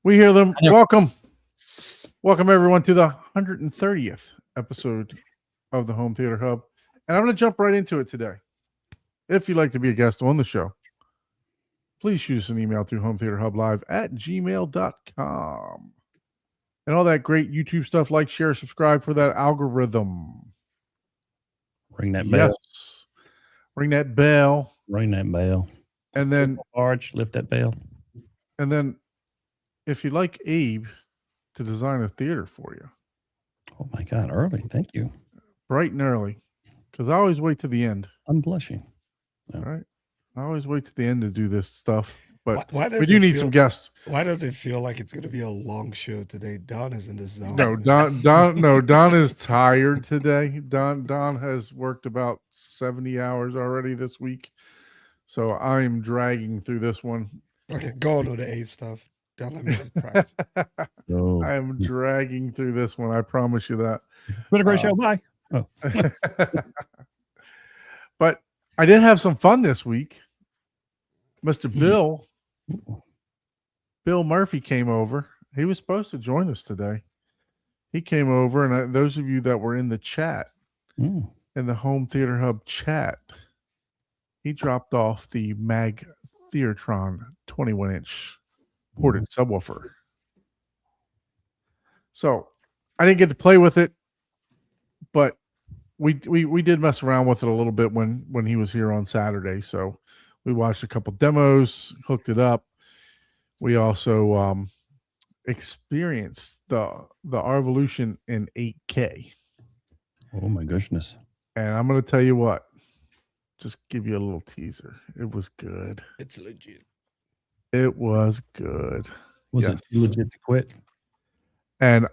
We hear them. I know. Welcome everyone to the 130th episode of the Home Theater Hub. And I'm going to jump right into it today. If you'd like to be a guest on the show, please shoot us an email to hometheaterhublive@gmail.com. And all that great YouTube stuff, like, share, subscribe for that algorithm. Ring that bell. Yes. Ring that bell. Ring that bell. And then Arch, lift that bell. And then if you'd like Abe to design a theater for you. Oh my God, early. Thank you. Bright and early. Because I always wait to the end. I'm blushing. All right. I always wait to the end to do this stuff. But why we do need some guests. Why does it feel like it's going to be a long show today? Don is in the zone. No, Don is tired today. Don has worked about 70 hours already this week. So I'm dragging through this one. Okay, go on with the Abe stuff. Don't let me surprise. I am dragging through this one. I promise you that. Been a great show. Bye. Oh. But I did have some fun this week. Mr. Bill Murphy came over. He was supposed to join us today. He came over, and those of you that were in the chat, in the Home Theater Hub chat, he dropped off the Mag Theatron 21-inch ported subwoofer. So I didn't get to play with it, but we did mess around with it a little bit when he was here on Saturday. So we watched a couple demos, hooked it up. We also experienced the Arvolution in 8K. Oh my goodness! And I'm going to tell you what. Just give you a little teaser. It was good. It's legit. It was good. Was it legit to quit? And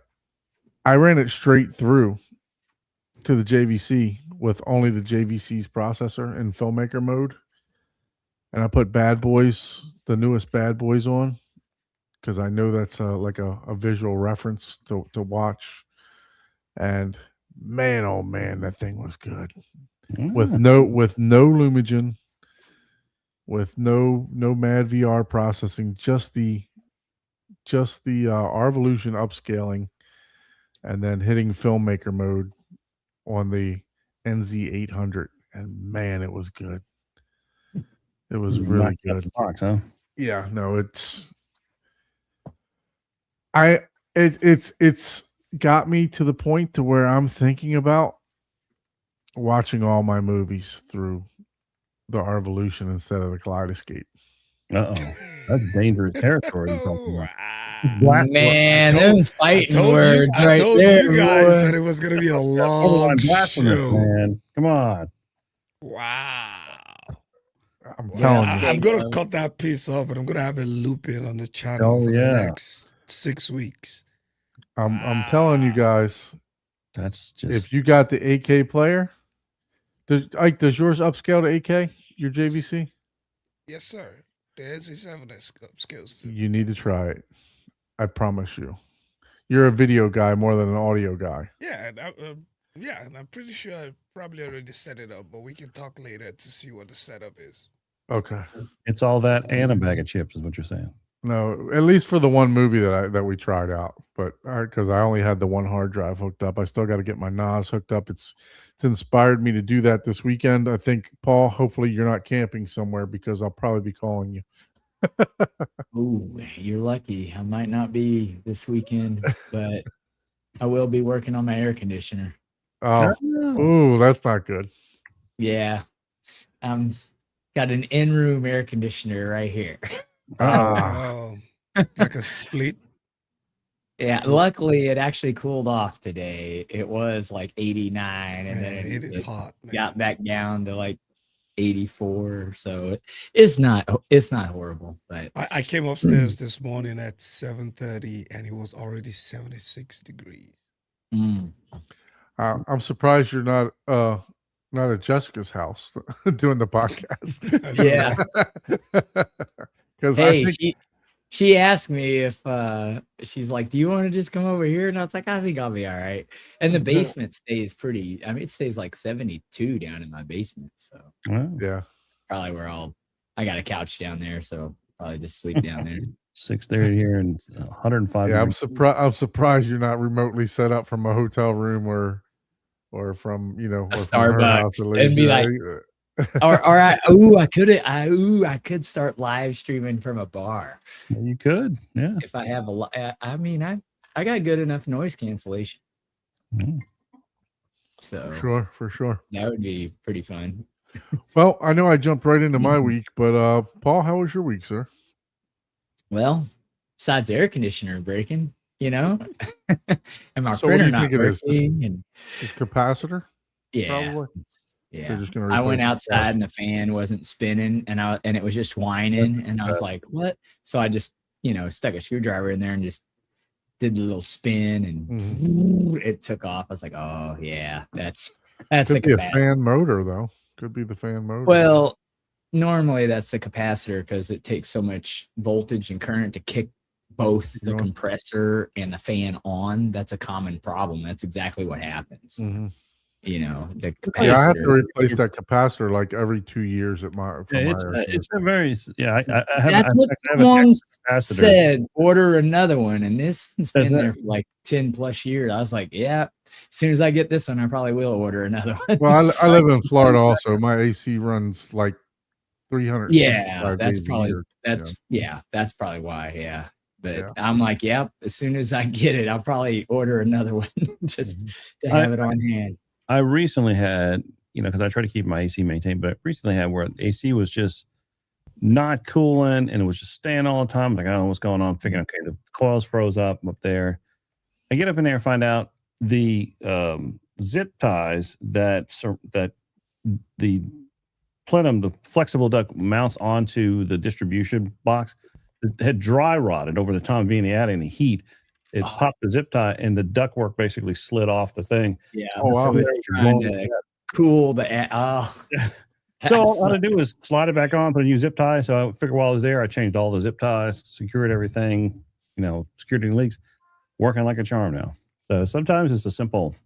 I ran it straight through to the JVC with only the JVC's processor in filmmaker mode. And I put Bad Boys, the newest Bad Boys on, because I know that's like a visual reference to watch. And man, oh man, that thing was good. With no Lumigen, with no Mad VR processing, just the Arvolution upscaling, and then hitting filmmaker mode on the NZ800, and man, it was good. It was really good. Box, huh? Yeah, no, it's got me to the point to where I'm thinking about watching all my movies through the Arvolution instead of the Kaleidoscape. Uh-oh. That's dangerous territory. Man, those fighting words right told there. You guys boy. that it was going to be a long show. Man. Come on. Wow. I'm telling you. I'm going to cut that piece off, and I'm going to have it loop in on the channel for the next 6 weeks. I'm telling you guys. That's just... If you got the 8K player, does yours upscale to 8K, your JVC? Yes, sir. The NC7 upscales too. You need to try it. I promise you. You're a video guy more than an audio guy. Yeah, and I'm pretty sure I probably already set it up, but we can talk later to see what the setup is. Okay. It's all that and a bag of chips is what you're saying. No, at least for the one movie that we tried out, but because I only had the one hard drive hooked up, I still got to get my NAS hooked up. It's inspired me to do that this weekend. I think, Paul, hopefully you're not camping somewhere because I'll probably be calling you. Ooh, you're lucky. I might not be this weekend, but I will be working on my air conditioner. Oh, that's not good. Yeah, got an in-room air conditioner right here. Like a split. Yeah, luckily it actually cooled off today. It was like 89, and then it is hot. Man. Got back down to like 84. So it's not horrible. But I came upstairs this morning at 7:30, and it was already 76 degrees. I'm surprised you're not at Jessica's house doing the podcast. Yeah. Because she asked me if she's like, do you want to just come over here? And I was like, I think I'll be all right. And the basement stays it stays like 72 down in my basement. So yeah, probably I got a couch down there, so probably just sleep down there. 6:30 here and 105. Yeah, I'm degrees. surprised. I'm surprised you're not remotely set up from a hotel room or from or from her house Starbucks. at It'd least. be like, or I could start live streaming from a bar You could, yeah. if I have I mean, I got good enough noise cancellation, Mm. so for sure. that would be pretty fun. Well, I know I jumped right into my week, but Paul, how was your week, sir? Well, besides air conditioner breaking, and my So what do printer you not think it is? working, and Just capacitor? yeah, Probably. yeah. They're just gonna I went replace the outside and the fan wasn't spinning, and it was just whining, and I was like, "What?" So I just stuck a screwdriver in there and just did the little spin, and it took off. I was like, "Oh yeah, that's the Could be a capacitor." fan motor though. Could be the fan motor. Well, normally that's the capacitor because it takes so much voltage and current to kick both the Yeah. compressor and the fan on. That's a common problem. That's exactly what happens. Mhm. The capacitor. Yeah, I have to replace that capacitor like every 2 years at my. For Yeah, my it's a very yeah. I have. That's I what have a someone capacitor. said. Order another one, and this has been that- there for like 10 plus years. I was like, yeah. As soon as I get this one, I probably will order another one. Well, I live in Florida also. My AC runs like 300. Yeah, that's probably that's probably why. Yeah. But Yeah. I'm like, yep, as soon as I get it, I'll probably order another one just to have it on hand. I recently had, because I try to keep my AC maintained, but I recently had where the AC was just not cooling and it was just staying all the time. I'm like, oh, what's going on? Figuring, okay, the coils froze up there. I get up in there and find out the zip ties that the plenum, the flexible duct mounts onto the distribution box, it had dry rotted over the time of being in the attic and the heat. It popped the zip tie and the ductwork basically slid off the thing. Yeah. Oh, wow. So it's trying to cool the So all I had to do was slide it back on, put a new zip tie. So I figured while I was there, I changed all the zip ties, secured everything, secured any leaks, working like a charm now. So sometimes it's a simple.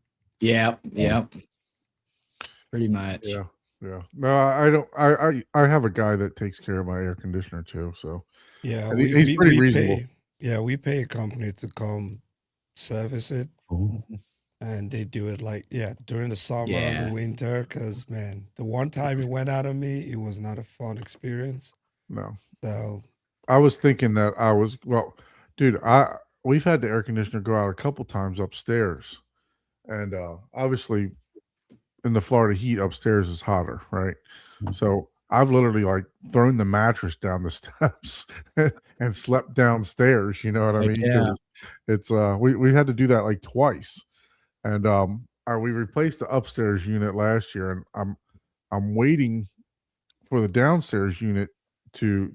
Yep. Pretty much. Yeah. No, I don't. I have a guy that takes care of my air conditioner too. So Yeah, And he's pretty reasonable. We pay a company to come service it, Oh, and they do it during the summer and Yeah. the winter. Because man, the one time it went out of me, it was not a fun experience. no, So I was thinking that dude. We've had the air conditioner go out a couple times upstairs, and obviously, in the Florida heat, upstairs is hotter, right? So I've literally like thrown the mattress down the steps and slept downstairs. You know what I Heck mean? yeah. 'Cause it's we had to do that like twice, and we replaced the upstairs unit last year, and I'm waiting for the downstairs unit to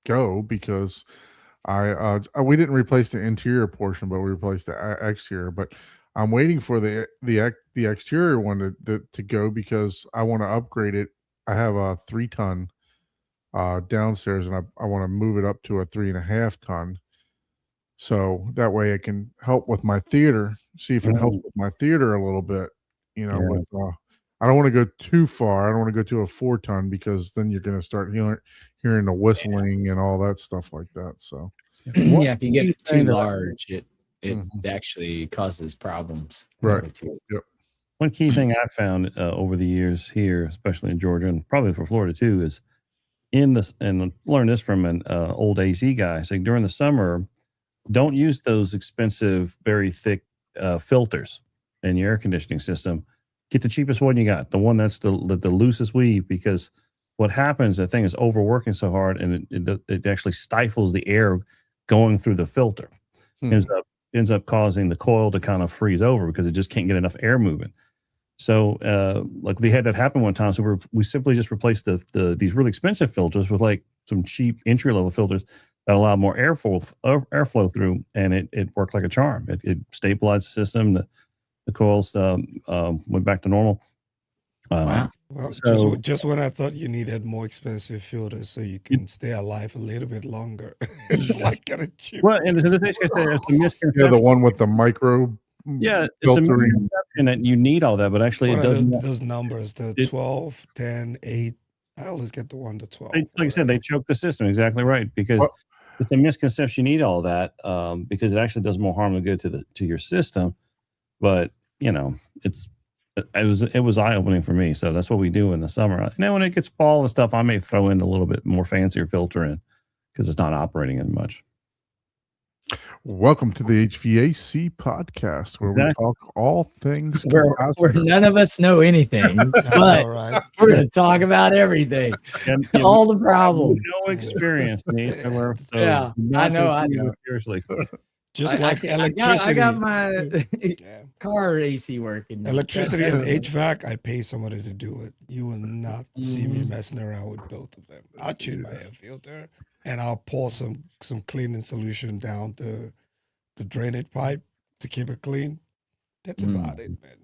go because we didn't replace the interior portion, but we replaced the exterior. But I'm waiting for the exterior one to go because I want to upgrade it. I have a 3-ton downstairs, and I want to move it up to a 3.5 ton. So that way I can help with my theater. See if it helps with my theater a little bit. Yeah. With I don't want to go too far. I don't want to go to a 4-ton because then you're going to start hearing the whistling and all that stuff like that. So Yeah, if you get it too thing that- large, it Mhm. actually causes problems. Right. Too. One key thing I found over the years here, especially in Georgia and probably for Florida too, is in this, and learned this from an old AC guy. So during the summer, don't use those expensive, very thick filters in your air conditioning system. Get the cheapest one you got, the one that's the loosest weave, because what happens, that thing is overworking so hard, and it actually stifles the air going through the filter. Ends up causing the coil to kind of freeze over because it just can't get enough air moving. So like we had that happen one time. So we simply just replaced these really expensive filters with like some cheap entry level filters that allow more airflow through, and it worked like a charm. It stabilized the system. The coils went back to normal. Wow. well, So- just when I thought you needed more expensive filters so you can stay alive a little bit longer, it's like kind of cheap. Well, and the thing is, it's a Yeah, misconception. the one with the micro. Yeah, it's a filtering. misconception that you need all that, but actually it One of doesn't. those numbers, the it- 12, 10, 8. I always get the one to 12. Like I said, they choke the system. Exactly right. Because Well- it's a misconception you need all that because it actually does more harm than good to your system. But it was eye opening for me. So that's what we do in the summer. Now when it gets fall and stuff, I may throw in a little bit more fancier filter in because it's not operating as much. Welcome to the HVAC podcast, where we talk all things where none of us know anything, but we're going to talk about everything, and, all the problems. No experience, Nate. So Yeah, I know. Seriously. Just like electricity. I got my car AC working. Electricity and HVAC, I pay somebody to do it. You will not see me messing around with both of them. I'll change my air filter and I'll pour some cleaning solution down the drainage pipe to keep it clean. That's about it, man.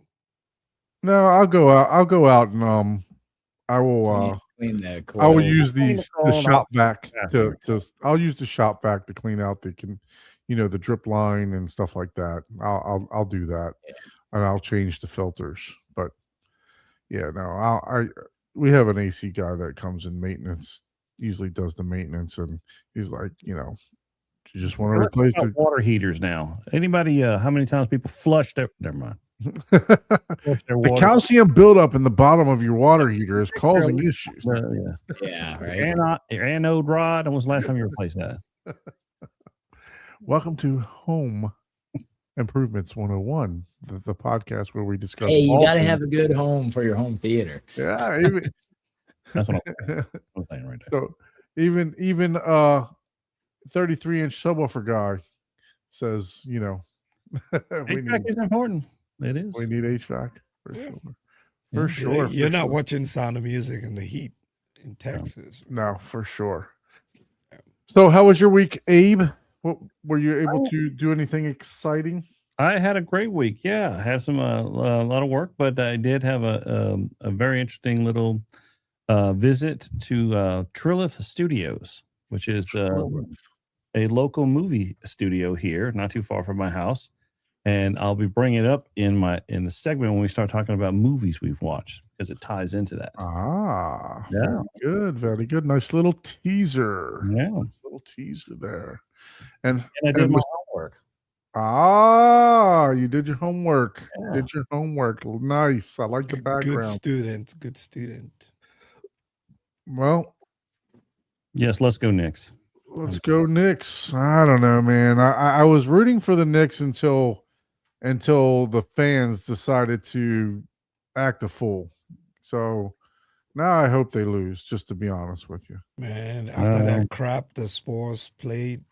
No, I'll go out and I will clean the I will use the shop vac to I'll use the shop vac to clean out the drip line and stuff like that. I'll do that, and I'll change the filters. But yeah, no, we have an AC guy that comes in maintenance, usually does the maintenance, and he's like, you just want to replace the water heaters now. Anybody? How many times people flush their? Never mind. The calcium buildup in the bottom of your water heater is causing issues. Yeah, right. Your anode rod. When was the last time you replaced that? Welcome to Home Improvements 101, the podcast where we discuss. Hey, you got to have a good home for your home theater. Yeah, that's what I'm saying right there. So even 33-inch subwoofer guy says, HVAC is important. It is. We need HVAC for sure. For sure. You're not watching Sound of Music in the heat in Texas. No, for sure. So, how was your week, Abe? Were you able to do anything exciting? I had a great week. Yeah, I had some a lot of work, but I did have a very interesting little visit to Trilith Studios, which is a local movie studio here, not too far from my house. And I'll be bringing it up in the segment when we start talking about movies we've watched because it ties into that. Ah, yeah, very good. Nice little teaser. Yeah, nice little teaser there. And I did my homework. Ah, you did your homework. Yeah. Did your homework. Nice. I like the background. Good student. Well, yes, let's go Knicks. Let's go Knicks. I don't know, man. I was rooting for the Knicks until the fans decided to act a fool. So now I hope they lose, just to be honest with you. Man, after that crap the Spurs played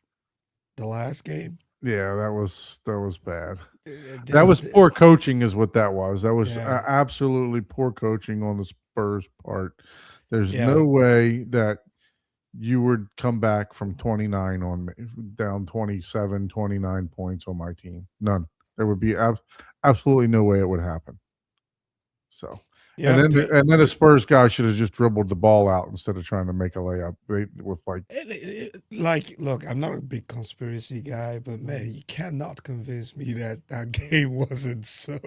the last game. Yeah, that was bad. That was poor coaching is what that was. That was absolutely poor coaching on the Spurs part. There's no way that you would come back from 29 on down 27, 29 points on my team. None. There would be absolutely no way it would happen. So, and then the Spurs guy should have just dribbled the ball out instead of trying to make a layup with look, I'm not a big conspiracy guy, but man, you cannot convince me that game wasn't so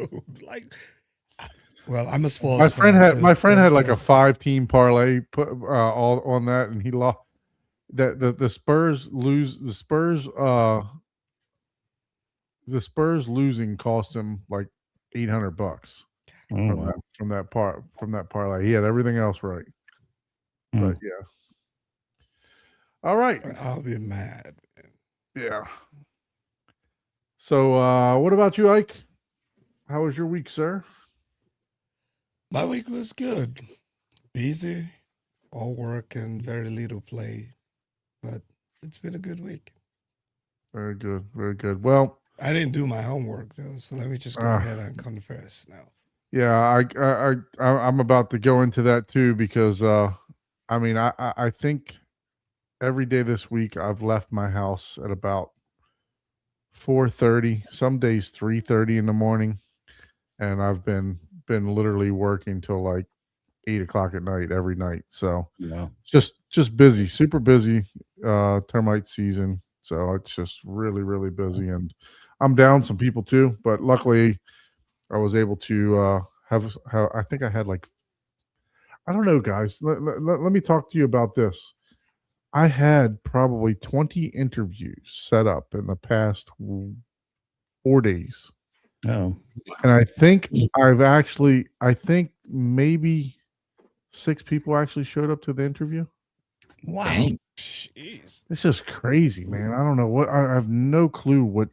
like. Well, I'm a Spurs fan. My friend had like a 5-team parlay put all on that, and he lost. The Spurs lose. The Spurs losing cost him like $800 from that parlay. He had everything else right, but yeah. All right, I'll be mad. Yeah. So, what about you, Ike? How was your week, sir? My week was good. Busy, all work and very little play. But it's been a good week. Very good. Very good. Well, I didn't do my homework though, so let me just go ahead and confess now. Yeah, I'm about to go into that too because I think every day this week I've left my house at about 4:30, some days 3:30 in the morning, and I've been literally working till like 8 o'clock at night every night. So just busy, super busy termite season. So it's just really, really busy, and I'm down some people too, but luckily I was able to have I think I had like, I don't know, guys. Let me talk to you about this. I had probably 20 interviews set up in the past 4 days. Oh, And I think I think maybe 6 people actually showed up to the interview. wow. Dang. Jeez. It's just crazy, man. I don't know what I have no clue what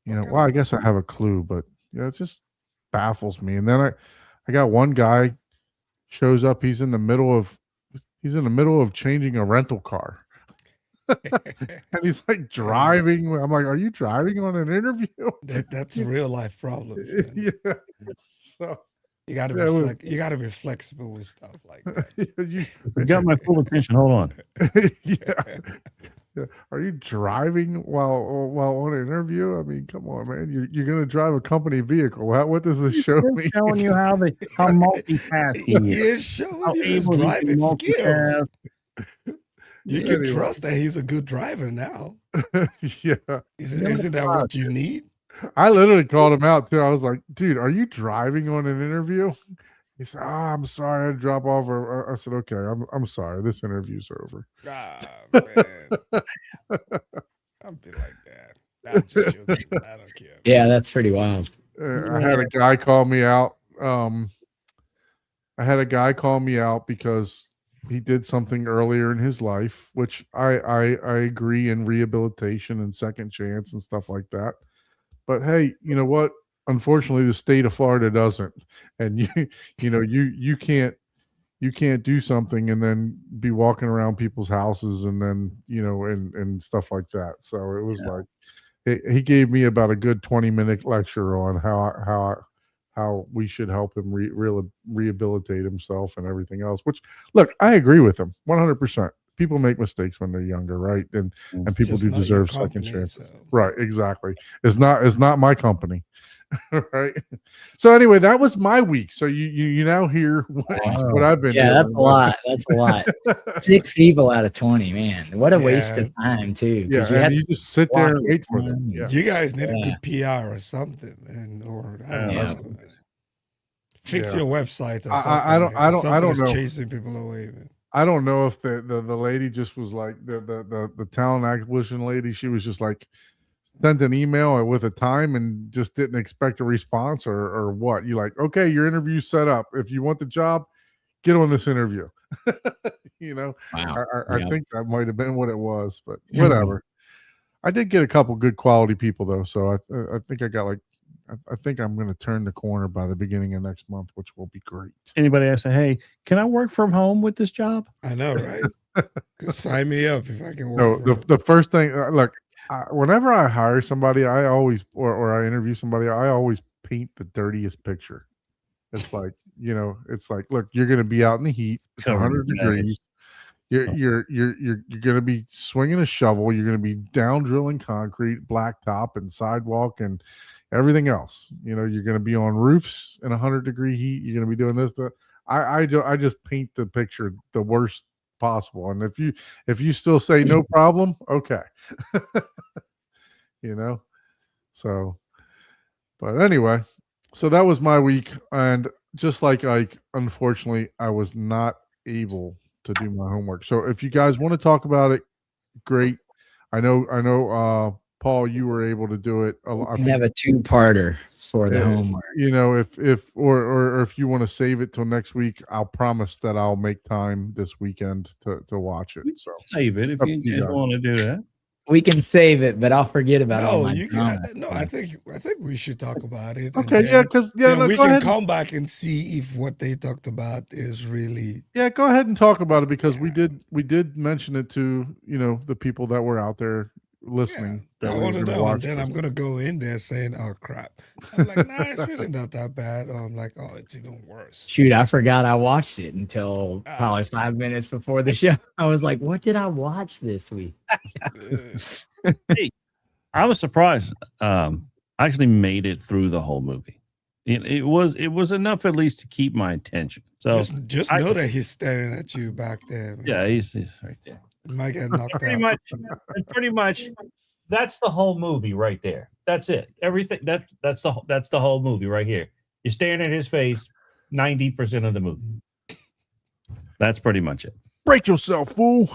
well, I guess I have a clue, but yeah, it just baffles me. And then I got one guy shows up, he's in the middle of changing a rental car. And he's like driving. I'm like, are you driving on an interview? That's real life problems. Man. Yeah. So You gotta Yeah, be well- you gotta be flexible with stuff like that. you, You got my full attention. Hold on. yeah. Yeah. Are you driving while on an interview? I mean, come on, man. You're gonna drive a company vehicle. What does this show He's me? showing you how multitasking he is. He's showing How you his able he can driving skills. multitask. You can Anyway. trust that he's a good driver now. Yeah. Isn't that what you need? I literally called him out too. I was like, dude, are you driving on an interview? He said, I'm sorry, I had to drop off. I said, okay, I'm sorry. This interview's over. Ah, man. I'll be like that. I'm just joking. I don't care. Yeah, that's pretty wild. I had a guy call me out. I had a guy call me out because he did something earlier in his life, which I agree in rehabilitation and second chance and stuff like that. But hey, you know what? Unfortunately, the state of Florida doesn't, and you can't do something and then be walking around people's houses and then and stuff like that. So it was like he gave me about a good 20-minute lecture on how we should help him rehabilitate himself and everything else. Which, look, I agree with him 100%. People make mistakes when they're younger, right? And people Just do not your deserve second company, chances. so. Right, exactly. It's not my company. Right. So anyway, that was my week. So you now hear what I've been Yeah, doing. that's a lot. That's a lot. 6 people out of 20, man. What a waste Yeah. of time, too. Yeah, 'cause you and have you to just sit there and block wait for your them. time. Yeah. You guys need a Yeah. good PR or something, man, or I don't Yeah. know. Man. Fix Yeah. your website or I something. don't- man. I don't Something is know. chasing people away, man. I don't know if the lady just was like the talent acquisition lady. She was just like sent an email with a time and just didn't expect a response or what. You like, okay, your interview's set up. If you want the job, get on this interview. Wow. I Yeah. think that might have been what it was, but Mhm. whatever. I did get a couple good quality people though, so I think I got like I think I'm going to turn the corner by the beginning of next month, which will be great. Anybody ask, hey, can I work from home with this job? I know, right? Just sign me up if I can No, work. from the first thing, look, whenever I hire somebody, I always or I interview somebody, I always paint the dirtiest picture. It's like, it's like, look, you're going to be out in the heat. It's Covered 100 in degrees. You're going to be swinging a shovel. You're going to be down drilling concrete, blacktop, and sidewalk, and everything else. You're going to be on roofs in 100-degree heat. You're going to be doing this. I just paint the picture the worst possible. And if you still say no problem, okay. So, but anyway, so that was my week, and just like Ike, unfortunately, I was not able to do my homework. So if you guys want to talk about it, great. I know Paul, you were able to do it. I We think, have a 2-parter for the Yeah. homework. if you want to save it till next week, I'll promise that I'll make time this weekend to watch it. So Save it if Up you to you guys guys. want to do that. We can save it, but I'll forget about all No, my you drama. can. No, I think we should talk about it. and okay, yeah, then- because then we go can ahead. come back and see if what they talked about is really. Yeah, go ahead and talk about it because we did mention it to the people that were out there listening. I that we want were to gonna know, watch and then this. I'm gonna go in there saying, "Oh crap!" I'm like, "Nah, it's really not that bad." Or I'm like, "Oh, it's even worse." Shoot, I forgot I watched it until Ah. probably 5 minutes before the show. I was like, what did I watch this week? Ugh. I was surprised. I actually made it through the whole movie. It was enough at least to keep my attention. So just I- know that he's staring at you back there. Man. yeah, he's right there. You might get knocked Pretty out. much that's the whole movie right there. That's it. Everything that's the whole movie right here. You're staring at his face 90% of the movie. That's pretty much it. Break yourself, fool.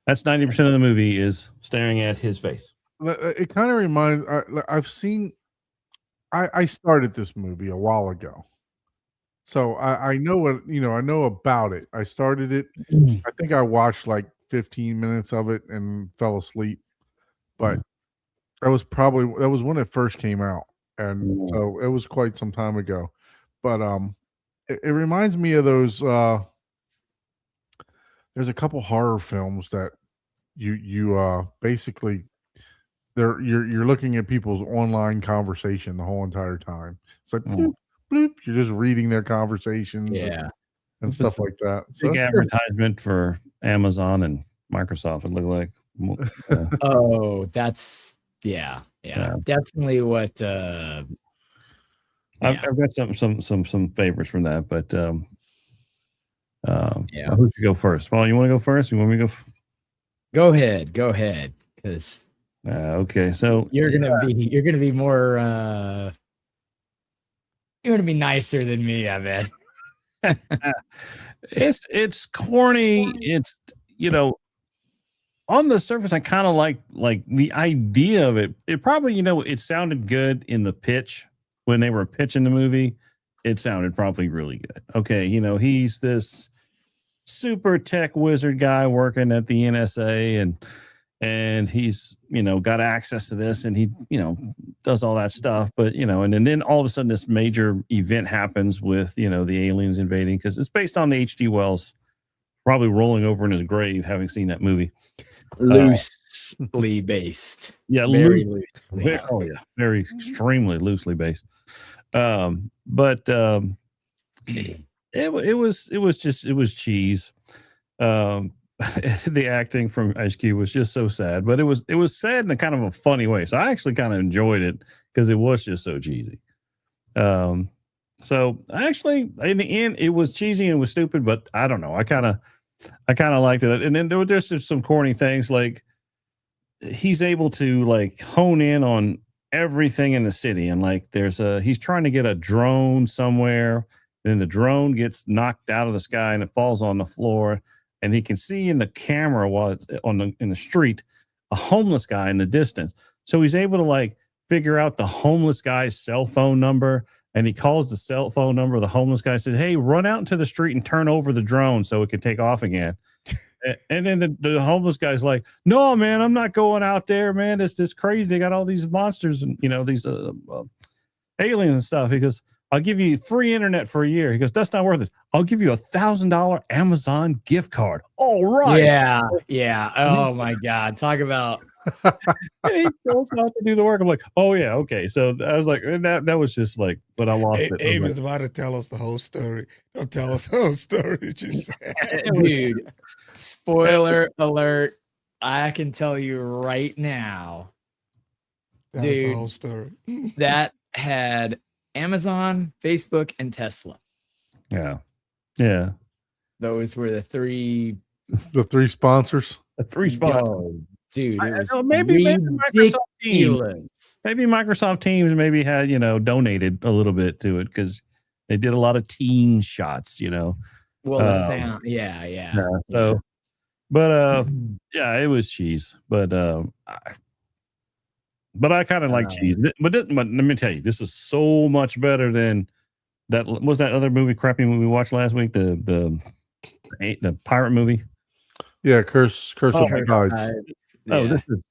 That's 90% of the movie is staring at his face. It kind of reminds. I've seen. I started this movie a while ago, so I know what I know about it. I started it. I think I watched like 15 minutes of it and fell asleep. But that was when it first came out, and so it was quite some time ago. But it reminds me of those. There's a couple horror films that you basically you're looking at people's online conversation the whole entire time. It's like bloop, bloop. You're just reading their conversations and stuff like that. So Big advertisement for Amazon and Microsoft, it looked like. Oh, that's definitely what I've got some favorites from that, but who should go first? Paul, you want to go first? You want me to go? Go ahead, because okay, so you're gonna be more you're gonna be nicer than me, I bet. it's corny. It's on the surface, I kind of like the idea of it. It probably it sounded good in the pitch when they were pitching the movie. It sounded probably really good. Okay, he's this super tech wizard guy working at the NSA, and he's got access to this, and he does all that stuff. But and then all of a sudden this major event happens with the aliens invading, because it's based on the H.G. Wells probably rolling over in his grave having seen that movie. Loosely based. Yeah, very loosely. Oh yeah, very extremely loosely based. But it was cheese. The acting from Ice Cube was just so sad, but it was sad in a kind of a funny way. So I actually kind of enjoyed it because it was just so cheesy. So actually, in the end, it was cheesy and it was stupid, but I don't know. I kind of liked it. And then there's just some corny things, like he's able to like hone in on everything in the city, and like he's trying to get a drone somewhere, then the drone gets knocked out of the sky and it falls on the floor, and he can see in the camera while it's in the street a homeless guy in the distance. So he's able to like figure out the homeless guy's cell phone number, and he calls the cell phone number of the homeless guy, said, "Hey, run out into the street and turn over the drone so it can take off again." And then the homeless guy's like, "No, man, I'm not going out there, man. It's this crazy. They got all these monsters and these aliens and stuff." He goes, "I'll give you free internet for a year." He goes, "That's not worth it. I'll give you $1,000 Amazon gift card." All right. Yeah. Oh my God. Talk about. And he goes out to do the work. I'm like, oh yeah, okay. So I was like, that was just like, but I lost it. Abe is about to tell us the whole story. Don't tell us the whole story. Just Dude, spoiler alert. I can tell you right now, that was the dude, whole story. that had Amazon, Facebook, and Tesla. Yeah. Those were the three sponsors. The three spots. Dude, it was maybe Microsoft Teams. Maybe Microsoft Teams maybe had donated a little bit to it because they did a lot of team shots. Well, the sound, yeah. So, but it was cheese. But I kind of like cheese. But let me tell you, this is so much better than that. Was that other crappy movie we watched last week? The pirate movie. Yeah, Curse of the Tides. This is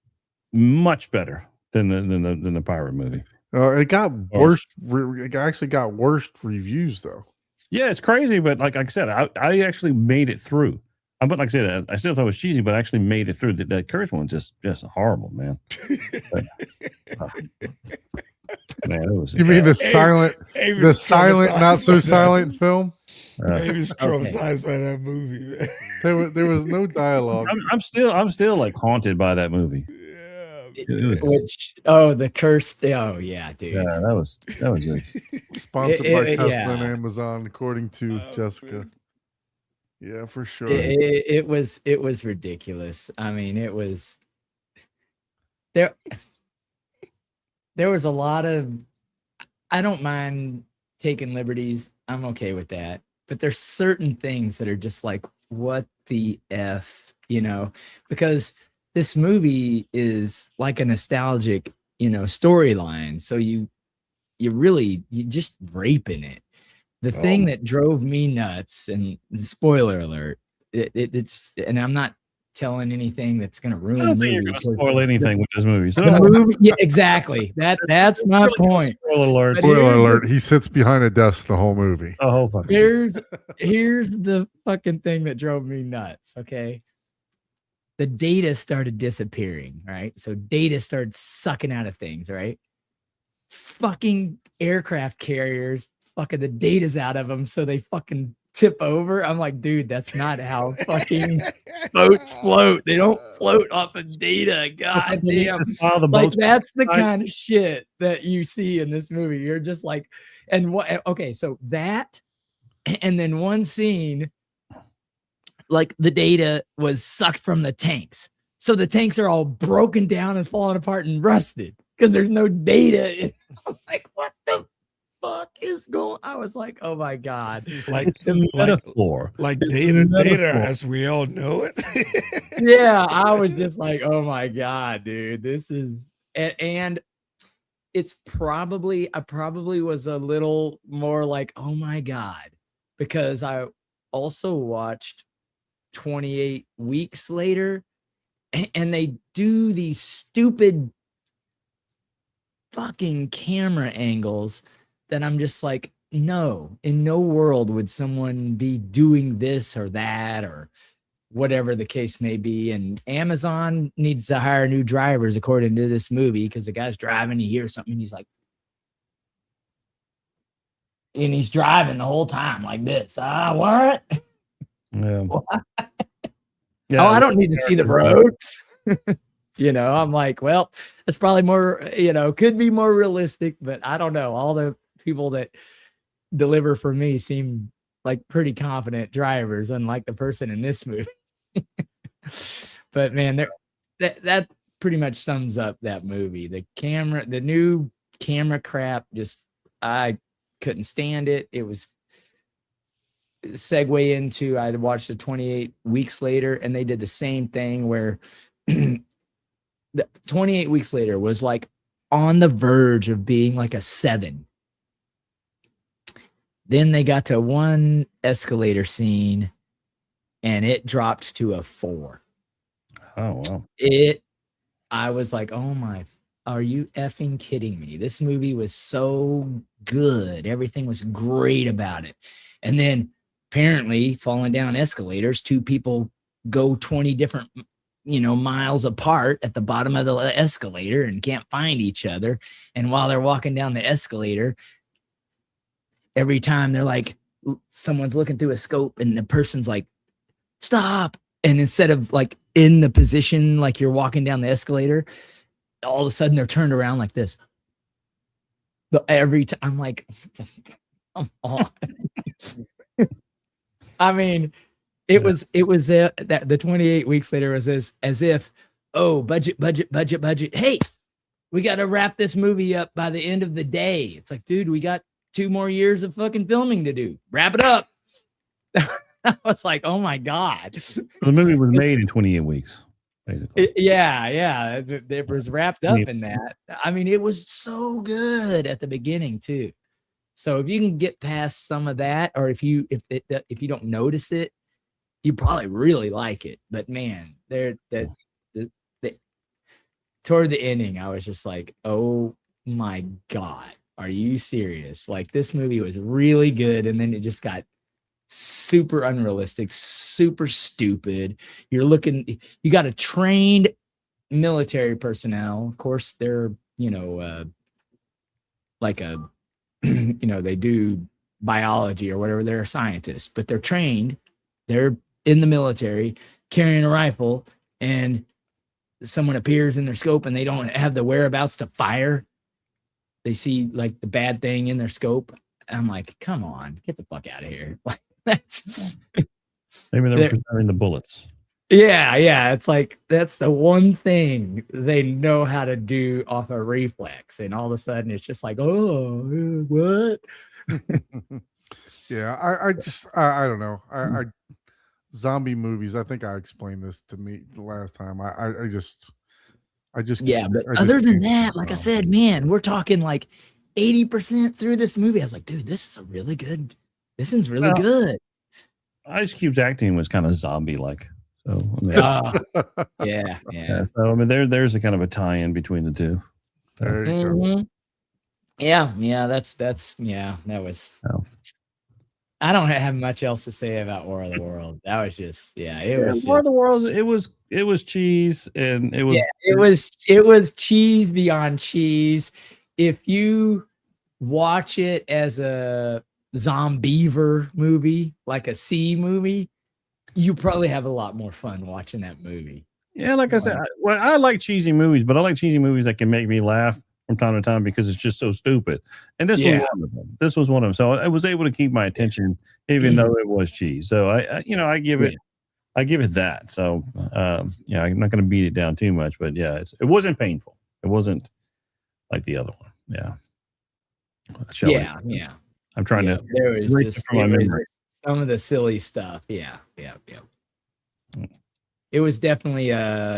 much better than the pirate movie. It got worse. It actually got worse reviews though. Yeah, it's crazy, but like I said, I actually made it through. But like I said, I still thought it was cheesy, but I actually made it through. The Curse one just horrible, man. Man, it was. You mean the silent, not so silent film? Abe is traumatized by that movie. Man. There was no dialogue. I'm still like haunted by that movie. The Curse. Oh yeah, dude. Yeah, that was it. Sponsored by Tesla and Amazon, according to Jessica. Man. Yeah, for sure. It was ridiculous. I mean, it was there. There was a lot of. I don't mind taking liberties. I'm okay with that. but there's certain things that are just like, what the F, because this movie is like a nostalgic, storyline. So you just raping it. The thing that drove me nuts, and spoiler alert, it's, and I'm not telling anything that's going to ruin I don't the think you're movie. going to spoil anything with this movie. So The movie, yeah, exactly. That's my point. Spoiler alert. But Spoiler here's the- alert: he sits behind a desk the whole movie. The whole fucking. Here's the fucking thing that drove me nuts. Okay. The data started disappearing, right? So data started sucking out of things, right? Fucking aircraft carriers, fucking the data's out of them, so they fucking tip over. I'm like, dude, that's not how fucking boats float. They don't float off of data. God damn. Like, that's the kind of shit that you see in this movie. You're just like, and what? Okay, so that, and then one scene, like the data was sucked from the tanks. So the tanks are all broken down and falling apart and rusted because there's no data. I'm like, what the fuck is going? I was like, oh my God. Like the metaphor. Like data as we all know it. Yeah, I was just like, oh my God, dude. This is, and it's probably, I probably was a little more like, oh my God, because I also watched 28 Weeks Later, and they do these stupid fucking camera angles that I'm just like, no, in no world would someone be doing this or that or whatever the case may be. And Amazon needs to hire new drivers according to this movie, because the guy's driving, he hears something, and he's like, and he's driving the whole time like this. What? Yeah. Oh, I don't need to see the road. I'm like, well, that's probably more, could be more realistic, but I don't know. All the people that deliver for me seem like pretty confident drivers, unlike the person in this movie. But man, that pretty much sums up that movie. The new camera crap, just, I couldn't stand it. It was segue into, I watched it 28 Weeks Later, and they did the same thing where the 28 Weeks Later was like on the verge of being like a 7. Then they got to one escalator scene and it dropped to a 4. Oh, wow. I was like, oh my, are you effing kidding me? This movie was so good. Everything was great about it. And then apparently falling down escalators, 2 people go 20 different, miles apart at the bottom of the escalator and can't find each other. And while they're walking down the escalator, every time they're like, someone's looking through a scope and the person's like, stop. And instead of like in the position, like you're walking down the escalator, all of a sudden they're turned around like this. Every time I'm like, come on. I mean, it was that the 28 Weeks Later was as if, oh, budget. Hey, we got to wrap this movie up by the end of the day. It's like, dude, we got 2 more years of fucking filming to do. Wrap it up. I was like, oh my God. The movie was made in 28 weeks, basically. Yeah. It was wrapped up in that. I mean, it was so good at the beginning too. So if you can get past some of that, or if you don't notice it, you probably really like it. But man, toward the ending, I was just like, oh my God, are you serious? Like, this movie was really good, and then it just got super unrealistic, super stupid. You got a trained military personnel. Of course, they're, like a, they do biology or whatever. They're a scientist, but they're trained. They're in the military carrying a rifle, and someone appears in their scope and they don't have the whereabouts to fire. They see like the bad thing in their scope. I'm like, come on, get the fuck out of here. Like, that's maybe they're preserving the bullets. Yeah. It's like, that's the one thing they know how to do off a reflex. And all of a sudden it's just like, oh, what? Yeah, I don't know. I zombie movies. I think I explained this to me the last time. I just Yeah, but I just other than can't, that, like I so. said, man, we're talking like 80% through this movie. I was like, dude, this is a really good. This one's really Well, good. Ice Cube's acting was kind of zombie like. So I mean, Ah, yeah, yeah. so I mean, there's a kind of a tie-in between the two. There you go. Mhm. Yeah, that's yeah, that was. Oh. I don't have much else to say about War of the Worlds. That was just, yeah, it was War of the just, Worlds. It was cheese, and it was yeah, it was cheese beyond cheese. If you watch it as a zombiever movie, like a C movie, you probably have a lot more fun watching that movie. yeah. Like I said, I like cheesy movies, but I like cheesy movies that can make me laugh from time to time because it's just so stupid. And this was Yeah. one of them. This was one of them. So I was able to keep my attention even though it was cheese. So I I give it that. So yeah, I'm not going to beat it down too much, but yeah, it wasn't painful. It wasn't like the other one. Yeah. Shelley, Yeah. I'm trying Yeah, to there was erase it just from my memory. some of the silly stuff. Yeah. Mm. It was definitely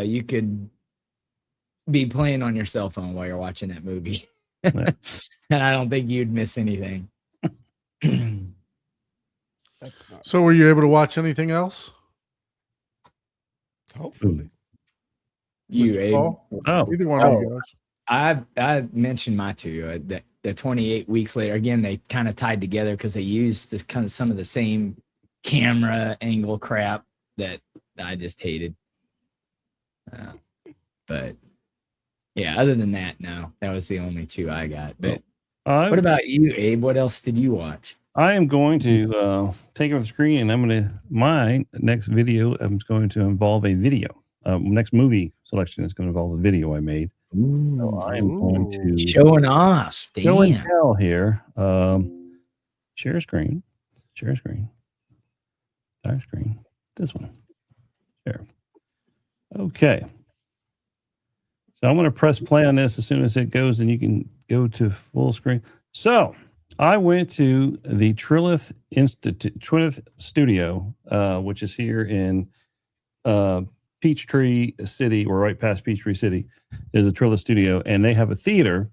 you could be playing on your cell phone while you're watching that movie. Yeah. And I don't think you'd miss anything. That's not. So, were you able to watch anything else? Hopefully. You, Mr. Abe? Paul? Oh, Either one of you guys. I mentioned my two. The 28 weeks later, again, they kind of tied together because they used this kind of some of the same camera angle crap that I just hated. But yeah, other than that, no, that was the only two I got. But what about you, Abe? What else did you watch? I am going to take off the screen, and my next video is going to involve a video. Next movie selection is going to involve a video I made. So I am going to Showing off. show and Damn. tell here. Share screen. Share screen. Share screen. This one. Share. Okay. So I'm going to press play on this as soon as it goes, and you can go to full screen. So I went to the Trilith Studio, which is here in Peachtree City, or right past Peachtree City. There's a Trilith Studio, and they have a theater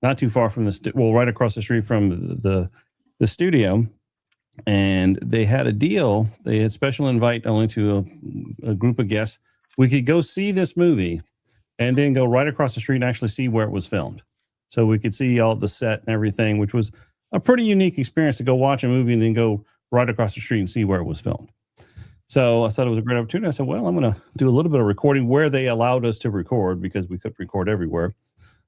not too far from right across the street from the studio. And they had a deal. They had special invite only to a group of guests. We could go see this movie and then go right across the street and actually see where it was filmed. So we could see all the set and everything, which was a pretty unique experience to go watch a movie and then go right across the street and see where it was filmed. So I thought it was a great opportunity. I said, well, I'm going to do a little bit of recording where they allowed us to record because we couldn't record everywhere.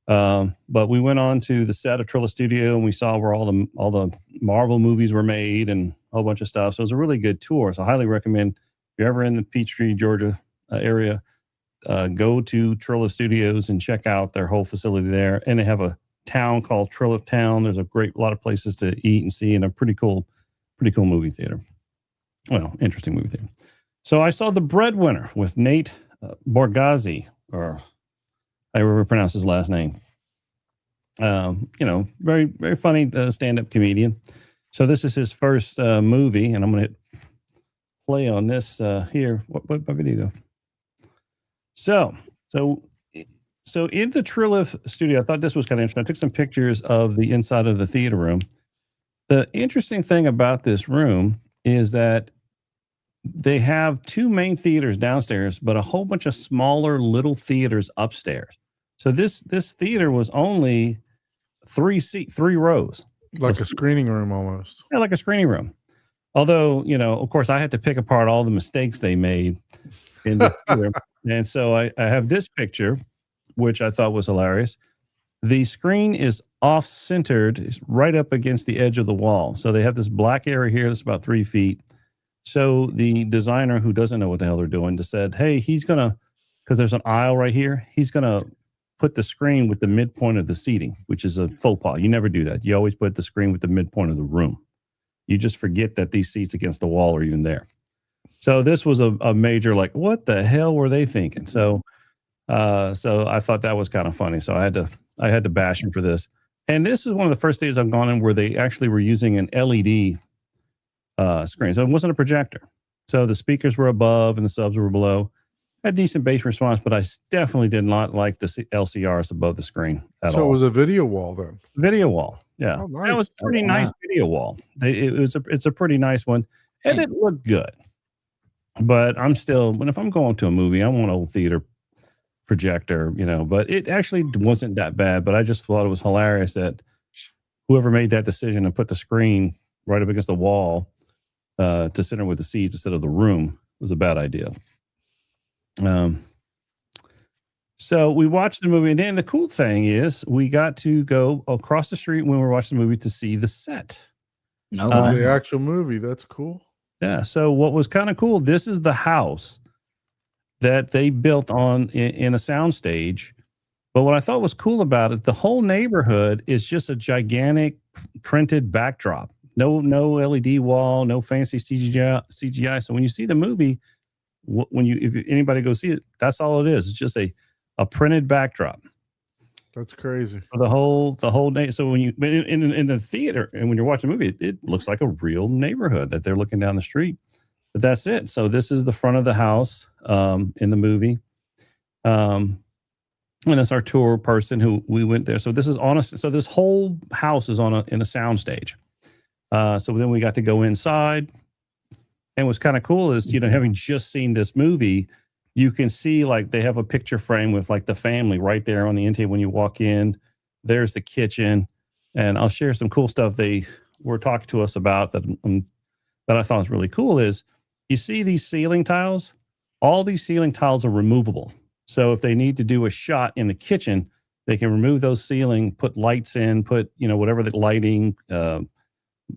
But we went on to the set of Trilith Studio and we saw where all the Marvel movies were made and a whole bunch of stuff. So it was a really good tour. So I highly recommend if you're ever in the Peachtree, Georgia area, go to Trilith Studios and check out their whole facility there. And they have a town called Trilith Town. There's a lot of places to eat and see, and a pretty cool movie theater. Well, interesting movie theater. So I saw The Breadwinner with Nate Bargatze, or however pronounce his last name. Very, very funny stand-up comedian. So this is his first movie, and I'm going to hit play on this here. What video go? So in the Trilith Studio, I thought this was kind of interesting. I took some pictures of the inside of the theater room. The interesting thing about this room is that they have two main theaters downstairs, but a whole bunch of smaller little theaters upstairs. So this theater was only three rows. Like a screening room almost. Yeah, like a screening room. Although, of course, I had to pick apart all the mistakes they made in the theater. And so I have this picture, which I thought was hilarious. The screen is off-centered. It's right up against the edge of the wall. So they have this black area here that's about 3 feet. So the designer, who doesn't know what the hell they're doing, just said, hey, he's going to, because there's an aisle right here, he's going to put the screen with the midpoint of the seating, which is a faux pas. You never do that. You always put the screen with the midpoint of the room. You just forget that these seats against the wall are even there. So this was a major, like, what the hell were they thinking? So I thought that was kind of funny. So I had to bash him for this. And this is one of the first days I've gone in where they actually were using an LED screen. So it wasn't a projector. So the speakers were above and the subs were below. Had decent bass response, but I definitely did not like the LCRs above the screen at So all. it was a video wall then. Video wall. Yeah. Oh, That was nice. a pretty nice video wall. It's a pretty nice one. And it looked good. But I'm still, if I'm going to a movie, I want an old theater projector, you know, but it actually wasn't that bad. But I just thought it was hilarious that whoever made that decision and put the screen right up against the wall to sit in with the seats instead of the room was a bad idea. So we watched the movie, and then the cool thing is we got to go across the street when we were watching the movie to see the set. No, The actual movie. That's cool. Yeah. So what was kind of cool, this is the house that they built on in a soundstage. But what I thought was cool about it, the whole neighborhood is just a gigantic printed backdrop. No LED wall, no fancy CGI. So when you see the movie, if anybody goes see it, that's all it is. It's just a printed backdrop. That's crazy. For the whole day. So when you in the theater and when you're watching the movie, it looks like a real neighborhood that they're looking down the street. But that's it. So this is the front of the house in the movie. And that's our tour person who we went there. So this is honest. So this whole house is in a sound stage. So then we got to go inside. And what's kind of cool is, you know, having just seen this movie, you can see like they have a picture frame with like the family right there on the end table when you walk in. There's the kitchen. And I'll share some cool stuff they were talking to us about that I thought was really cool is you see these ceiling tiles. All these ceiling tiles are removable. So if they need to do a shot in the kitchen, they can remove those ceiling, put lights in, put, you know, whatever the lighting,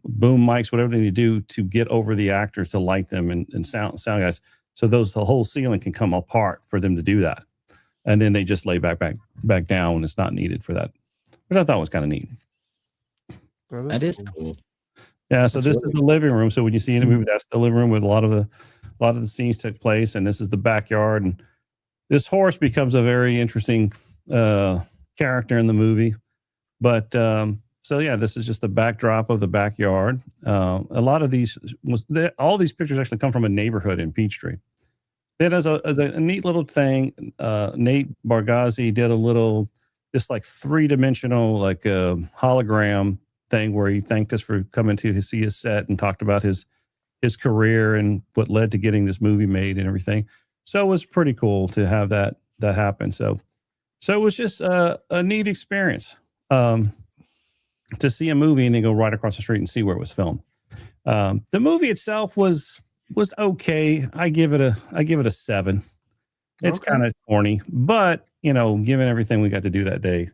boom mics, whatever they need to do to get over the actors to light them and sound guys. So the whole ceiling can come apart for them to do that. And then they just lay back down when it's not needed for that, which I thought was kind of neat. that is cool. Yeah. So That's this really is the living room. So when you see in the movie, that's the living room with a lot of the scenes took place. And this is the backyard. And this horse becomes a very interesting character in the movie. But so yeah, this is just the backdrop of the backyard. A lot of all these pictures actually come from a neighborhood in Peachtree. Then as a neat little thing, Nate Bargazzi did a little, just like 3-dimensional, like a hologram thing where he thanked us for coming to see his set and talked about his career and what led to getting this movie made and everything. So it was pretty cool to have that happen. So it was just a neat experience to see a movie and then go right across the street and see where it was filmed. The movie itself was okay. I give it a 7. It's Okay. kind of corny, but you know, given everything we got to do that day, it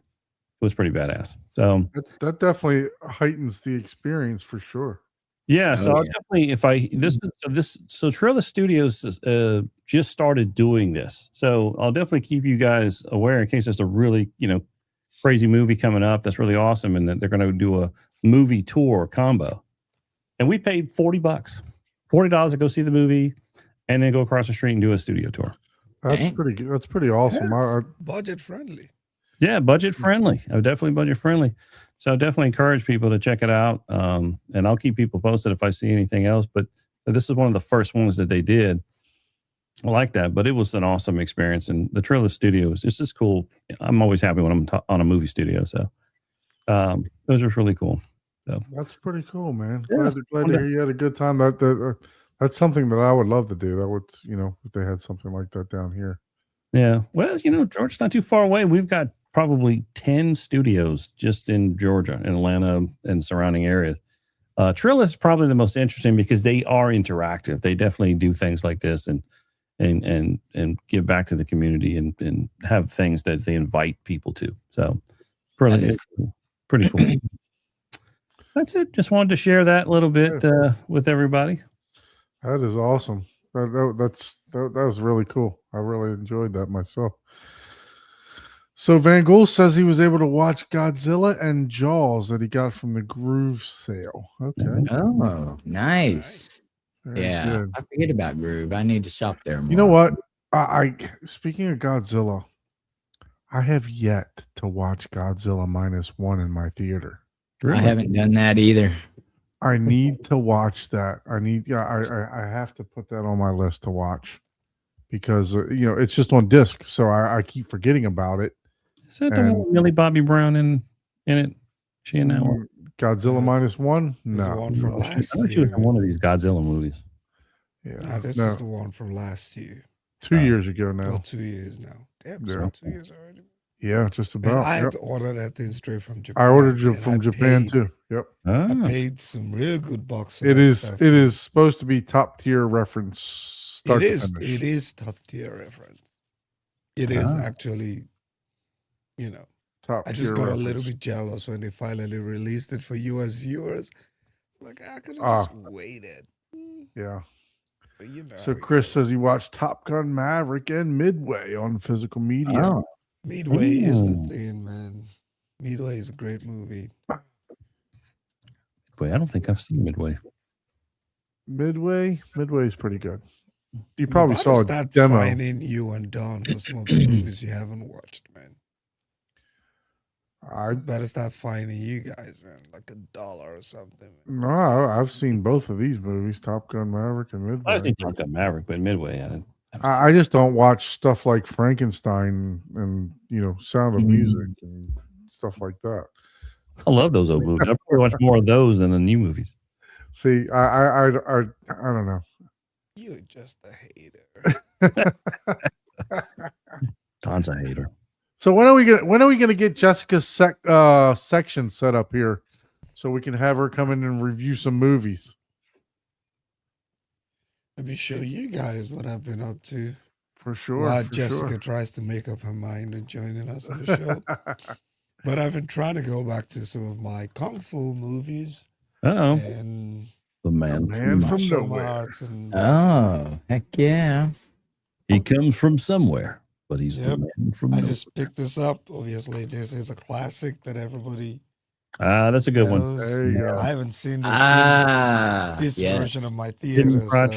was pretty badass. So That definitely heightens the experience for sure. yeah, so Oh, I'll yeah. definitely so Trilla Studios just started doing this. So I'll definitely keep you guys aware in case there's a really, you know, crazy movie coming up that's really awesome and that they're going to do a movie tour combo. And we paid $40 to go see the movie and then go across the street and do a studio tour. That's Dang. pretty good. That's pretty awesome. Yes, budget friendly. Yeah, budget friendly. Definitely budget friendly. So definitely encourage people to check it out. And I'll keep people posted if I see anything else. But this is one of the first ones that they did. I like that, but it was an awesome experience. And the Trailer Studio is just cool. I'm always happy when I'm on a movie studio. So those are really cool. So That's pretty cool, man. Yeah, Glad to hear you had a good time. That's something that I would love to do. That would, you know, if they had something like that down here. yeah, well, you know, Georgia's not too far away. We've got probably 10 studios just in Georgia, in Atlanta, and surrounding areas. Trilla is probably the most interesting because they are interactive. They definitely do things like this and give back to the community and have things that they invite people to. So That is pretty cool. That's it. Just wanted to share that little bit with everybody. That is awesome. That was really cool. I really enjoyed that myself. So Van Gool says he was able to watch Godzilla and Jaws that he got from the Groove sale. Okay. Oh, nice. Very Yeah, good. I forget about Groove. I need to shop there more. You know what? I speaking of Godzilla, I have yet to watch Godzilla -1 in my theater. I haven't done that either. I need to watch that. I have to put that on my list to watch because it's just on disc, so I keep forgetting about it. Is that the one with Millie Bobby Brown in it? She in that one? Godzilla -1? There's No. one from I thought last she was year. in one of these Godzilla movies. Yeah. This No. is the one from last year. 2 years ago now. Oh, 2 years now. Damn, Yeah. 2 years already. Yeah, just Man, about. I had Yep. to order that thing straight from Japan. I ordered it man. from I Japan paid- too. Yep. I Ah, paid some real good bucks for It that is stuff, it man. is supposed to be top tier reference start It to is. finish. It is top tier reference. It is Ah. actually, Top I just tier got a little reference. bit jealous when they finally released it for US viewers. Like, I could have Ah. just waited. Yeah. But So Chris says he watched Top Gun Maverick and Midway on physical media. Oh, Midway is the Ooh. thing, man. Midway is a great movie. Boy, I don't think I've seen Midway. Midway is pretty good. You probably Better saw a start demo. finding you and Don for some of the movies you haven't watched, man. I Better start finding you guys, man. Like $1 or something. no, I've seen both of these movies, Top Gun Maverick and Midway. I've seen Top Gun Maverick, but Midway, I didn't. I just don't watch stuff like Frankenstein and Sound of Mhm. Music and stuff like that. I love those old movies. I probably watch more of those than the new movies. See, I don't know. You're just a hater. Don's a hater. So when are we gonna get Jessica's section set up here, so we can have her come in and review some movies? Let me show you guys what I've been up to. For sure. While for Jessica sure. tries to make up her mind and joining us on the show. But I've been trying to go back to some of my kung fu movies Uh-oh. and The man. Man from martial nowhere. arts and oh, heck yeah! He comes from somewhere, but he's the Yep. man from I nowhere. just picked this up. Obviously, this is a classic that everybody That's a good one. knows. There you go. I haven't seen this, This this version of my Hidden theater. Crouch,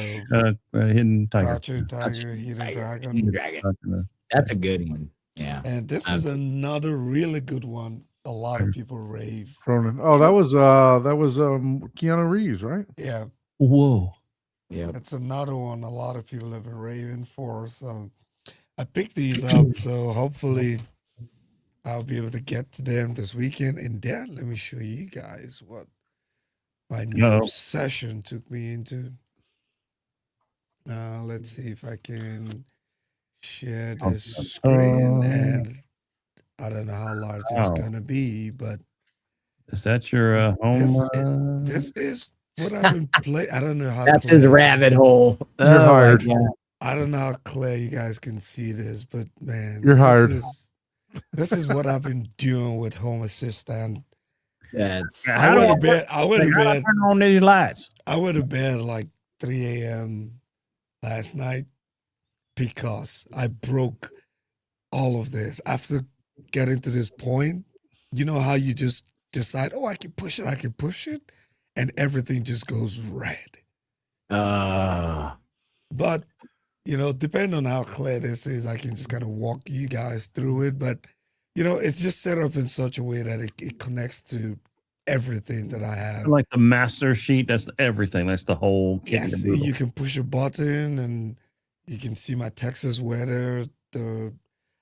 So Hidden Tiger. Crouching Tiger, Hidden Dragon. Dragon. That's a good one. Yeah. And this is another really good one. A lot of people rave. Cronin. Oh, that was Keanu Reeves, right? Yeah, Whoa. Yeah. it's another one a lot of people have been raving for. So I picked these up. So hopefully I'll be able to get to them this weekend. And then let me show you guys what my new Uh-oh. session took me into. Let's see if I can share Oh, the screen. oh. And I don't know how large it's Wow. going to be, but Is that your home? this is what I've been playing. I don't know how That's his clear- rabbit hole. You're Oh, my hired. God. I don't know how clear you guys can see this, but man, You're hired. This is what I've been doing with Home Assistant. That's Yeah. I went to bed. I went to How do I bed. turn on these lights? I went to bed like 3 a.m. last night because I broke all of this. After getting to this point, you know how you just decide, oh, I can push it, and everything just goes red. But depending on how clear this is, I can just kind of walk you guys through it. But it's just set up in such a way that it connects to everything that I have. Like the master sheet, that's everything. That's the whole kit and Yes, caboodle. you can push a button and you can see my Texas weather.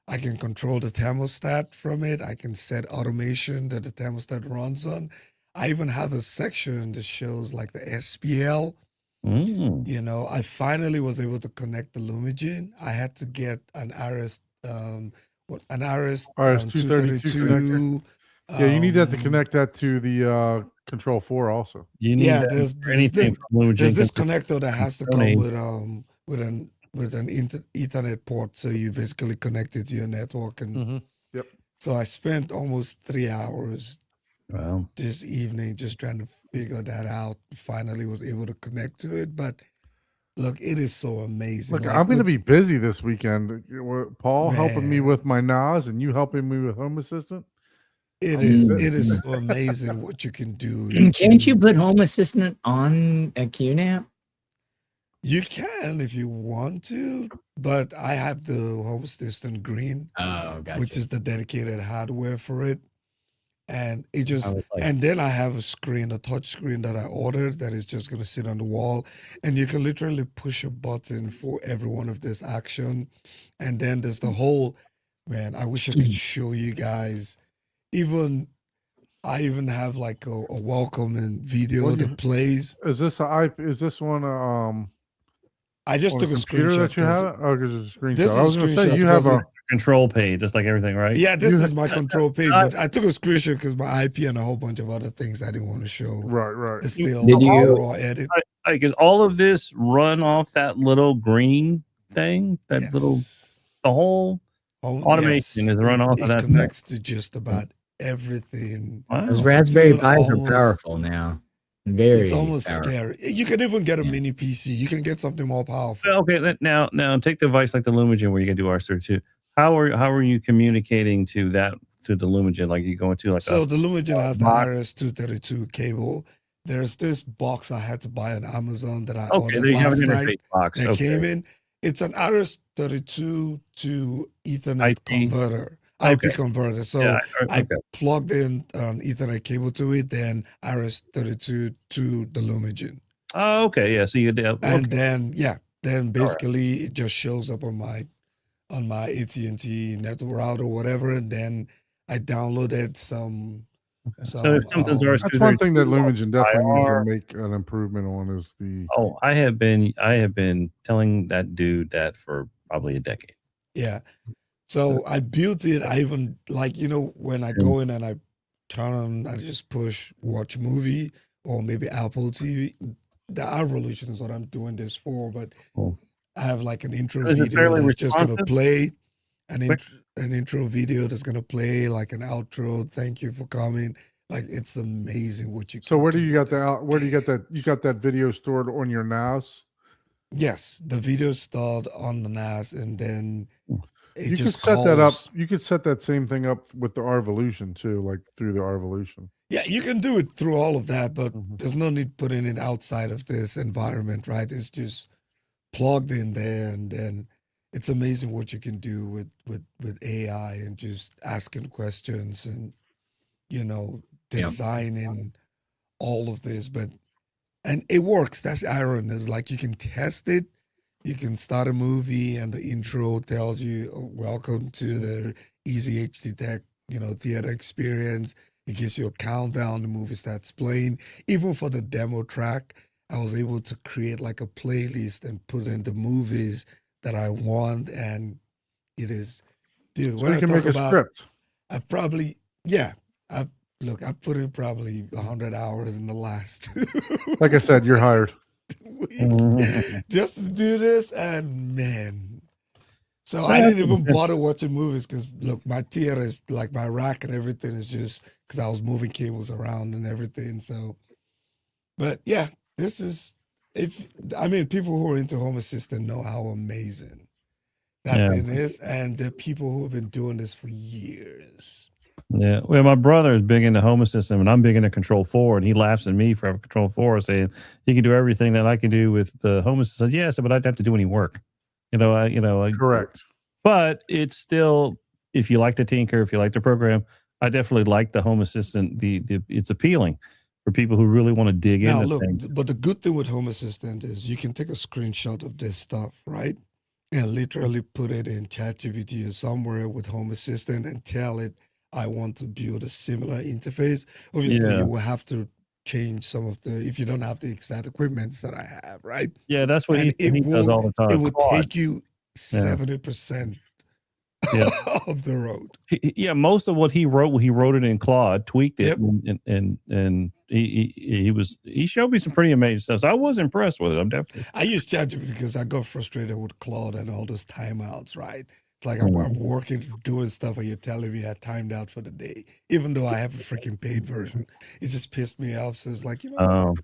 I can control the thermostat from it. I can set automation that the thermostat runs on. I even have a section that shows like the SPL. Mm. I finally was able to connect the Lumigen. I had to get an RS RS-232 Yeah, you need that to connect that to the Control 4 also. You need Yeah, that there's for anything from Lumen There's this Jenkins. connector that has to Donate. come with an Ethernet port, so you basically connect it to your network. And so I spent almost 3 hours Wow. this evening just trying to figure that out. Finally was able to connect to it, but look, it is so amazing. Look, Like, I'm going to with- be busy this weekend. Paul helping me Man. with my NAS and you helping me with Home Assistant. It I'm is. busy. It is so amazing what you can do. Can't you put Home Assistant on a QNAP? You can if you want to, but I have the Home Assistant Green, Oh, gotcha. which is the dedicated hardware for it. and it I just was like, and then I have a screen, a touch screen that I ordered that is just gonna sit on the wall, and you can literally push a button for every one of this action, and then there's the whole man. I wish I could show you guys. Even I even have like a welcome and video What do that you- plays. Is this is this one I just on took a computer screenshot. that you have? Oh, because it's a screenshot. This is I was a going to say screenshot you have because a. Control page, just like everything, right? Yeah, this You is my control page, I- but I took a screenshot because my IP and a whole bunch of other things I didn't want to show. Right. It's still Did you- raw edit. Like, is all of this run off that little green thing? That little, Yes. the whole. Oh, automation is run off of it that. connects to just about everything. Wow. those Raspberry even Pis are almost- powerful now. Very. It's almost powerful. scary. You can even get a Yeah. mini PC. You can get something more powerful. Okay, now take the device like the Lumagen where you can do RS-32. How are you communicating to that through the Lumagen? Like you go into like So the Lumagen has the box. RS-232 cable. There's this box I had to buy on Amazon that I okay, ordered there you have last an night. interface box. That Okay. came in. It's an RS-32 to Ethernet IP. converter, Okay. IP converter. So Yeah, I okay. plugged in an Ethernet cable to it, then RS-32 to the Lumagen, Oh, okay. Yeah. So you did. and then basically it just shows up on my AT&T network router or whatever, and then I downloaded some. So if something's um, RS-232, That's one thing that Lumagen definitely needs to IR. make an improvement on is the. Oh, I have been telling that dude that for probably a decade. Yeah. So I built it. I even like, when I go in and I turn on, I just push watch movie or maybe Apple TV. The Revolution is what I'm doing this for, but Cool. I have like an intro Is it video fairly that's just gonna responsive? play Quick. an intro video that's gonna play like an outro. Thank you for coming. Like it's amazing what you So can where do do you with got this. that? Where do you get that? You got that video stored on your NAS? Yes, the video start on the NAS and then it You could just set that up. calls. You could set that same thing up with the Revolution too, like through the Revolution. Yeah, you can do it through all of that, but Mhm. there's no need putting it outside of this environment, right? It's just plugged in there, and then it's amazing what you can do with AI and just asking questions and designing all of this. And it works. That's the irony. Is like you can test it. You can start a movie, and the intro tells you, "Oh, welcome to the Easy HD Tech, theater experience." It gives you a countdown. The movie starts playing. Even for the demo track, I was able to create like a playlist and put in the movies that I want. And it is, dude, So when you I can talk make a about, script. I've probably, I've put in probably 100 hours in the last Like I said, you're hired. week just to do this. And man, so I didn't even bother watching movies because look, my theater is like my rack and everything is just because I was moving cables around and everything. So, but yeah, this is people who are into Home Assistant know how amazing that Yeah. thing is, and the people who have been doing this for years. Yeah. Well, my brother is big into Home Assistant, and I'm big into Control 4, and he laughs at me for having Control 4, saying he can do everything that I can do with the Home Assistant. Yeah, I said, but I'd have to do any work. Correct. But it's still, if you like to tinker, if you like to program, I definitely like the Home Assistant. It's appealing for people who really want to dig Now, into look, things. but the good thing with Home Assistant is you can take a screenshot of this stuff, right? And literally put it in ChatGPT or somewhere with Home Assistant and tell it, I want to build a similar interface. Obviously, Yeah. you will have to change some of if you don't have the exact equipments that I have, right? Yeah, that's what And he does all the time. It would Claude. take you 70% Yeah. of the road. Yeah, most of what he wrote it in Claude, tweaked it, Yep. and he showed me some pretty amazing stuff. So I was impressed with it. I'm definitely. I use ChatGPT because I got frustrated with Claude and all those timeouts, right? It's like I'm working, doing stuff, and you're telling me I timed out for the day, even though I have a freaking paid version. It just pissed me off. So it's like, I'm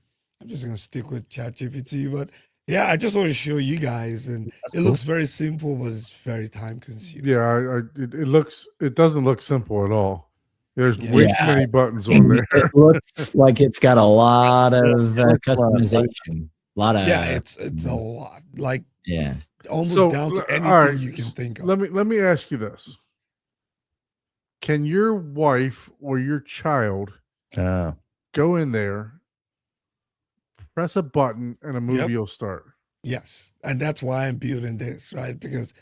just going to stick with ChatGPT. But yeah, I just want to show you guys. And it looks very simple, but it's very time consuming. Yeah, it doesn't look simple at all. There's Yeah. way too Yeah. many buttons on there. It looks like it's got a lot of looks a lot, right? customization. A lot of Yeah, it's a lot. Like yeah. almost So, down to all anything right, you can think of. Let me ask you this. can your wife or your child Ah, go in there, press a button, and a movie will start? Yes, and that's why I'm building this, right? Because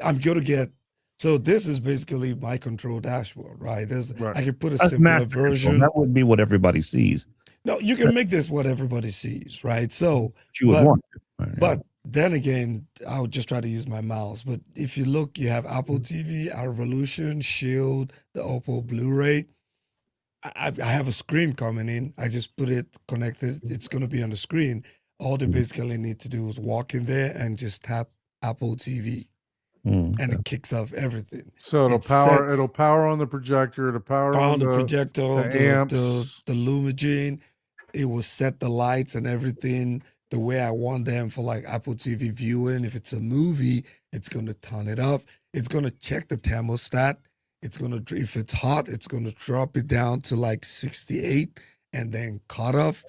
I'm gonna get. So this is basically my control dashboard, right? Right. I can put a that's simpler master control. version. That would be what everybody sees. No, you can make this what everybody sees, right? So, But you would But- want to. Right, but then again, I would just try to use my mouse. But if you look, you have Apple TV, Revolution, Shield, the Oppo Blu-ray. I have a screen coming in. I just put it connected. It's going to be on the screen. All they basically need to do is walk in there and just tap Apple TV, Mm, and it kicks off everything. So It sets- it'll power on the projector, it'll power On on the the projector, the amps. the Lumagene, it will set the lights and everything the way I want them for like Apple TV viewing. If it's a movie, it's going to turn it off. It's going to check the thermostat. It's going to, if it's hot, it's going to drop it down to like 68 and then cut off.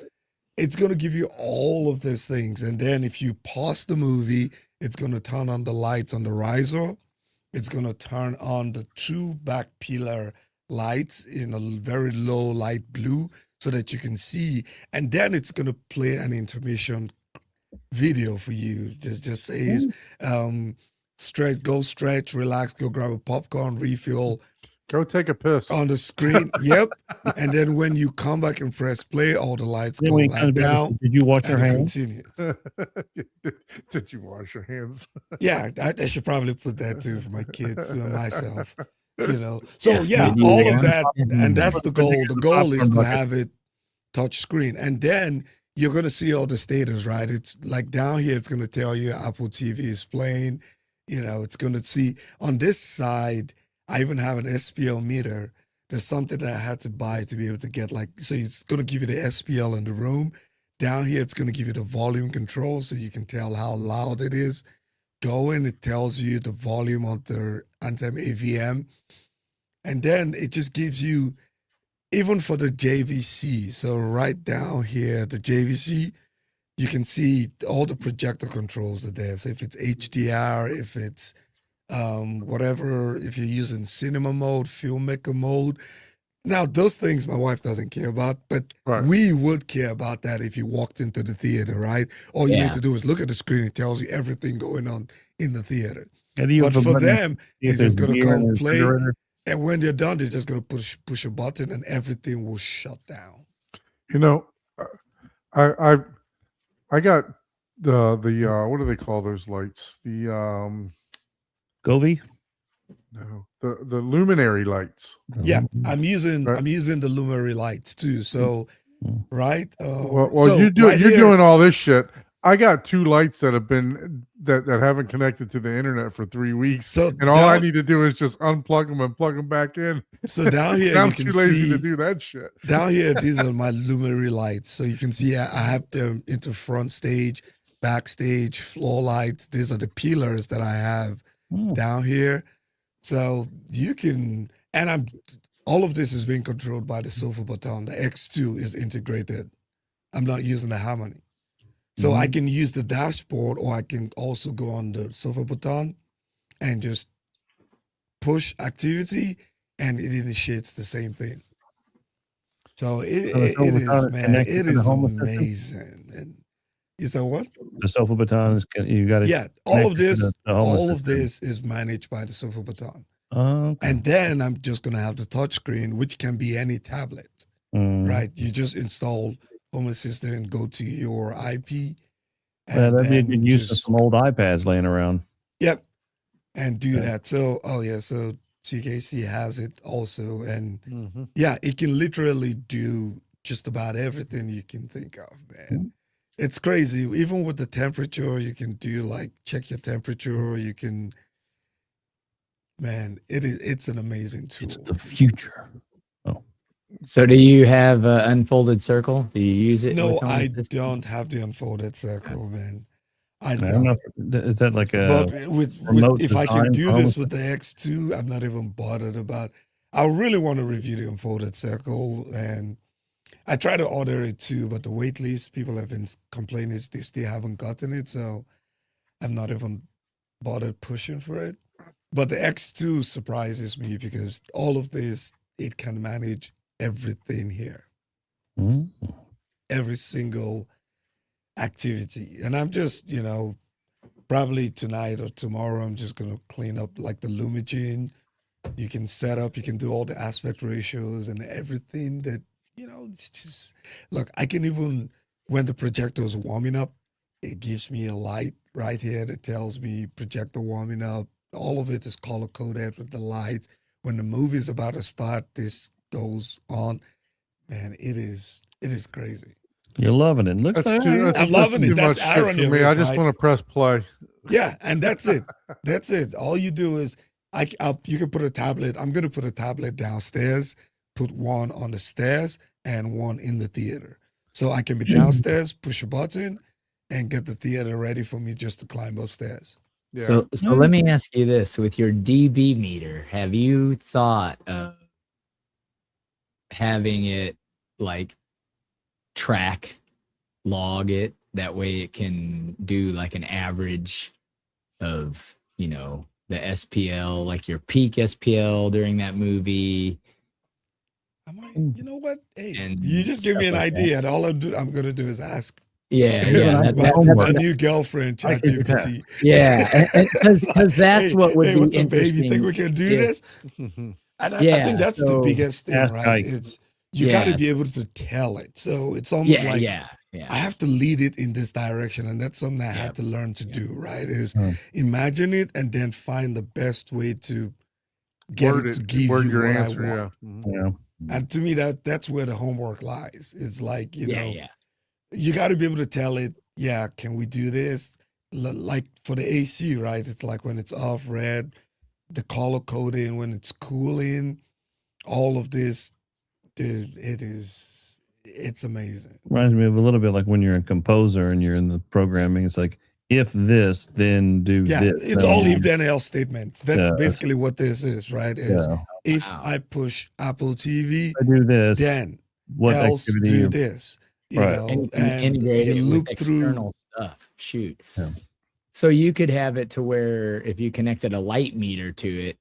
It's going to give you all of these things. And then if you pause the movie, it's going to turn on the lights on the riser. It's going to turn on the 2 back pillar lights in a very low light blue so that you can see. And then it's going to play an intermission video for you. Just says, stretch, relax, go grab a popcorn, refill Go take a piss. on the screen. Yep. And then when you come back and press play, all the lights Then go when it back comes back, down. did you wash your And it hands? continues. Did you wash your hands? Yeah, I should probably put that too for my kids and myself. You know, so Yeah, yeah, maybe all you of can. that, and that's the goal. The goal is to Popcorn bucket. have it touch screen, and then you're gonna see all the status, right? It's like down here, it's gonna tell you Apple TV is playing. You know, it's gonna see on this side. I even have an SPL meter. There's something that I had to buy to be able to get like, so it's gonna give you the SPL in the room. Down here, it's gonna give you the volume control, so you can tell how loud it is. Going, it tells you the volume of the Anthem AVM. And then it just gives you, even for the JVC. So right down here, the JVC, you can see all the projector controls are there. So if it's HDR, if it's whatever, if you're using cinema mode, filmmaker mode. Now, those things my wife doesn't care about, but Right. we would care about that if you walked into the theater, right? All you Yeah. need to do is look at the screen. It tells you everything going on in the theater. And you But have a for button to them, see if they're there's just gonna beer in come the play, refrigerator. and when they're done, they're just gonna push a button, and everything will shut down. You know, I got the what do they call those lights? The Govee? no, the luminary lights. Yeah, Mhm. I'm using Right. the Luminary lights too. So, Mm. right? Well, so you're right here- doing all this shit. I got 2 lights that have been that haven't connected to the internet for 3 weeks, So and all I down, need to do is just unplug them and plug them back in. so down here I'm you can too lazy to see do that shit. down here. These are my Luminary lights. So you can see I have them into front stage, backstage, floor lights. These are the pillars that I have Mm. down here. So you can, and all of this is being controlled by the Sofa Baton. The X2 is integrated. I'm not using the Harmony. So I can use the dashboard, or I can also go on the Sofa Baton and just push activity, and it initiates the same thing. So it So the is, Sofa Baton is man, connected it to the is Home Assistant? amazing. And you said what? The Sofa Baton is you got it. Yeah, all of connected to this, the Home all of Assistant. this is managed by the Sofa Baton. Oh, okay. And then I'm just gonna have the touchscreen, which can be any tablet, Mm. right? You just install Home Assistant and go to your IP. Yeah, that'd be a then good use of just- some old iPads laying around. Yep. And do Yeah. that. So, so TKC has it also. And Mm-hmm. yeah, it can literally do just about everything you can think of, man. It's crazy. Even with the temperature, you can do like check your temperature. You can, man, it's an amazing tool. It's the future. So do you have Unfolded Circle? Do you use it? No, with Home I Assistant? don't have the unfolded circle, man. I I don't don't. know. Is that like a? But with remote if I design can do for this Home with the X2, I'm not even bothered about. I really want to review the unfolded circle, and I try to order it too, but the wait list, people have been complaining they still haven't gotten it, so I'm not even bothered pushing for it. But the X2 surprises me because all of this, it can manage everything here, Mm. every single activity. And I'm just, probably tonight or tomorrow, I'm just going to clean up like the Lumigene. You can set up, you can do all the aspect ratios and everything that, it's just, look, I can even, when the projector is warming up, it gives me a light right here that tells me projector warming up. All of it is color coded with the light. When the movie is about to start, this goes on. Man, it is crazy. You're loving it. Looks That's like too, that's, I'm that's loving too it. That's much the shit irony for of me. it, I just right? want to press play. Yeah, and that's it. That's it. All you do is you can put a tablet. I'm gonna put a tablet downstairs, put one on the stairs and one in the theater. So I can be downstairs, push a button, and get the theater ready for me just to climb upstairs. Yeah. So let me ask you this: with your DB meter, have you thought of having it like track, log it? That way it can do like an average of, the SPL, like your peak SPL during that movie. You know what? Hey, And you just give me an stuff like that. idea, and all I'm gonna do is ask Yeah, Here's yeah. what I my, got. my Homework. new girlfriend, I can do that. ChatGPT. Yeah, because that's Hey, what would hey, be what's up, babe? interesting. You think we can do if- this? And I Yeah, think that's the so- biggest thing, Ask right? Ike. It's you got to Yeah. be able to tell it. So it's almost Yeah, like yeah. I have to lead it in this direction, and that's something I had Yep. to learn to do. Right? Is Hmm. imagine it and then find the best way to get Word it to it, give word you your what answer. I want. Yeah. Mhm. Yeah. And to me, that's where the homework lies. It's like Yeah. you got to be able to tell it, yeah, can we do this? Like for the AC, right? It's like when it's off red, the color coding, when it's cooling, all of this, dude, it's amazing. Reminds me of a little bit like when you're a composer and you're in the programming. It's like, if this, then do Yeah, this. it's No, all if then else statements. That's Yeah. basically what this is, right? Is yeah. if Wow. I push Apple TV, I do this. then What else activity? do this. You Right. know, And you can and integrate you it look with through. external stuff. Shoot. Yeah. So you could have it to where if you connected a light meter to it,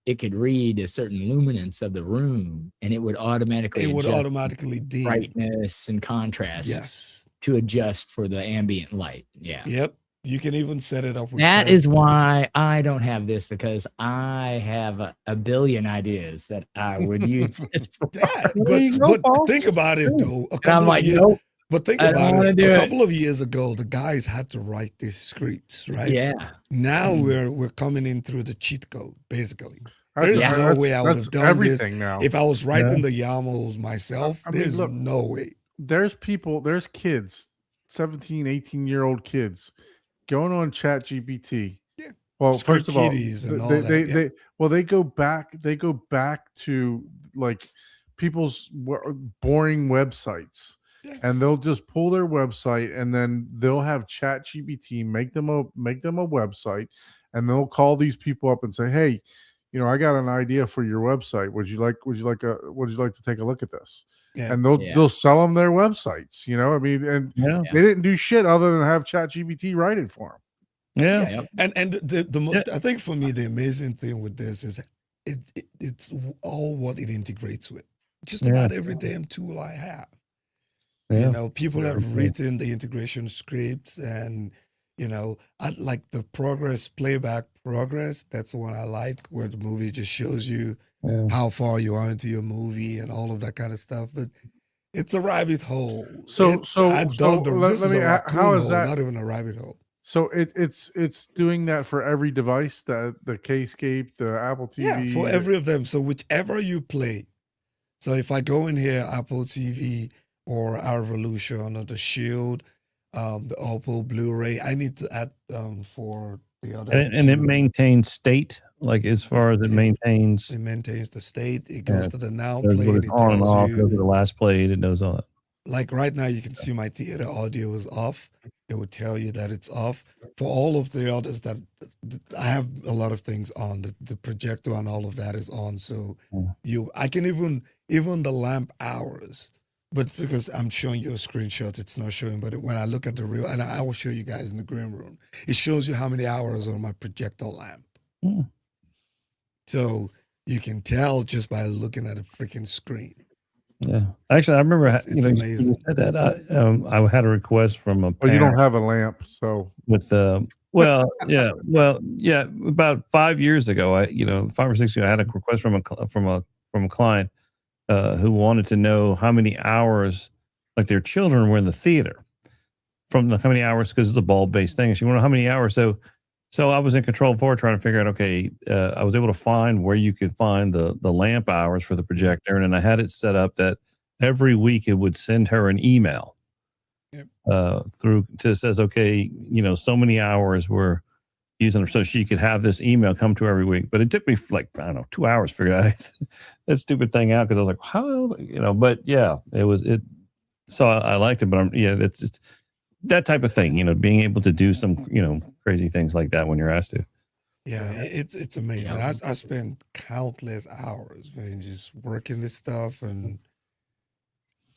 it could read a certain luminance of the room, and it would automatically It would adjust automatically dim. brightness and contrast Yes. to adjust for the ambient light. Yeah. Yep. You can even set it up with That press- is why I don't have this, because I have a billion ideas that I would use this for. Yeah, There you go, but Paul. think about it though. A And I'm couple of like, years, nope. but think I don't about wanna it. do A it. couple of years ago, the guys had to write these scripts, right? Yeah. Now Mhm. we're coming in through the cheat code, basically. That's- There's no that's- way I would that's have done this. everything now. If I was writing the YAMLs myself, I mean, there's look, no way. there's kids, 17, 18-year-old kids going on Chat GPT. Yeah. Well, Script first of all, kiddies and all they, that, they, yeah. they go back to like people's boring websites. Yeah. And they'll just pull their website, and then they'll have Chat GPT make them a website, and they'll call these people up and say, "Hey, I got an idea for your website. Would you like to take a look at this?" Yeah. And they'll sell them their websites. I mean, and Yeah. they didn't do shit other than have Chat GPT write it for them. Yeah. Yep. And I think for me the amazing thing with this is it's all what it integrates with. Just Yeah. about every damn tool I have. Yeah. People Very have cool. written the integration scripts, and I like the playback progress. That's the one I like, where the movie just shows you Yeah. how far you are into your movie and all of that kind of stuff. But it's a rabbit hole. So I dug the, let this is me a raccoon how is hole, that? not even a rabbit hole. So it's doing that for every device, the Kscape, the Apple TV. Yeah, for every of them. So whichever you play. So if I go in here, Apple TV or our Revolution or the Shield, the Oppo Blu-ray, I need to add for the other. And it two. maintains state, like as far as it Yeah. maintains, It maintains the state. It goes Yeah. to the now knows played. what it's It on and tells off, you. knows what the last played, it knows all that. Like right now, you can see my theater audio is off. It would tell you that it's off. For all of the others that I have a lot of things on, the projector and all of that is on. So Yeah. I can even the lamp hours, but because I'm showing you a screenshot, it's not showing. But when I look at the real, and I will show you guys in the green room, it shows you how many hours on my projector lamp. Hmm. So you can tell just by looking at a freaking screen. Yeah, actually, I remember. It's You amazing. said that I had a request from a But you parent don't have a lamp, so with yeah, about 5 years ago, 5 or 6 years, I had a request from a client who wanted to know how many hours, like their children were in the theater, how many hours, because it's a bulb based thing. She wanted to know how many hours. So I was in Control 4 trying to figure out, okay, I was able to find where you could find the lamp hours for the projector. And I had it set up that every week it would send her an email says, okay, so many hours were using her, so she could have this email come to her every week. But it took me like, I don't know, 2 hours to figure out that stupid thing out, because I was like, how, but yeah, it. So I liked it, but it's just that type of thing, being able to do some, crazy things like that when you're asked to. Yeah, it's amazing. Yeah. I spent countless hours, man, just working this stuff, and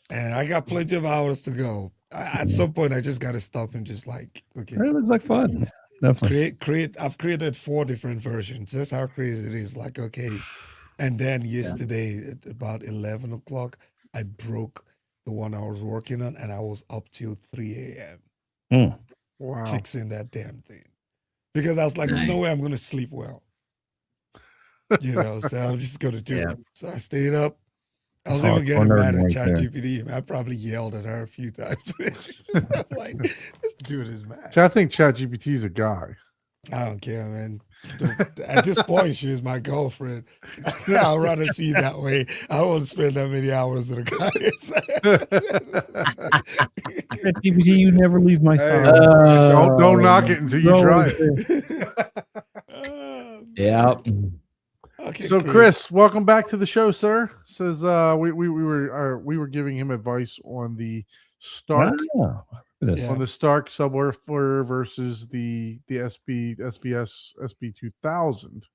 I got plenty of hours to go. At some point, I just got to stop and just like, okay, It looks like fun. Definitely. create. I've created 4 different versions. That's how crazy it is. Like, okay, and then yesterday at about 11 o'clock, I broke the one I was working on, and I was up till 3 a.m. wow. fixing that damn thing, because I was like, there's no way I'm going to sleep well. So I'm just going to do it. So I stayed up. I was even getting mad at ChatGPT. I probably yelled at her a few times. I'm like, this dude is mad. So I think ChatGPT is a guy. I don't care, man. At this point, she is my girlfriend. I'd rather see it that way. I won't spend that many hours with a guy. ChatGPT, you never leave my side. Don't knock it until you try it. Yeah. Okay, So Chris, welcome back to the show, sir. Says we were giving him advice on the Stark on the Stark subwoofer versus the SVS SB2000.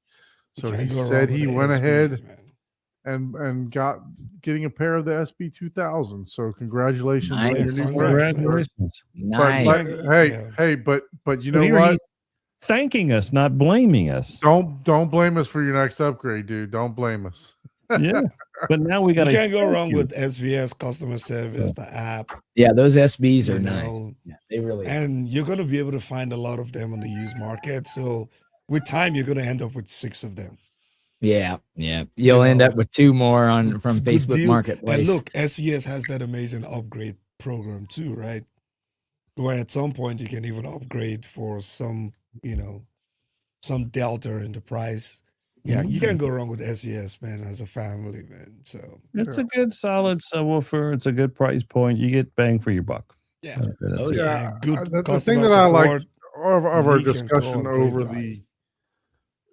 So he said he went ahead and getting a pair of the SB2000. So congratulations on your new Congratulations. Nice. But you know what? Thanking us, not blaming us. Don't blame us for your next upgrade, dude. Don't blame us. Yeah, but now we got. You can't go wrong with SVS customer service, the app. Yeah, those SBs are nice. Yeah, they really. And you're going to be able to find a lot of them on the used market. So with time, you're going to end up with 6 of them. Yeah. You'll end up with 2 more from Facebook Marketplace. And look, SVS has that amazing upgrade program too, right? Where at some point you can even upgrade for some delta in the price. Yeah, you can't go wrong with SVS, man, as a family, man. So it's a good solid subwoofer. It's a good price point. You get bang for your buck. Yeah. Good the thing that I liked of our discussion over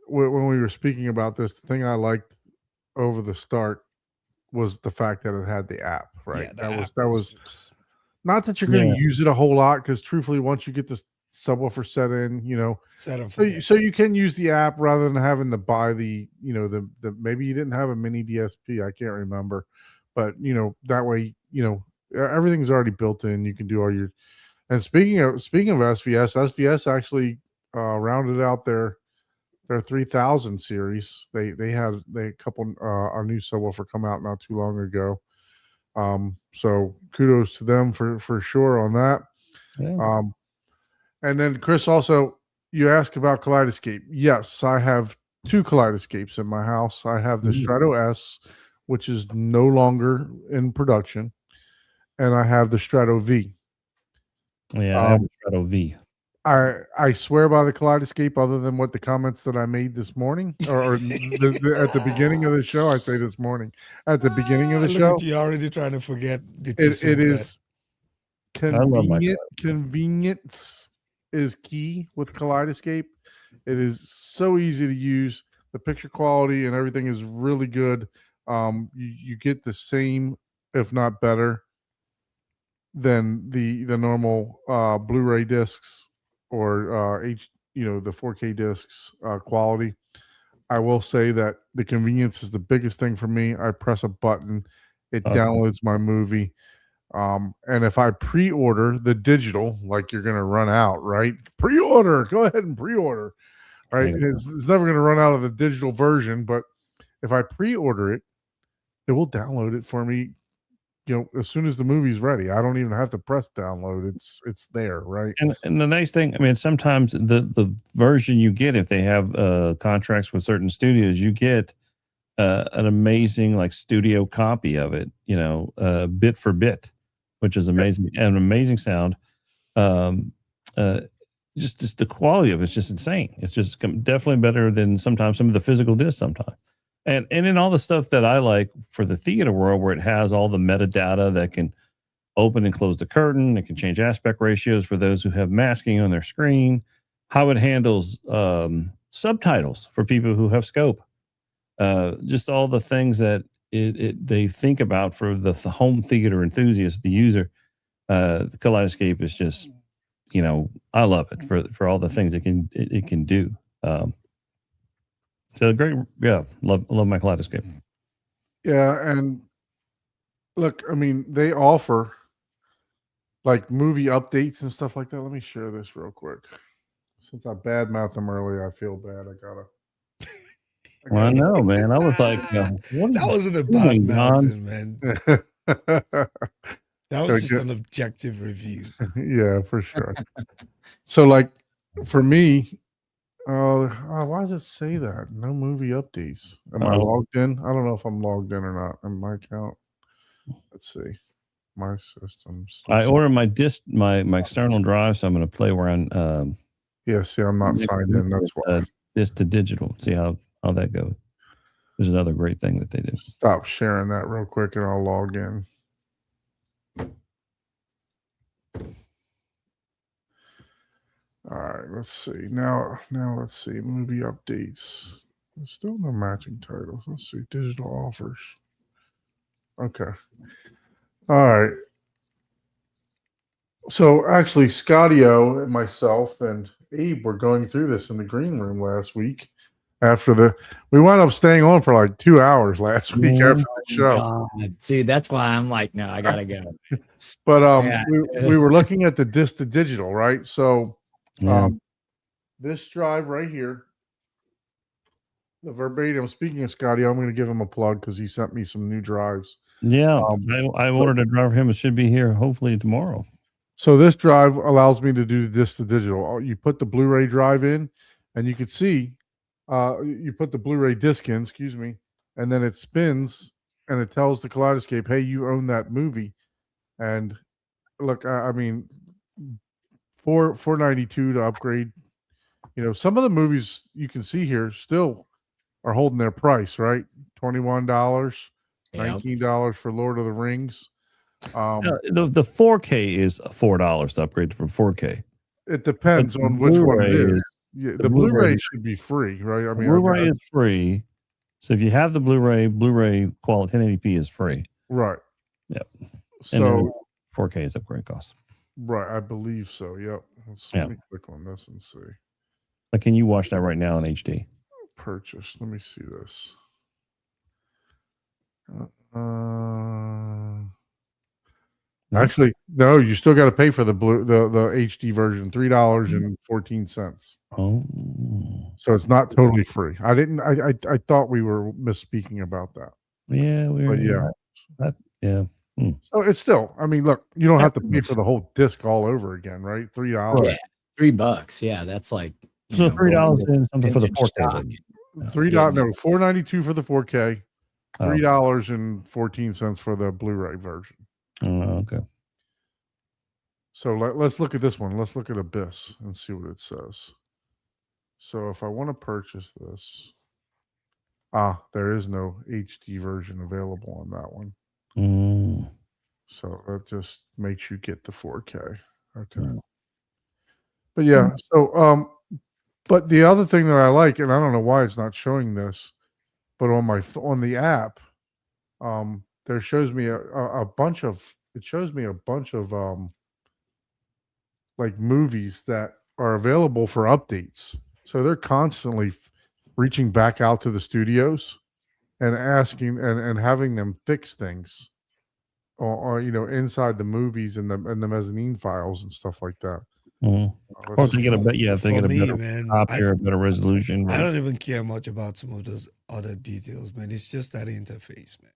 when we were speaking about this, the thing I liked over the Stark was the fact that it had the app, right? Yeah, that was not that you're going to use it a whole lot, because truthfully, once you get this subwoofer set in, so you can use the app rather than having to buy the maybe you didn't have a mini DSP, I can't remember, but that way everything's already built in. You can do all your. And speaking of SVS actually rounded out their 3000 series. They had a couple a new subwoofer come out not too long ago. So kudos to them for sure on that. Yeah. And then Chris, also you asked about Kaleidoscape. Yes, I have 2 Kaleidoscapes in my house. I have the Strato S, which is no longer in production, and I have the Strato V. Yeah, I have the Strato V. I swear by the Kaleidoscape, other than what the comments that I made this morning, or at the beginning of the show. I say this morning at the beginning of the show. You're already trying to forget. It is convenient. Convenience is key with Kaleidoscape. It is so easy to use. The picture quality and everything is really good. You get the same, if not better, than the normal Blu-ray discs or the 4K discs quality. I will say that the convenience is the biggest thing for me. I press a button, it downloads my movie. And if I pre-order the digital, like you're going to run out, right? Pre-order, go ahead and pre-order. right? Yeah. It's never going to run out of the digital version, but if I pre-order it, it will download it for me, as soon as the movie's ready. I don't even have to press download. It's there, right? And the nice thing, I mean, sometimes the version you get, if they have contracts with certain studios, you get an amazing like studio copy of it, bit for bit, which is amazing, an amazing sound. Just the quality of it's just insane. It's just definitely better than sometimes some of the physical discs sometimes. And in all the stuff that I like for the theater world, where it has all the metadata that can open and close the curtain, it can change aspect ratios for those who have masking on their screen, how it handles subtitles for people who have scope, just all the things that they think about for the home theater enthusiast, the user. The Kaleidoscape is just, I love it for all the things it can do. So great, yeah, love my Kaleidoscape. Yeah, and look, I mean, they offer like movie updates and stuff like that. Let me share this real quick. Since I badmouthed them earlier, I feel bad. Well, I know, man. I was like, what That wasn't a doing, bad Don? mountain, man. That was just an objective review. Yeah, for sure. So, like, for me, why does it say that? No movie updates. Am I logged in? I don't know if I'm logged in or not in my account. Let's see. My system. I ordered my disc, my external drive, so I'm going to play around. Yeah, see, I'm not signed in. That's why. Disc to digital. See how that goes. There's another great thing that they do. Stop sharing that real quick, and I'll log in. All right, let's see. Now let's see. Movie updates. There's still no matching titles. Let's see. Digital offers. Okay. All right. So actually, Scottio and myself and Abe were going through this in the green room last week. We wound up staying on for like 2 hours last week after the show. God, dude, that's why I'm like, no, I gotta go. But Yeah. we were looking at the disc to digital, right? So Yeah. this drive right here, the verbatim. Speaking of Scotty, I'm going to give him a plug because he sent me some new drives. Yeah, I ordered a drive for him. It should be here hopefully tomorrow. So this drive allows me to do disc to digital. You put the Blu-ray drive in, and you can see, you put the Blu-ray disc in, excuse me, and then it spins and it tells the Kaleidoscape, "Hey, you own that movie." And look, I mean, $492 to upgrade. Some of the movies you can see here still are holding their price, right? $21, $19 for Lord of the Rings. The 4K is $4 to upgrade from 4K. It depends on which one it is. Yeah, the Blu-ray should be free, right? I mean, Blu-ray is free. So if you have the Blu-ray quality 1080p is free. Right. Yep. So 4K is upgrade cost. Right, I believe so. Yep. Let me click on this and see. Like, can you watch that right now in HD? Purchase. Let me see this. Actually, no. You still got to pay for the HD version, $3.14. Oh, so it's not totally free. I thought we were misspeaking about that. Yeah, yeah. So it's still. I mean, look, you don't have to pay for the whole disc all over again, right? $3. Yeah, $3. Yeah, that's like so $3 and something for the 4K. $4.92 for the 4K. $3.14 for the Blu-ray version. Okay. So let's look at this one. Let's look at Abyss and see what it says. So if I want to purchase this, there is no HD version available on that one. So that just makes you get the 4K. Okay. But yeah, so but the other thing that I like, and I don't know why it's not showing this, but on the app, there shows me a bunch of like movies that are available for updates. So they're constantly reaching back out to the studios and asking and having them fix things, or inside the movies and the mezzanine files and stuff like that. Mhm. Or if they get a bet, yeah, if they For get a me, better man, copy or a better resolution. I don't even care much about some of those other details, man. It's just that interface, man.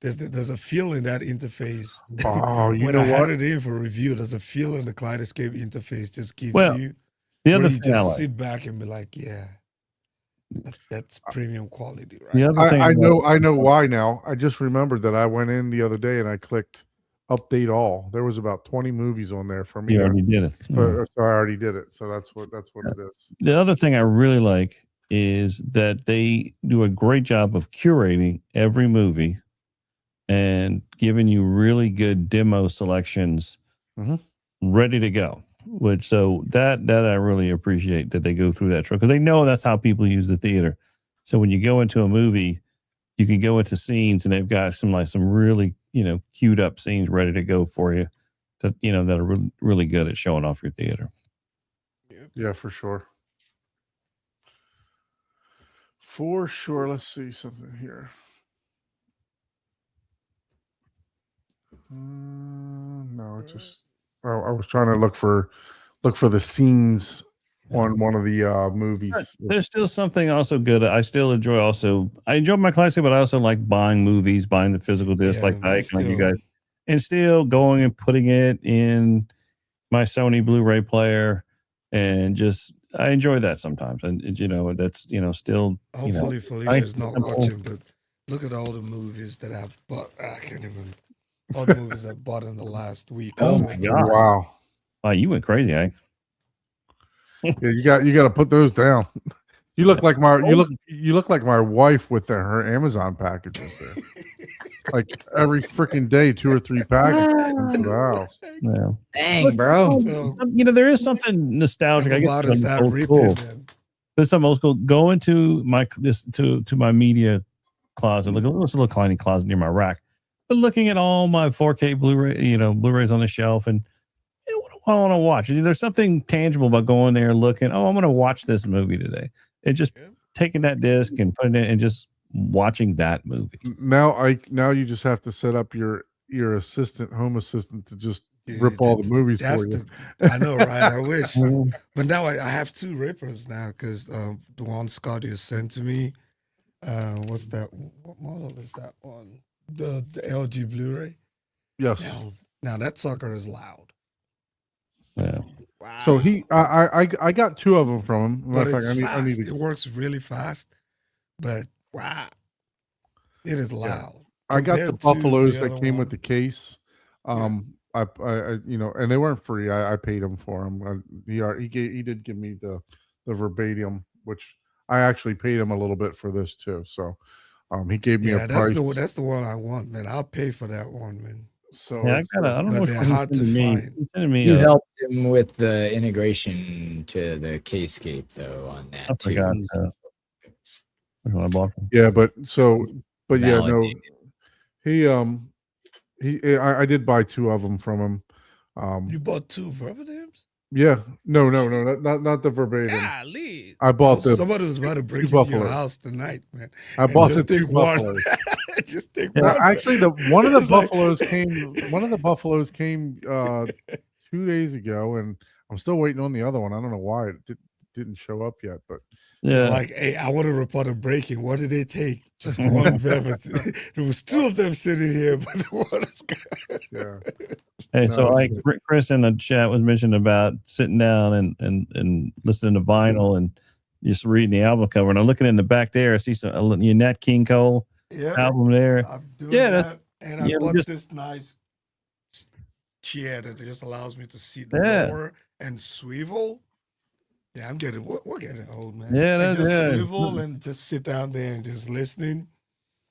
There's a feel in that interface. Oh, you when know I had what? it in for review, there's a feel in the Kaleidoscape interface just gives Well, you the where other you thing I just like, sit back and be like, yeah, that's premium quality, the right? other thing I know why now. I just remembered that I went in the other day and I clicked update all. There was about 20 movies on there for me. you already did it. So I already did it. So that's what it is. The other thing I really like is that they do a great job of curating every movie and giving you really good demo selections Mhm. ready to go. Which so that I really appreciate that they go through that because they know that's how people use the theater. So when you go into a movie, you can go into scenes and they've got some really queued up scenes ready to go for you that that are really good at showing off your theater. Yeah, for sure. For sure. Let's see something here. No, it just. Oh, I was trying to look for the scenes on one of the movies. There's still something also good. I still enjoy I enjoy my classic, but I also like buying movies, buying the physical disc Yeah, like I Ike, like you still- guys, and still going and putting it in my Sony Blu-ray player, and just I enjoy that sometimes. And that's still Hopefully, I- Felicia's not I'm watching, but look at all the movies that I bought. I can't even. All the movies I bought in the last week. Oh So, my God. Wow. Wow, you went crazy, Ike. Yeah, you got to put those down. You look like you look like my wife with her Amazon packages there. Like every freaking day, 2 or 3 packages into the house. Yeah. Dang, bro. So, There is something nostalgic. I I'm guess about to it's start old ripping school. them. There's some old school. Go into my to my media closet. Look, there's a little tiny closet near my rack. But looking at all my 4K Blu-ray, Blu-rays on the shelf, and what do I want to watch? There's something tangible about going there and looking. Oh, I'm going to watch this movie today. And just taking that disc and putting it and just watching that movie. Now you just have to set up your home assistant to just Dude, rip all the movies That's for you. I know, right? I wish. But now I have 2 rippers now because the one Scotty has sent to me. What's that? What model is that one? The LG Blu-ray. Yes. Now that sucker is loud. Yeah. Wow. So I got 2 of them from him. but Matter of it's fact, I need fast. to. It works really fast. But wow, it is loud. I got the compared to buffaloes the that other came one. with the case. I and they weren't free. I paid him for them. He did give me the verbatim, which I actually paid him a little bit for this too. So he gave me a price. That's the one I want, man. I'll pay for that one, man. So Yeah, I don't know But which they're one he's hard to sending me. find. He's sending me You helped him with the integration to the Kscape though on that I too. forgot which one I bought from. yeah, but yeah, no, Validated. I did buy 2 of them from him. You bought 2 verbatims? Yeah, no, not the verbatim. Golly. I bought the Somebody was about to break 2 into your buffaloes. house tonight, man. I And bought the just 2 take one. buffaloes. Just take Yeah, one. man. Actually, one of the It's like- buffaloes came. One of the buffaloes came 2 days ago, and I'm still waiting on the other one. I don't know why it didn't show up yet, but Yeah. Like, hey, I want to report a break-in. What did they take? Just one velvet. There was 2 of them sitting here, but the one is yeah. Hey, No, so it's like good. Chris in the chat was mentioning about sitting down and listening to vinyl and just reading the album cover. And I'm looking in the back there. I see some your Nat King Cole Yeah, album there. I'm doing Yeah, that. And I yeah, we bought just- this nice chair that just allows me to sit Yeah. lower and swivel. Yeah, we're getting old, man. Yeah, And that's just yeah. swivel and just sit down there and just listening.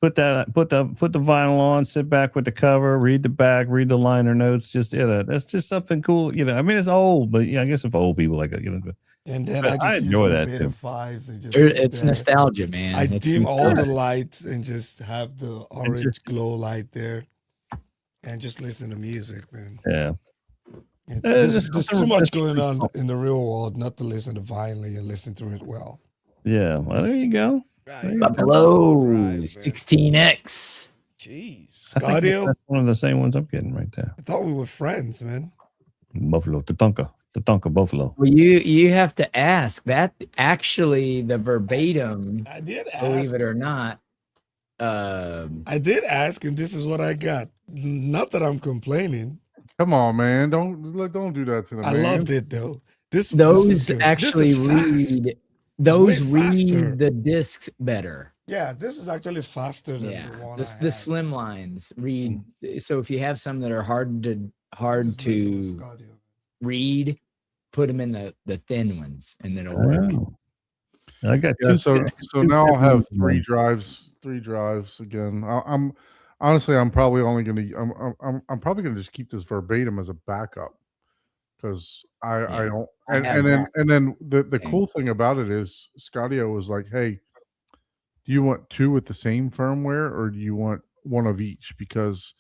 Put the vinyl on, sit back with the cover, read the back, read the liner notes. Just that's just something cool. I mean, it's old, but I guess if old people like it, And then But I just I use enjoy the that, Beta too. 5s and just It's sit there. nostalgia, man. I It's dim all the nostalgia. lights and just have the orange just- glow light there and just listen to music, man. yeah. There's just too something much that's going on cool. in the real world not to listen to violently and listen to it well. Yeah. Well, there you go. Buffalo 16X. Jeez. I think Scardio, that's one of the same ones I'm getting right there. I thought we were friends, man. Buffalo Tatanka. Tatanka Buffalo. Well, you have to ask that. Actually, the verbatim, I did believe ask. it or not, I did ask, and this is what I got. Not that I'm complaining. Come on, man. Don't do that to the I man. loved it though. This is those good. actually this is fast. read those way faster. read the discs better. Yeah, this is actually faster than Yeah, the one. the slim lines read. So if you have some that are hard to read, put them in the thin ones, and it'll work. Oh. I got Yeah, two. so now I'll have 3 man. drives again. I'm honestly, I'm probably only gonna I'm probably gonna just keep this verbatim as a backup because I Yeah, don't I and have and then that. and then the Okay. cool thing about it is Scottio was like, hey, do you want 2 with the same firmware or do you want one of each? Because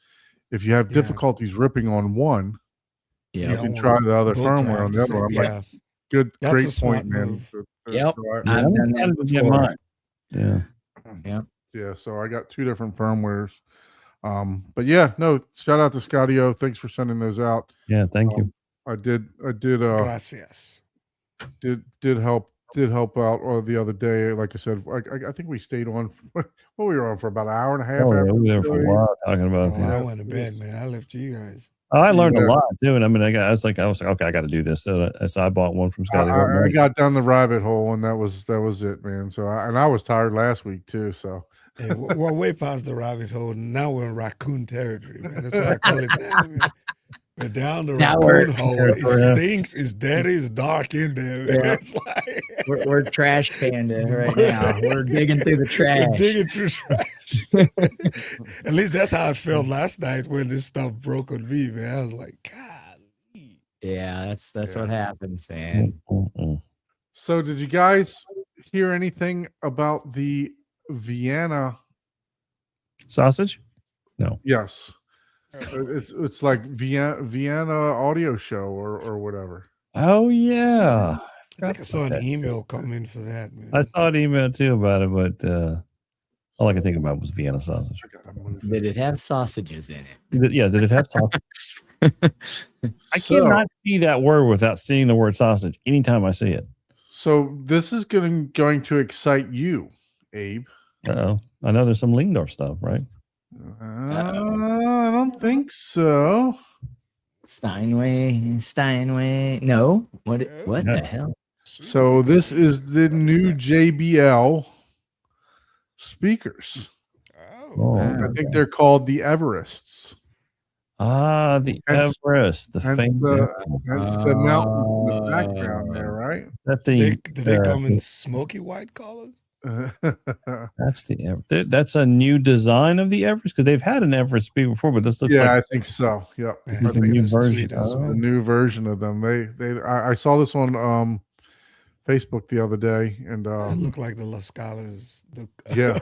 if you have Yeah. difficulties ripping on one, Yeah, you I can want try the other both to firmware have on the the other same- one. I'm yeah. like, good, That's great a smart point, man. move. Yep. So I- I've done that excited to get before. mine. Yeah. Yeah, so I got 2 different firmwares. But yeah, no, shout out to Scottio. Thanks for sending those out. Yeah. Thank you. I did Gracias. did help out the other day. Like I said, I think we stayed on. We were on for about an hour and a half. Oh, yeah, after we were there the for a show. while talking about Oh, that. I went to bed, man. I left you guys. I learned Yeah. a lot too, and I mean, I was like, okay, I got to do this. So I bought one from Scotty. I got down the rabbit hole, and that was it, man. So I was tired last week too. So Hey, we're way past the rabbit hole. Now we're in raccoon territory, man. That's what I call it now, man. We're down the Now raccoon hole. Yeah, It stinks. It's dirty. It's dark in there. Man. Yeah. It's like We're trash panda right now. We're digging through the trash. we're digging through trash. At least that's how I felt last night when this stuff broke on me, man. I was like, God. Yeah, that's Yeah. what happens, man. So did you guys hear anything about the Vienna? Sausage? Yes, it's like Vienna audio show or whatever. Oh yeah. I think I saw an email come in for that, man. I saw an email too about it, but all I could think about was Vienna sausage. I gotta move Did it have sausages in it? Yeah, did it have sausage? I cannot see that word without seeing the word sausage anytime I see it. So this is going to excite you, Abe. Uh-oh. I know there's some Lingdorf stuff, right? I don't think so. Steinway. No. What Yeah. the hell? So this is the new JBL speakers. Oh. I think they're called the Everests. The Hence- Everest, the hence famous. That's the mountains in the background there, right? That Did the they come in smoky white colors? that's the that's a new design of the Everest because they've had an Everest speaker before, but this looks yeah, like I think so. Yep. Man, I look think at new this version. tweet as the well. new version of them. I saw this on Facebook the other day, and It looked like the Las Scala's, the Yeah.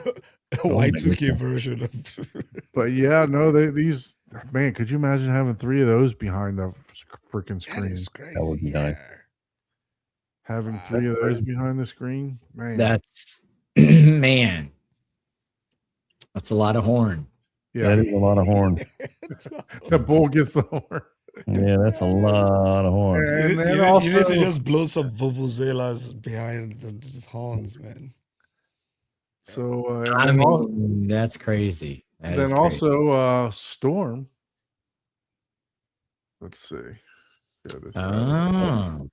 Y2K version of. but yeah, no, these man, could you imagine having 3 of those behind the freaking That screen? is crazy. That would be nice. Having 3 of those behind the screen, man. That's man. That's a lot of horn. yeah, that is a lot of horn. the bull gets the horn. Yeah, that's a lot of horn. You And need, then you also, need to just blow some vuvuzelas behind the horns, man. so I and then, mean, that's crazy. That then is crazy. also Storm. Let's see. Yeah, this- Oh.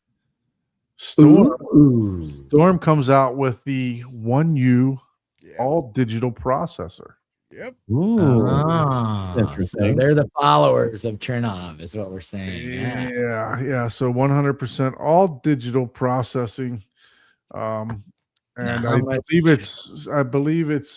Storm comes out with the 1U Yeah. all digital processor. Yep. Ooh, Ah, so interesting. they're the followers of Chernov, is what we're saying. Yeah. Yeah. So 100% all digital processing. And Now, I how much- believe it's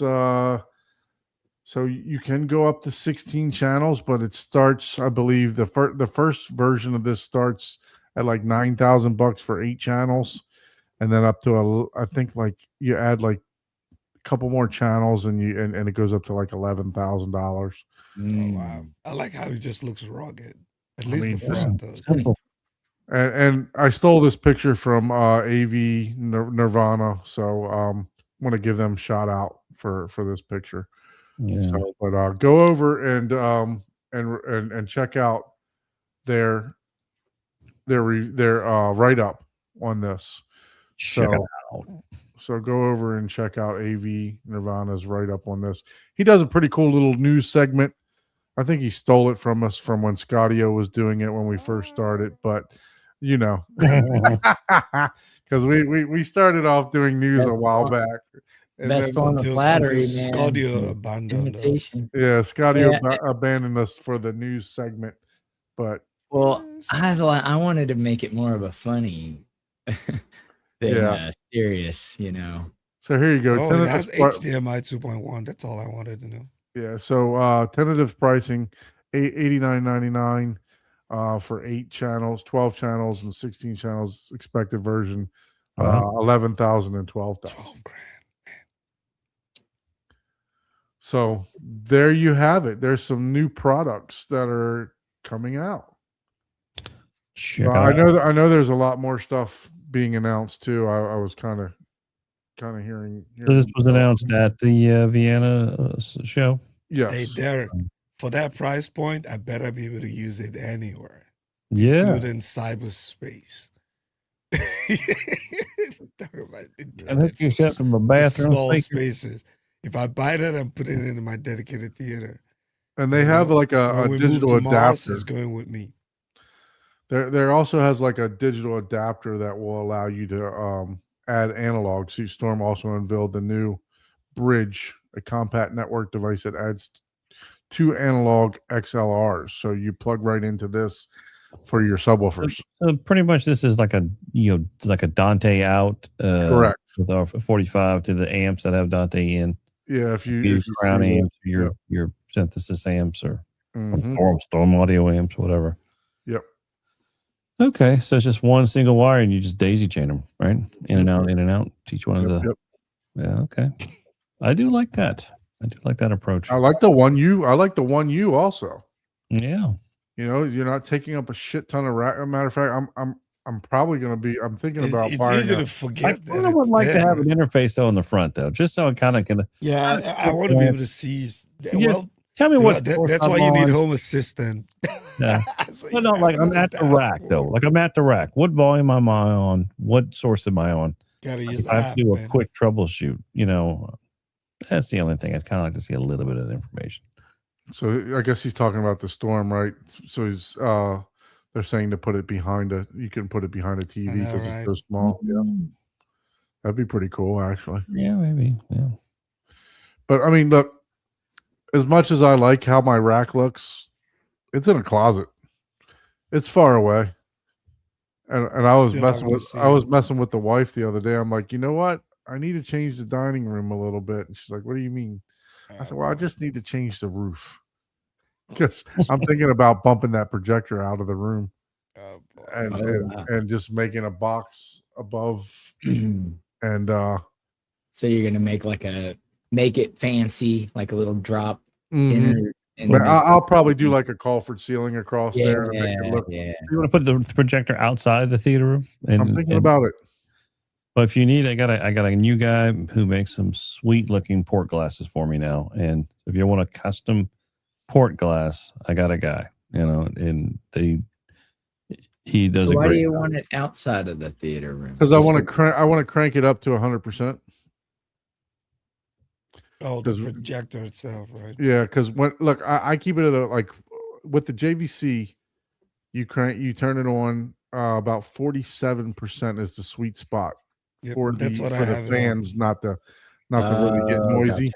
so you can go up to 16 channels, but it starts, I believe the first version of this starts at like $9,000 for 8 channels, and then up to I think like you add like a couple more channels and it goes up to like $11,000. Oh, wow. I like how it just looks rugged. At I least mean, the front does. Simple. And I stole this picture from AV Nirvana, so want to give them a shout out for this picture. Yeah. So, but go over and check out their their write up on this. Check it So out. so go over and check out AV Nirvana's write up on this. He does a pretty cool little news segment. I think he stole it from us from when Scottio was doing it when we first started, but you know, because we started off doing news a Best while form- back. And best then, form of Until flattery, man. Scodio abandoned us. Imitation. yeah, Scottio Yeah. abandoned us for the news segment, but Well, I wanted to make it more of a funny than Yeah. serious, you know. so here you go. Oh, it Tentative has pri- HDMI 2.1. That's all I wanted to know. Yeah, so tentative pricing $89.99 for 8 channels, 12 channels, and 16 channels expected version. Wow. 11,000 and 12,000. 12 grand. So there you have it. There's some new products that are coming out. Check it I out. know there's a lot more stuff being announced too. I was kind of hearing. So this was announced at the Vienna show. Yes. Hey, Derek, for that price point, I better be able to use it anywhere, Yeah. including cyberspace. Talk about And internet hook you for up from a bathroom small speaker. spaces. If I buy that, I'm putting it in my dedicated theater. And they have like When a we move digital to Mars, adapter. it's going with me. There also has like a digital adapter that will allow you to add analog. So Storm also unveiled the new Bridge, a compact network device that adds 2 analog XLRs. So you plug right into this for your subwoofers. So pretty much this is like a like a Dante out Correct. with our 45 to the amps that have Dante in. Yeah, if you Your if you crown see that. amps, your synthesis amps or Mhm. storm audio amps, whatever. Yep. Okay, so it's just one single wire and you just daisy chain them, right? In and out, each one of Yep, the yep. Yeah, okay. I do like that. I do like that approach. I like the one U also. Yeah. You know, you're not taking up a shit ton of rack. Matter of fact, I'm probably gonna be. I'm thinking about It's buying. easy to I forget that. kind of would it's like to there. have an interface though on the front though, just so I kind of can Yeah, I want to be able to see. Well, tell me what. that's why you need Home Assistant. Yeah. So But you no, have like to I'm go at the down rack though. more. Like I'm at the rack. What volume am I on? What source am I on? Gotta use If the I have app, to do a man. quick troubleshoot, that's the only thing. I'd kind of like to see a little bit of that information. So I guess he's talking about the Storm, right? So he's they're saying to put it behind you can put it behind a TV know, because right? it's so small. Yeah, that'd be pretty cool actually. Yeah, maybe. Yeah. But I mean, look, as much as I like how my rack looks, it's in a closet. It's far away. And I was Still not messing gonna with see I was it. messing with the wife the other day. I'm like, you know what? I need to change the dining room a little bit. And she's like, what do you mean? I said, well, I just need to change the roof. Because I'm thinking about bumping that projector out of the room Oh, boy. and Oh, and, wow. and just making a box above So and you're gonna make it fancy, like a little drop mhm. inner. And But make- I'll probably do like a Colford ceiling across yeah, there to make it look. yeah. You want to put the projector outside the theater room? I'm thinking about it. But if you need, I got a new guy who makes some sweet looking port glasses for me now. And if you want a custom port glass, I got a guy. And he does So a why do great. you want it outside of the theater room? Because I Just want for- to crank it up to 100%. Oh, the 'Cause- projector itself, right? Yeah, because I keep it at like with the JVC, you turn it on about 47% is the sweet spot Yep, for that's what I the have it on. fans, not to really get noisy. Gotcha.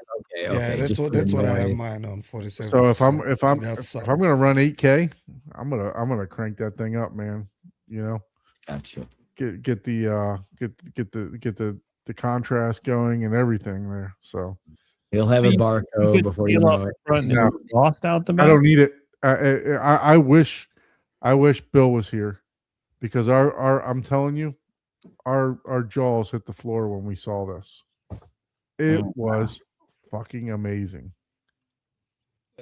Okay, Yeah, just for that's the what I have noise. mine on 47. So if I'm gonna run 8K, I'm gonna crank that thing up, man. Gotcha. Get the contrast going and everything there. So He'll have a You barcode could before you peel off know the it. front and No. lost out the back. I don't need it. I wish Bill was here because I'm telling you, our jaws hit the floor when we saw this. It Oh, was fucking amazing.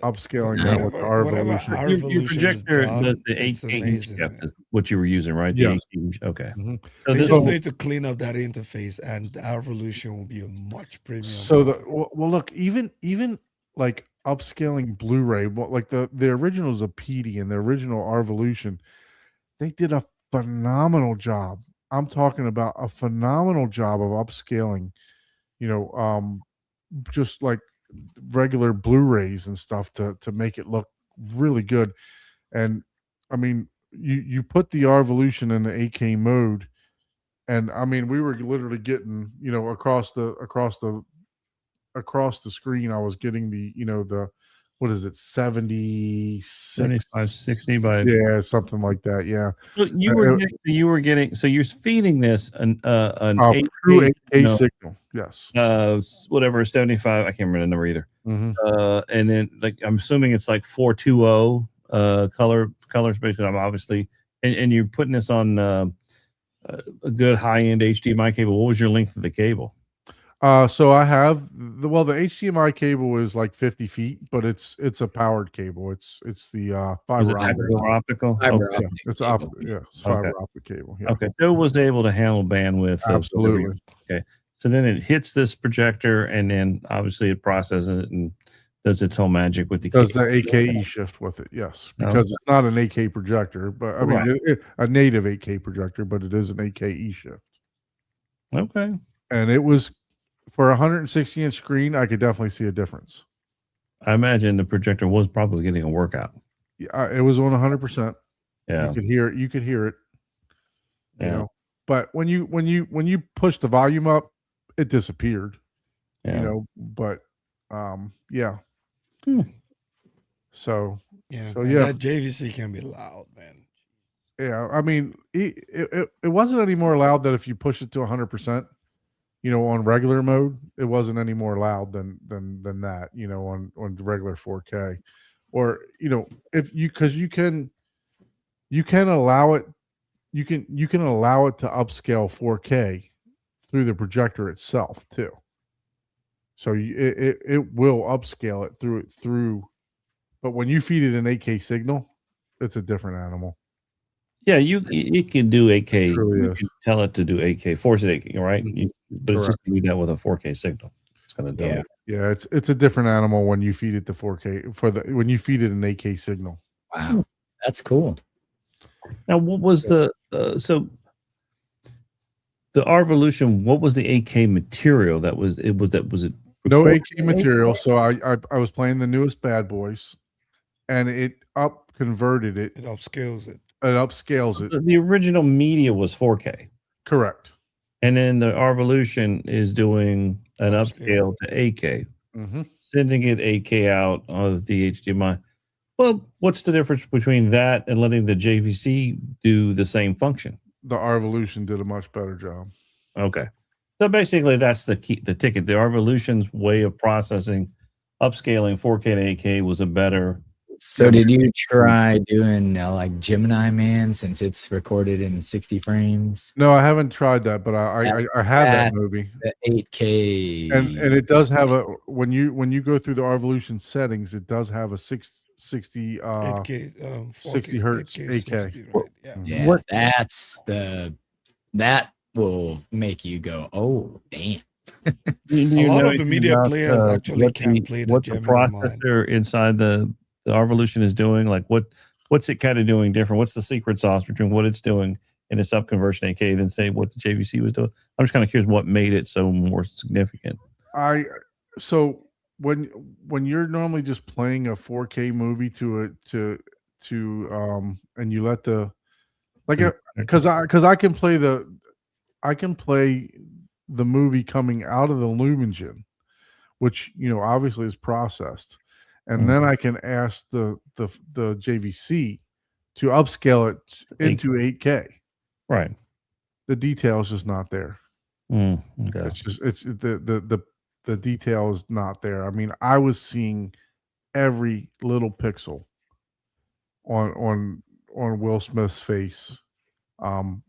Upscaling that with the Whatever Revolution. our Your Revolution is projector done, does the it's 8K amazing, shift man. is what you were using, right? The Yes. 8K, okay. Mhm. So They this just is need to clean up that interface, and our Revolution will be a much premium. So model. look, even like upscaling Blu-ray, like the originals of PD and the original Revolution, they did a phenomenal job. I'm talking about a phenomenal job of upscaling, just like regular Blu-rays and stuff to make it look really good. And I mean, you put the Arvolution in the 8K mode, and I mean, we were literally getting, across the screen. I was getting the what is it, 76, 75, 60 by yeah, something like that. Yeah, So you were getting so you're feeding this an true 8K, 8K signal. Yes. whatever 75. I can't remember the number either. Mhm. And then like I'm assuming it's like 420 color space. I'm obviously and you're putting this on a good high end HDMI cable. What was your length of the cable? So I have the HDMI cable is like 50 feet, but it's a powered cable. It's the Was fiber it optic. optical? Fiber Yeah, optic it's cable. it's fiber optic cable. Yeah, Okay, so it was able to handle bandwidth. Of whatever you- absolutely. Okay, so then it hits this projector, and then obviously it processes it and does its whole magic with the Does cable. the AKE shift with it? Yes, Oh, because it's not an 8K projector, but I mean Right. a native 8K projector, but it is an AKE shift. Okay, And it was for a 160-inch screen. I could definitely see a difference. I imagine the projector was probably getting a workout. Yeah, it was on 100%. Yeah, You could hear it. You could hear it. You yeah, know, but when you push the volume up, it disappeared. yeah. But yeah. Hmm. So Yeah, So, and yeah. that JVC can be loud, man. yeah, I mean, it wasn't any more loud that if you push it to 100%, on regular mode, it wasn't any more loud than that, on the regular 4K, or if because you can allow it, you can allow it to upscale 4K through the projector itself too. So it will upscale it through, but when you feed it an 8K signal, it's a different animal. Yeah, it can do 8K. It truly You is. can tell it to do 8K, force it 8K, right? But it's just Correct. gonna do that with a 4K signal. It's gonna do Yeah. it. Yeah, it's a different animal when you feed it the 4K when you feed it an 8K signal. Wow, that's cool. Now, what was the so the Arvolution? What was the 8K material that was it? Was it No recorded 8K material. So I was playing the newest Bad Boys, and it converted it. It upscales it. It upscales it. The original media was 4K, Correct. and then the Arvolution is doing an Upscale. upscale to 8K, Mm-hmm. sending it 8K out of the HDMI. Well, what's the difference between that and letting the JVC do the same function? The Arvolution did a much better job. Okay. So basically that's the key, the ticket. The Arvolution's way of processing, upscaling 4K to 8K was a better. So did you try doing like Gemini Man, since it's recorded in 60 frames? No, I haven't tried that, but I have that That's movie, the 8K. and it does have a when you go through the Arvolution settings, it does have a 60 8K, 60 4K, hertz 8K, 8K. 60, right? Yeah. Yeah, What- that will make you go, oh damn. Do you A lot know of the anything media about, players actually what can't play the what the Gemini Mind. processor inside the Arvolution is doing? Like what's it kind of doing different? What's the secret sauce between what it's doing in its upconversion 8K than say what the JVC was doing? I'm just kind of curious what made it so more significant. So when you're normally just playing a 4K movie to and you let the because I can play the movie coming out of the Lumingen, which obviously is processed, and then I can ask the JVC to upscale it into 8K. Right. The detail is just not there. Okay. It's the detail is not there. I mean, I was seeing every little pixel on Will Smith's face. I'll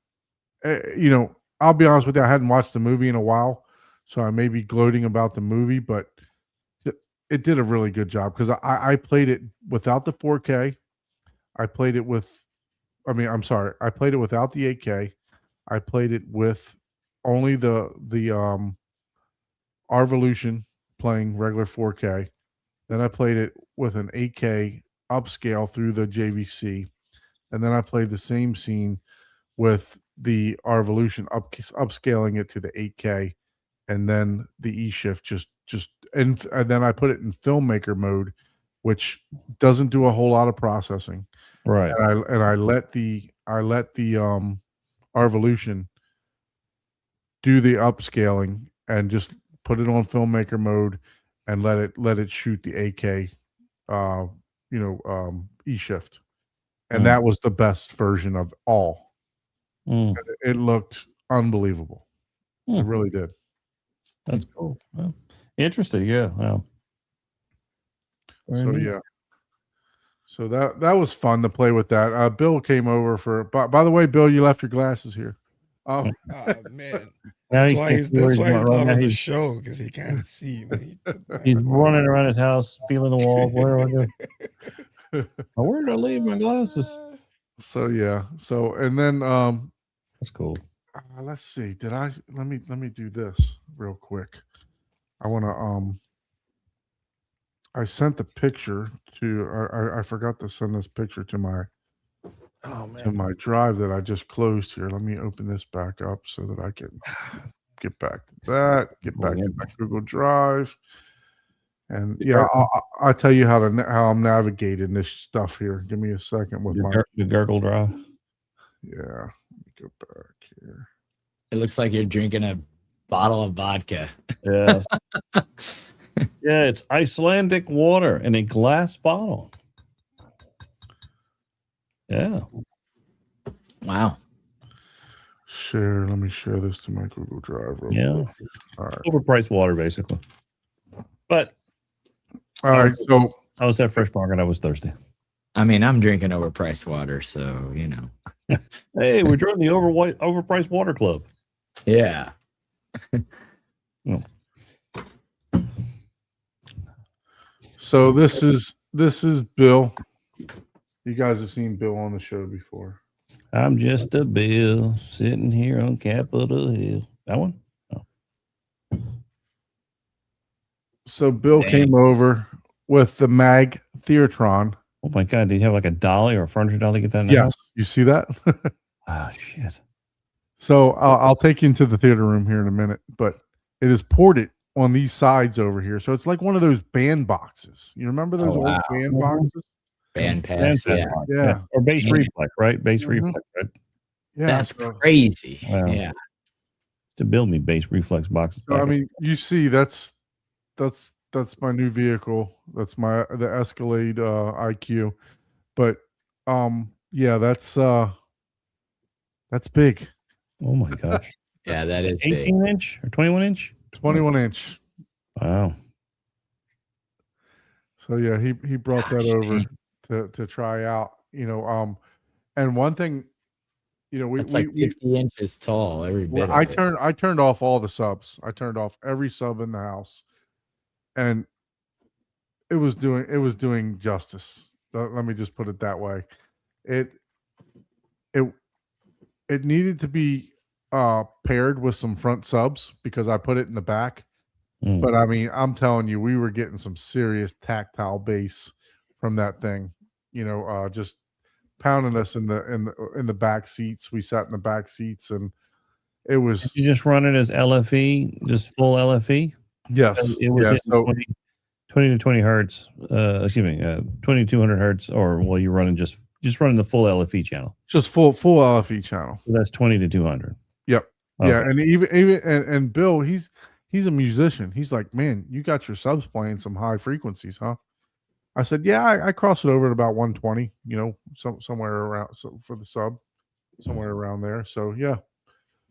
be honest with you, I hadn't watched the movie in a while, so I may be gloating about the movie, but it did a really good job because I played it without the 4K. I played it I played it without the 8K. I played it with only the Arvolution playing regular 4K. Then I played it with an 8K upscale through the JVC. And then I played the same scene with the Arvolution upscaling it to the 8K, and then the E-Shift and then I put it in filmmaker mode, which doesn't do a whole lot of processing. Right. And I let the Arvolution do the upscaling and just put it on filmmaker mode and let it shoot the 8K E-Shift. And that was the best version of all. It looked unbelievable. It really did. That's cool. Well, interesting. Yeah. Wow. So yeah. So that was fun to play with that. Bill came over for. By the way, Bill, you left your glasses here. Oh man, Now that's why he's not running on the show, because he can't see me. He's running around his house, feeling the walls. Where do I go? Where did I leave my glasses? So yeah. So and then that's cool. Let's see. Let me do this real quick. I want to I sent the picture to I forgot to send this picture to my my drive that I just closed here. Let me open this back up so that I can get back to that, get back to my Google Drive. And yeah, I'll tell you how I'm navigating this stuff here. Give me a second with the Gurgle Drive. Yeah, let me go back here. It looks like you're drinking a bottle of vodka. Yes. Yeah, it's Icelandic water in a glass bottle. Yeah. Wow. Share. Let me share this to my Google Drive. Yeah. All right. Overpriced water, basically. But all right. So I was at Fresh Market. I was thirsty. I mean, I'm drinking overpriced water, so you know. Hey, we're joining the overpriced water club. Yeah. So this is Bill. You guys have seen Bill on the show before. I'm just a Bill sitting here on Capitol Hill. That one? Oh. So Bill came over with the Mag Theatron. Oh my God! Did you have like a dolly or a furniture dolly? Get that? Yes, you see that? Oh shit! So I'll take you into the theater room here in a minute, but it is ported on these sides over here, so it's like one of those band boxes. You remember those old band boxes? Band pass, yeah. Or bass reflex, right? Bass reflex, right? Yeah, that's crazy. Wow. Yeah. To build me bass reflex boxes. So, I mean, you see, that's my new vehicle. That's the Escalade IQ. But yeah, that's big. Oh my gosh. Yeah, that is 18 inch or 21 inch? 21 inch. Wow. So yeah, he brought that over to try out, and one thing, it's like 50 inches tall, every bit. I turned off all the subs. I turned off every sub in the house, and it was doing justice. Let me just put it that way. It needed to be paired with some front subs because I put it in the back. But I mean, I'm telling you, we were getting some serious tactile bass from that thing. Just pounding us in the back seats. We sat in the back seats, and it was. Did you just run it as LFE, just full LFE? Yes, it was 20 to 20 hertz. 2200 hertz, or you're running just running the full LFE channel. Just full LFE channel. So that's 20 to 200. Yep. Okay. Yeah, and even Bill, he's a musician. He's like, man, you got your subs playing some high frequencies, huh? I said, yeah, I cross it over at about 120, somewhere around for the sub, somewhere around there. So yeah,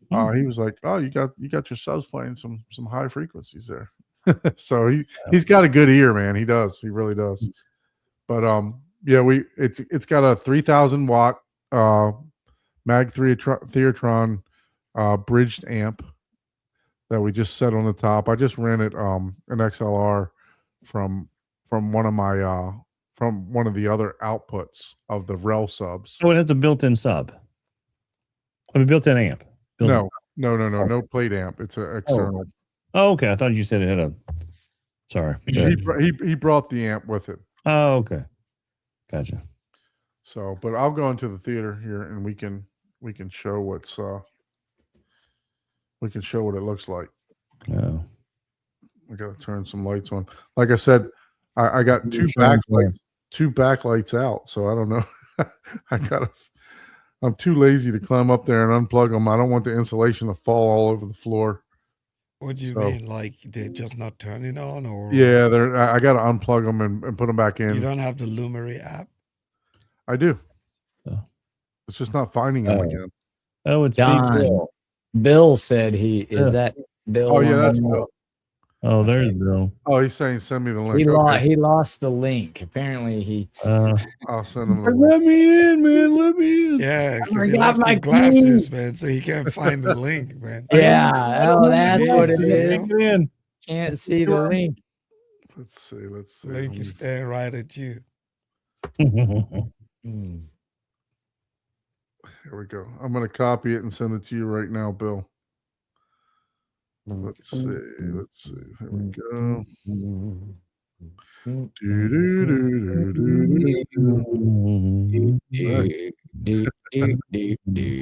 he was like, oh, you got your subs playing some high frequencies there. So he's got a good ear, man. He does. He really does. But yeah, it's got a 3,000 watt Mag Theatron bridged amp that we just set on the top. I just rented an XLR from one of my from one of the other outputs of the REL subs. So it has a built-in sub. I mean, built-in amp. No plate amp. It's an external. Oh, okay. I thought you said it had a. Sorry. He brought the amp with it. Oh, okay. Gotcha. So, but I'll go into the theater here, and we can we can show what's we can show what it looks like. Oh. We got to turn some lights on. Like I said, I got two Shine backlights out, so I don't know. I'm too lazy to climb up there and unplug them. I don't want the insulation to fall all over the floor. What do you So- mean? Like they're just not turning on, or Yeah, I got to unplug them and put them back you in. don't have the Lumery app? I do. Oh. It's just not finding them Oh. again. Oh, it's John. Bill. Bill said he Yeah. is that Bill. Oh yeah, that's on- Bill. Oh, there's Bill. Oh, he's saying send me the link. He, Okay. he lost the link. Apparently, he I'll send him the link. Let me in, man. Let me in. Yeah, because he forgot left his my glasses, man, so he can't find the link, man. yeah. Oh, that's what it Yeah. is. Get in. Can't see the link. Let's see. Let's see. Link Let is me- staring right at you. Hmm. Here we go. I'm going to copy it and send it to you right now, Bill. Let's see. Let's see. Here we go.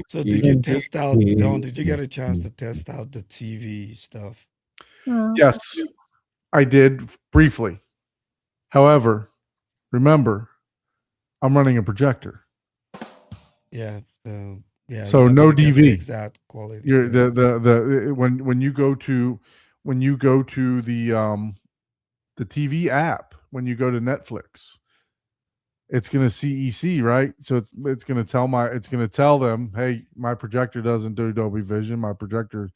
So did you test out, Don? Did you get a chance to test out the TV stuff? Yes, I did briefly. However, remember, I'm running a projector. Yeah. Yeah. So you're not no gonna get the DV. exact quality. You're yeah. the when you go to the TV app, when you go to Netflix, it's going to CEC, right? So it's going to tell them, hey, my projector doesn't do Dolby Vision. My projector,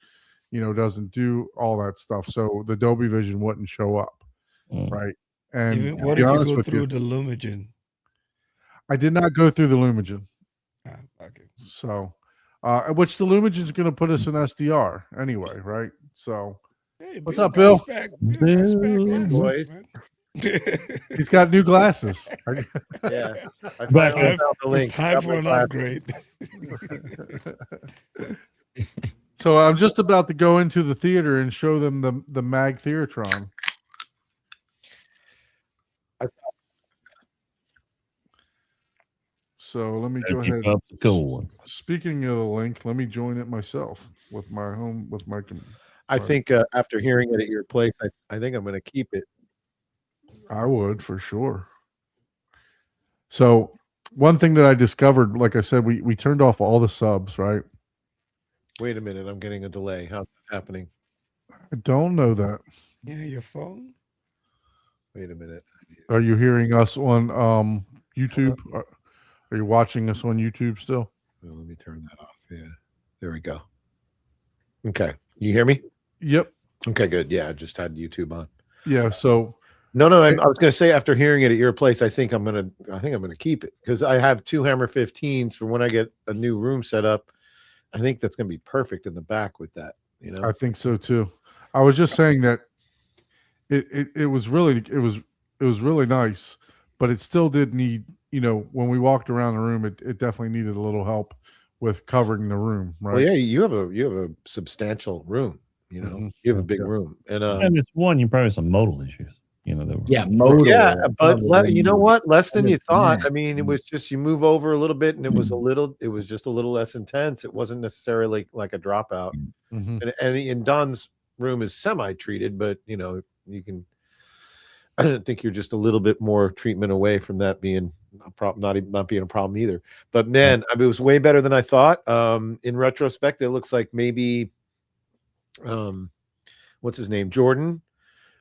doesn't do all that stuff. So the Dolby Vision wouldn't show up, right? And Even, to what be if you honest go with through the Lumigen? I did not go through the Lumigen. Ah, okay. So, which the Lumigen is going to put us in SDR anyway, right? So Hey, What's Bill up, got Bill? Bill got spare Bill. glasses, Boys. man. he's got new glasses. Yeah. I Back finally up. found the link. It's time Got for my an glasses. upgrade. So I'm just about to go into the theater and show them the Mag Theatron. So let me go ahead. Keep up the going. Speaking of the link, let me join it myself with my I Right. think after hearing it at your place, I think I'm going to keep it. I would for sure. So one thing that I discovered, like I said, we turned off all the subs, right? Wait a minute. I'm getting a delay. How's that happening? I don't know that. Yeah, your phone. Wait a minute. Are you hearing us on YouTube? Are you watching us on YouTube still? Well, let me turn that off. Yeah. There we go. Okay. You hear me? Yep. Okay, good. Yeah, I just had YouTube on. Yeah. So No, I was going to say after hearing it at your place, I think I'm going to keep it because I have two Hammer 15s for when I get a new room set up. I think that's going to be perfect in the back with that. I think so too. I was just saying that it was really nice, but it still did need, when we walked around the room, it definitely needed a little help with covering the room, right? Well, yeah, you have a substantial room. Mhm. You have a big Yeah. room, and And it's one, you probably have some modal issues. That were, Yeah, modal. yeah, but you know probably what? Less than you thought. 100%. I mean, it was just you move over a little bit, and it was just a little less intense. It wasn't necessarily like a dropout. Mhm. And in Don's room is semi-treated, but you can. I don't think you're just a little bit more treatment away from that being a problem, not being a problem either. But man, I mean, it was way better than I thought. In retrospect, it looks like maybe, what's his name, Jordan,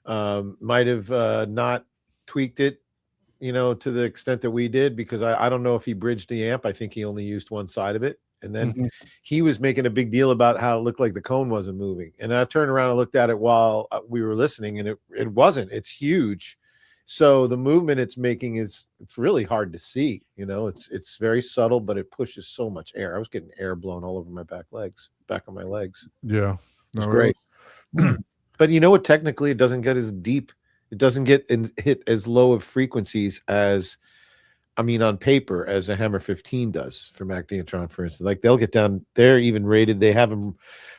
might have not tweaked it, to the extent that we did, because I don't know if he bridged the amp. I think he only used one side of it. And then Mhm. he was making a big deal about how it looked like the cone wasn't moving. And I turned around and looked at it while we were listening, and it wasn't. It's huge. So the movement it's making it's really hard to see. It's very subtle, but it pushes so much air. I was getting air blown all over my back of my legs. Yeah. It's No, great. But you know what? Technically, it doesn't get as deep. It doesn't get hit as low of frequencies as, on paper, as a Hammer 15 does for Mac Theatron, for instance. Like they'll get down, they're even rated, they have them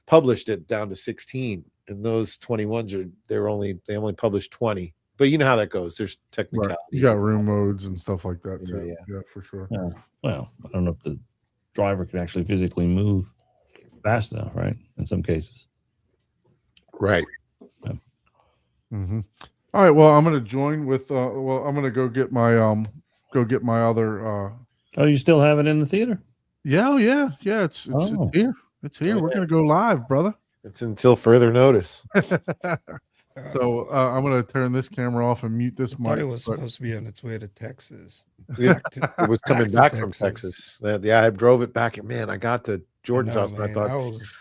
published it down to 16. And those 21s they only publish 20. But you know how that goes. There's Right. technicalities. You got room modes and stuff like that too. Yeah. Yeah, for sure. Well, I don't know if driver can actually physically move fast enough, right? In some cases. Right. Mm-hmm. All right. Well, I'm gonna join with. Well, I'm gonna go get my other. Oh, you still have it in the theater? Yeah. Oh, yeah. Yeah. It's Oh. here. It's here. Oh, We're yeah. gonna go live, brother. It's until further notice. So I'm gonna turn this camera off and mute this I thought mic. it was but- supposed to be on its way to Texas. It, Back it was coming back back to from Texas. Texas. Yeah, I drove it back, and man, I got to Jordan's know, house, and I man, thought,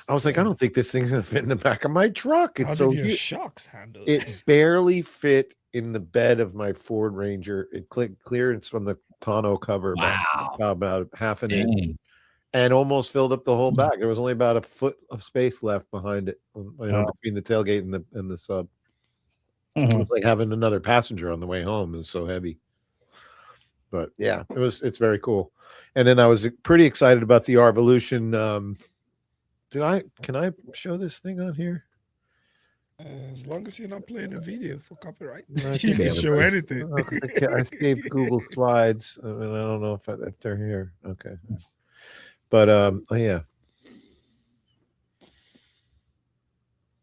I was like, I don't think this thing's gonna fit in the back of my truck. How It's did so your huge. shocks handle It barely fit in the bed of my Ford Ranger. It clearance from the tonneau cover Wow. about half an inch, Dang. and almost filled up the whole back. There was only about a foot of space left behind it, between the tailgate and the sub. It was like having another passenger on the way home. It was so heavy. But yeah, it's very cool. And then I was pretty excited about the Arvolution. Can I show this thing on here? As long as you're not playing a video for copyright, I you can can damn show it. anything. Oh, 'cause I saved Google Slides, and I don't know if they're here. Okay, but oh yeah,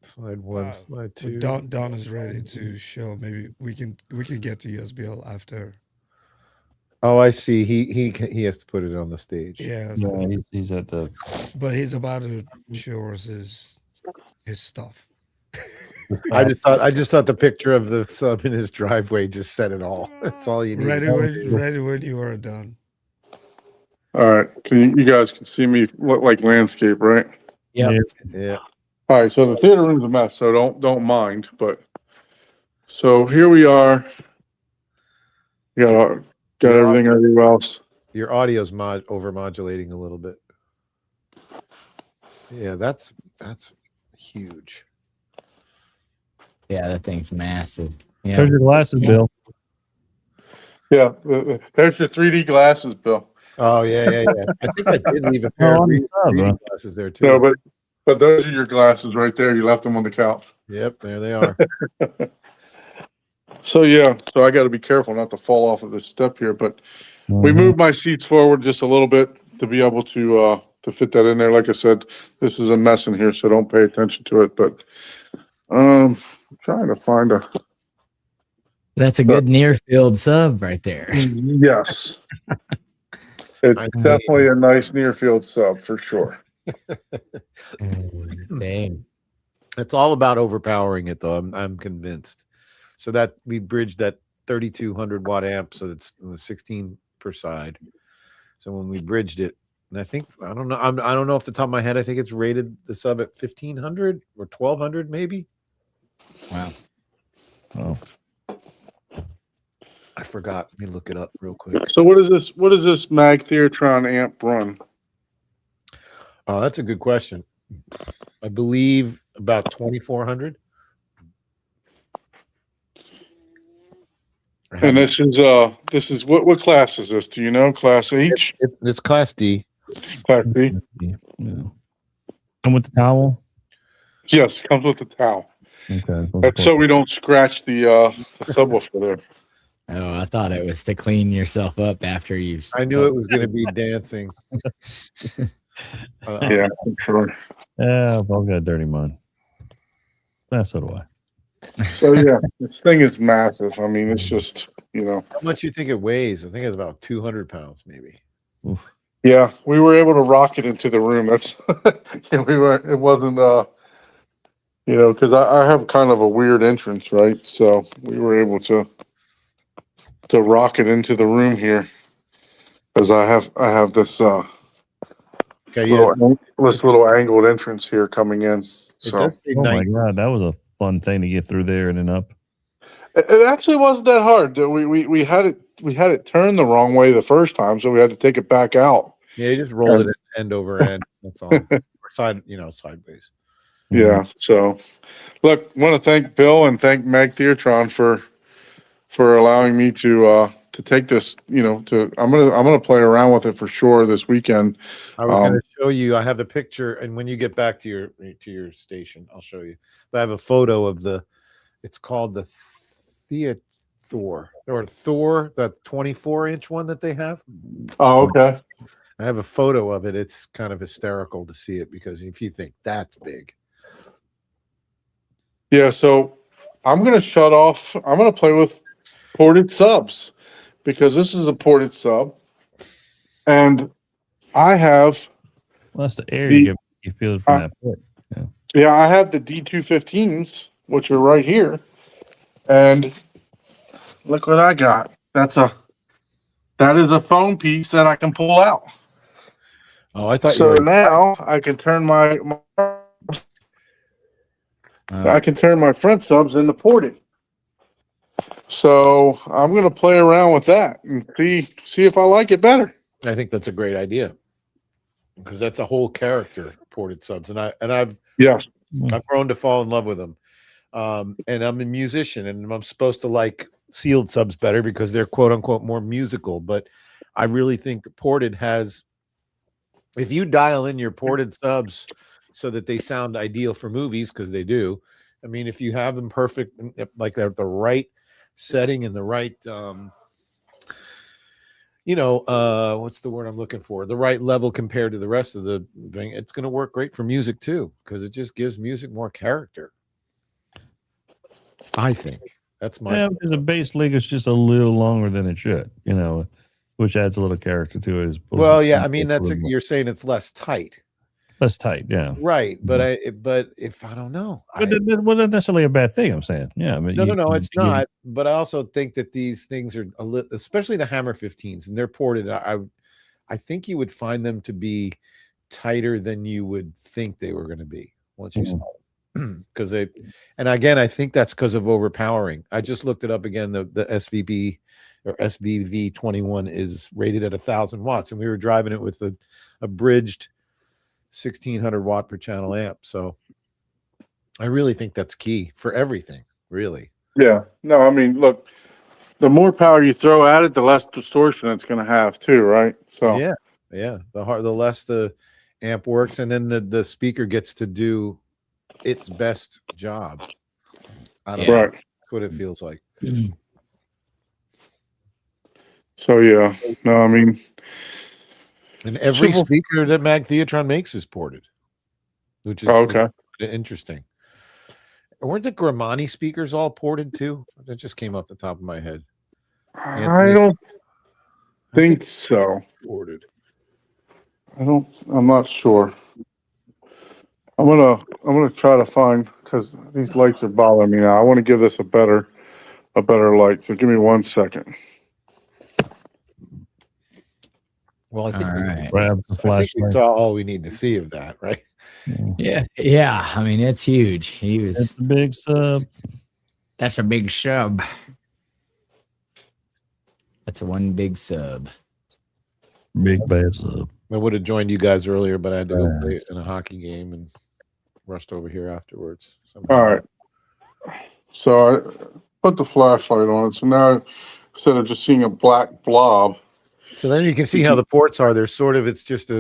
slide one, slide two. Don is ready to show. Maybe we can get to USBL after. Oh, I see. He has to put it on the stage. Yeah, Yeah, he's at the. but he's about to show us his stuff. I just thought the picture of the sub in his driveway just said it all. That's all you need. Ready when you are done. All right. You guys can see me look like landscape, right? Yep. Yeah. All right. So the theater room's a mess, so don't mind. But so here we are. Got everything everywhere else. Your audio's over modulating a little bit. Yeah, that's huge. Yeah, that thing's massive. Yeah. There's your glasses, Bill. Yeah. There's your 3D glasses, Bill. Oh yeah. I think I did leave a pair of on the sub, 3D huh? glasses there too. No, but those are your glasses right there. You left them on the couch. Yep, there they are. So yeah, so I got to be careful not to fall off of this step here. But we Mhm. moved my seats forward just a little bit to be able to fit that in there. Like I said, this is a mess in here, so don't pay attention to it. But I'm trying to find a That's a good near field sub right there. yes. It's I mean- definitely a nice near field sub for sure. Dang. It's all about overpowering it, though. I'm convinced. So that we bridged that 3,200 watt amp, so it's 16 per side. So when we bridged it, and I don't know off the top of my head. I think it's rated the sub at 1,500 or 1,200, maybe. Wow. Oh. I forgot. Let me look it up real quick. So what is this? What is this Mag Theatron amp run? Oh, that's a good question. I believe about 2,400. And this is what class is this? Do you know? Class H, It's Class D. Class D. Yeah. Come with the towel. Yes, comes with the towel. Okay. That's so we don't scratch the subwoofer there. Oh, I thought it was to clean yourself up after you. I knew it was going to be dancing. Yeah, for sure. Yeah, I've all got a dirty mind. So do I. So yeah, this thing is massive. I mean, it's just How much you think it weighs? I think it's about 200 pounds, maybe. Yeah, we were able to rock it into the room. That's it wasn't because I have kind of a weird entrance, right? So we were able to rock it into the room here because I have this Okay, yeah. little angled entrance here coming in. It So does say Oh my 90. god, that was a fun thing to get through there and then up. it actually wasn't that hard. We had it turned the wrong way the first time, so we had to take it back out. Yeah, you just rolled it end over end. That's all. Or sideways. Yeah. So, look, want to thank Bill and thank Mag Theatron for allowing me to take this. I'm gonna play around with it for sure this weekend. I was going to show you. I have a picture, and when you get back to your station, I'll show you. But I have a photo of it's called the Thor, that 24-inch one that they have. Oh, okay. I have a photo of it. It's kind of hysterical to see it because if you think that's big, Yeah, so I'm gonna shut off. I'm gonna play with ported subs because this is a ported sub, and I have Well, that's the air The- you get. You feel it from uh, that port. yeah, I have the D215s, which are right here, and look what I got. That is a phone piece that I can pull out. oh, I thought So you were. now I can turn my I can turn my front subs into ported. So I'm gonna play around with that and see if I like it better. I think that's a great idea because that's a whole character, ported subs, and I've Yes. grown to fall in love with them. And I'm a musician, and I'm supposed to like sealed subs better because they're quote unquote more musical. But I really think the ported has, if you dial in your ported subs so that they sound ideal for movies, because they do. I mean, if you have them perfect, like they're at the right setting and the right, what's the word I'm looking for? The right level compared to the rest of the thing, it's going to work great for music too, because it just gives music more character. I think that's my. Yeah, because the bass league is just a little longer than it should, which adds a little character to it. Well, yeah, I mean you're saying it's less tight, less tight, yeah. right? But if I don't know, But well, not necessarily a bad thing. I'm saying, yeah. I mean, no, it's not. But I also think that these things are a little, especially the Hammer 15s, and they're ported. I think you would find them to be tighter than you would think they were going to be once you saw them. Because and again, I think that's because of overpowering. I just looked it up again. The SVB or SVV 21 is rated at 1,000 watts, and we were driving it with a bridged 1,600 watt per channel amp. So I really think that's key for everything, really. Yeah. No, I mean, look, the more power you throw at it, the less distortion it's going to have too, right? So Yeah. The less the amp works, and then the speaker gets to do its best job. I don't know. right. That's what it feels like. So yeah. No, I mean, And every Triple- speaker that Mag Theatron makes is ported, which is okay. interesting. Weren't the Gramani speakers all ported too? That just came off the top of my head. I don't think so. Ported. I'm not sure. I'm gonna try to find, because these lights are bothering me now. I want to give this a better light. So give me 1 second. Well, I think, All right. grab the I think we flashlight. saw all we need to see of that, right? Yeah. I mean, it's huge. It's a big sub. That's a big sub. That's a one big sub. Big bad sub. I would have joined you guys earlier, but I had to go play in a hockey game and rushed over here afterwards. All right. So I put the flashlight on it. So now instead of just seeing a black blob, So then you can see how the ports are. They're sort of, it's just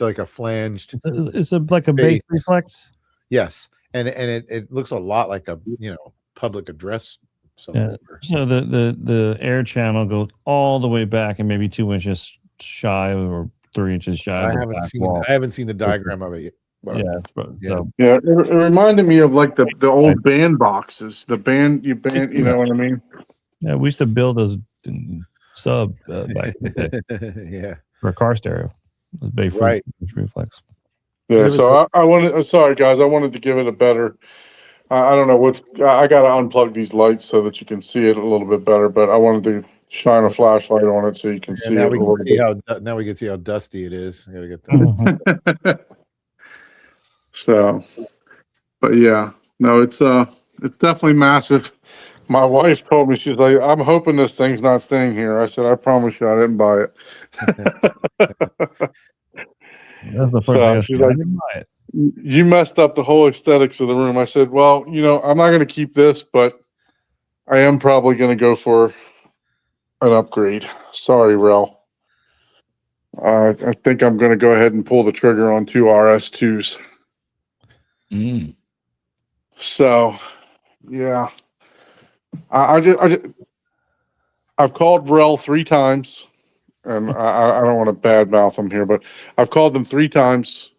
like a flanged. It's like a bass Base. reflex. Yes. And it looks a lot like a, public address. Yeah. So the air channel goes all the way back and maybe 2 inches shy or 3 inches shy. I of the back wall. haven't seen the diagram of it yet. But Yeah. Yeah. So, yeah, it reminded me of like the old band boxes. The band, you know what I mean? yeah, we used to build those sub back in the day yeah. for a car stereo. It was big Right. reflex. Yeah. So I wanted. Sorry, guys. I wanted to give it a better. I don't know what's. I got to unplug these lights so that you can see it a little bit better. But I wanted to shine a flashlight on it so you can see And now it we a little can see bit. now we can see how dusty it is. I gotta get that. Mhm. So, but yeah, no, it's definitely massive. My wife told me, she's like, I'm hoping this thing's not staying here. I said, I promise you, I didn't buy it. That's the first So, thing I she's said. I like- didn't buy it. You messed up the whole aesthetics of the room. I said, well, I'm not going to keep this, but I am probably going to go for an upgrade. Sorry, Rel. I think I'm going to go ahead and pull the trigger on 2 RS2s. Mm. So, yeah, I've called Rel 3 times. and I don't want to badmouth them here, but I've called them 3 times.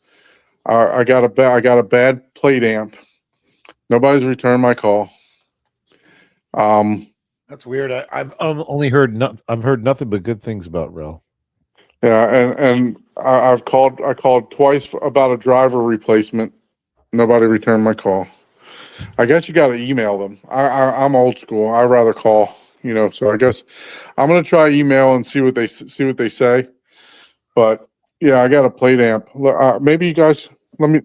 I got a bad plate amp. Nobody's returned my call. That's weird. I've only heard I've heard nothing but good things about Rel. Yeah, and I called twice about a driver replacement. Nobody returned my call. I guess you got to email them. I'm old school. I rather call, So I guess I'm gonna try email and see what they say. But yeah, I got a plate amp. Maybe you guys let me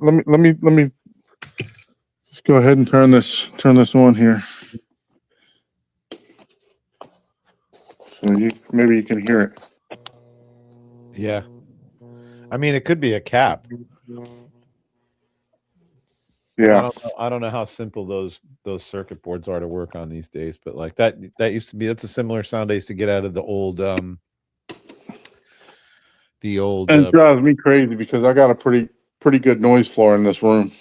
just go ahead and turn this on here. So maybe you can hear it. Yeah. I mean, it could be a cap. Yeah. I don't know how simple those circuit boards are to work on these days, but like that used to be, that's a similar sound I used to get out of the old And it drives me crazy because I got a pretty good noise floor in this room.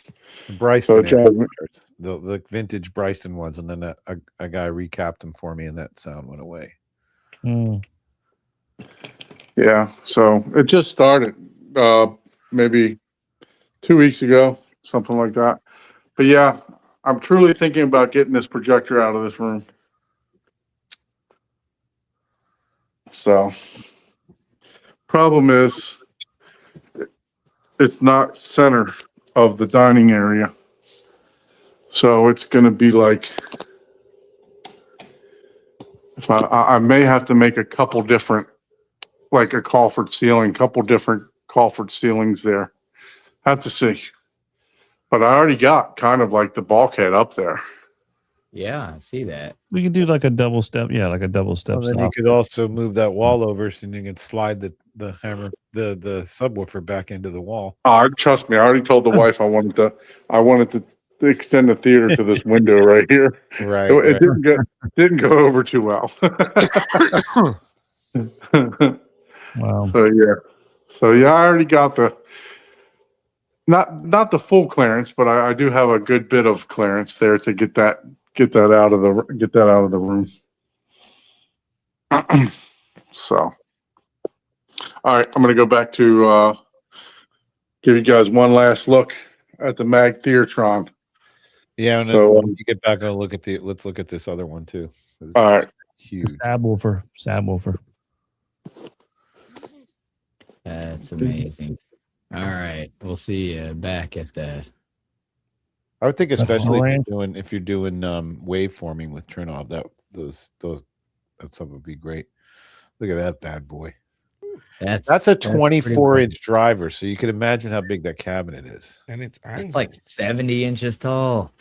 Bryson, So it drives me. the vintage Bryson ones, and then a guy recapped them for me, and that sound went away. Yeah, so it just started maybe 2 weeks ago, something like that. But yeah, I'm truly thinking about getting this projector out of this room. So, problem is, it's not center of the dining area. So it's going to be like, if I may have to make a couple different, like a Colford ceiling, couple different Colford ceilings there. Have to see. But I already got kind of like the bulkhead up there. Yeah, I see that. We could do like a double step. Yeah, like a double step. Well, then you could also move that wall over so you can slide the hammer, the subwoofer back into the wall. Trust me, I already told the wife I wanted to extend the theater to this window right here. Right. It didn't go over too well. Wow. So yeah, I already got the not the full clearance, but I do have a good bit of clearance there to get that out of the room. So, all right, I'm gonna go back to give you guys one last look at the Mag Theatron. Yeah, and So, then when you get back, let's look at this other one too. It's all right. huge. Subwoofer. That's amazing. All right, we'll see you back at the. I would think, especially Ranch. if you're doing waveforming with Trinnov, that stuff would be great. Look at that bad boy. That's a 24-inch driver, so you can imagine how big that cabinet is. And it's like 70 inches tall.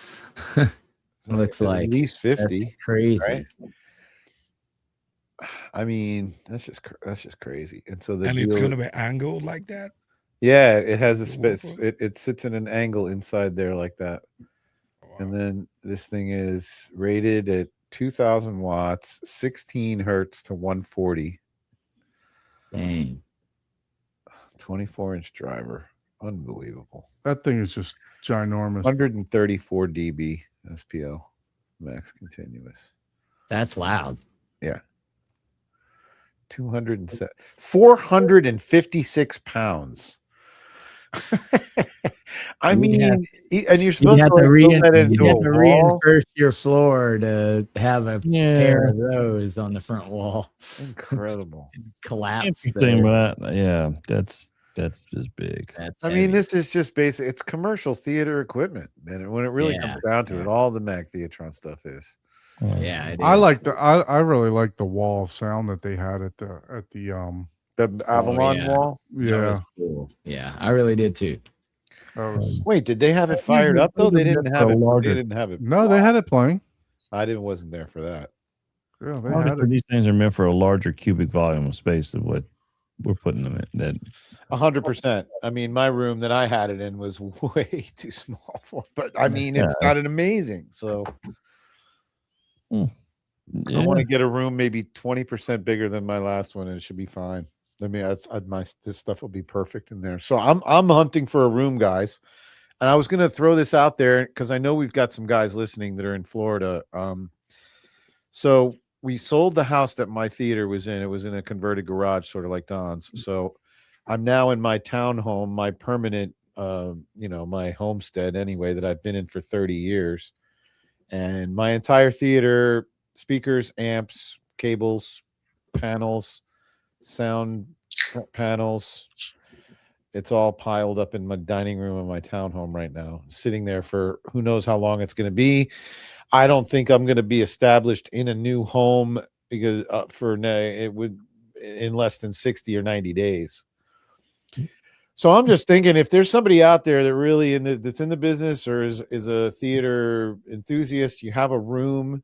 Looks At like least 50. that's crazy. Right? I mean, that's just crazy. And so it's going to be angled like that. Yeah, it has it sits in an angle inside there like that. Wow. And then this thing is rated at 2,000 watts, 16 hertz to 140. Dang. 24-inch driver. Unbelievable. That thing is just ginormous. 134 dB SPL max continuous. That's loud. Yeah. 456 pounds. I mean, and you're supposed to reinforce your floor to have a pair of those on the front wall. Incredible. Collapse. Interesting, but yeah, that's just big. I mean, this is just basic. It's commercial theater equipment, and when it really comes down to it, all the Mag Theatron stuff is. Yeah, it is. I really like the wall of sound that they had at the Avalon wall. Yeah, cool. Yeah, I really did too. Wait, did they have it fired up though? They didn't have it. They didn't have it. No, they had it playing. Wasn't there for that. Yeah, they had it. These things are meant for a larger cubic volume of space of what we're putting them in. That 100%. I mean, my room that I had it in was way too small for. But I mean, it sounded amazing. So. I want to get a room maybe 20% bigger than my last one, and it should be fine. I mean, this stuff will be perfect in there. So I'm hunting for a room, guys. And I was going to throw this out there because I know we've got some guys listening that are in Florida. So we sold the house that my theater was in. It was in a converted garage, sort of like Don's. So I'm now in my townhome, my permanent, my homestead anyway, that I've been in for 30 years. And my entire theater, speakers, amps, cables, panels, sound panels, it's all piled up in my dining room of my townhome right now, sitting there for who knows how long it's going to be. I don't think I'm going to be established in a new home because it would in less than 60 or 90 days. So I'm just thinking, if there's somebody out there that really that's in the business or is a theater enthusiast, you have a room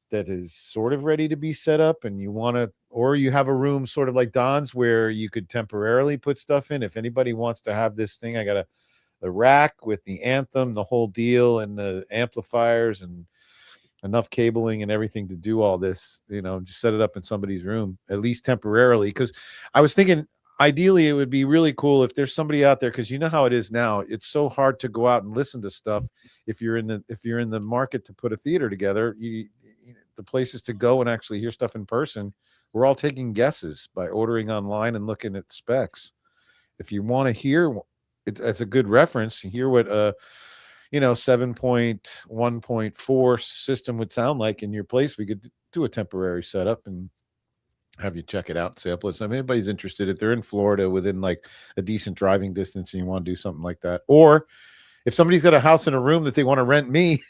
that is sort of ready to be set up and you want to, or you have a room sort of like Don's where you could temporarily put stuff in. If anybody wants to have this thing, I got the rack with the anthem, the whole deal, and the amplifiers and enough cabling and everything to do all this, just set it up in somebody's room, at least temporarily. Because I was thinking, ideally, it would be really cool if there's somebody out there, because you know how it is now. It's so hard to go out and listen to stuff. If you're in the market to put a theater together, the places to go and actually hear stuff in person, we're all taking guesses by ordering online and looking at specs. If you want to hear, it's a good reference. Hear what 7.1.4 system would sound like in your place. We could do a temporary setup and have you check it out, sample it. So if anybody's interested, if they're in Florida within like a decent driving distance and you want to do something like that, or if somebody's got a house and a room that they want to rent me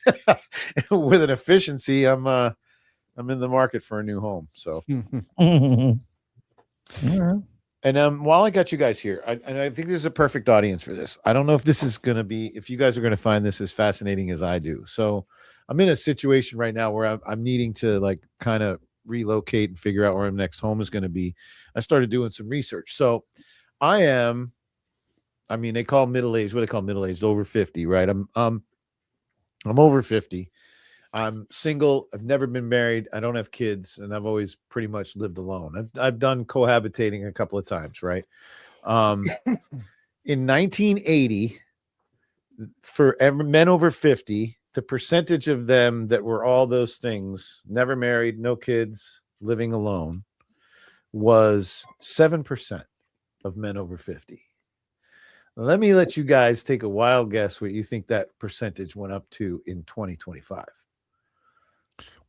with an efficiency, I'm in the market for a new home. So, and while I got you guys here, I think there's a perfect audience for this. I don't know if this is going to be, if you guys are going to find this as fascinating as I do. So I'm in a situation right now where I'm needing to like kind of relocate and figure out where my next home is going to be. I started doing some research. So they call middle-aged, what do they call middle-aged? Over 50, right? I'm over 50. I'm single. I've never been married. I don't have kids, and I've always pretty much lived alone. I've done cohabitating a couple of times, right? In 1980, for men over 50, the percentage of them that were all those things, never married, no kids, living alone, was 7% of men over 50. Let me let you guys take a wild guess what you think that percentage went up to in 2025.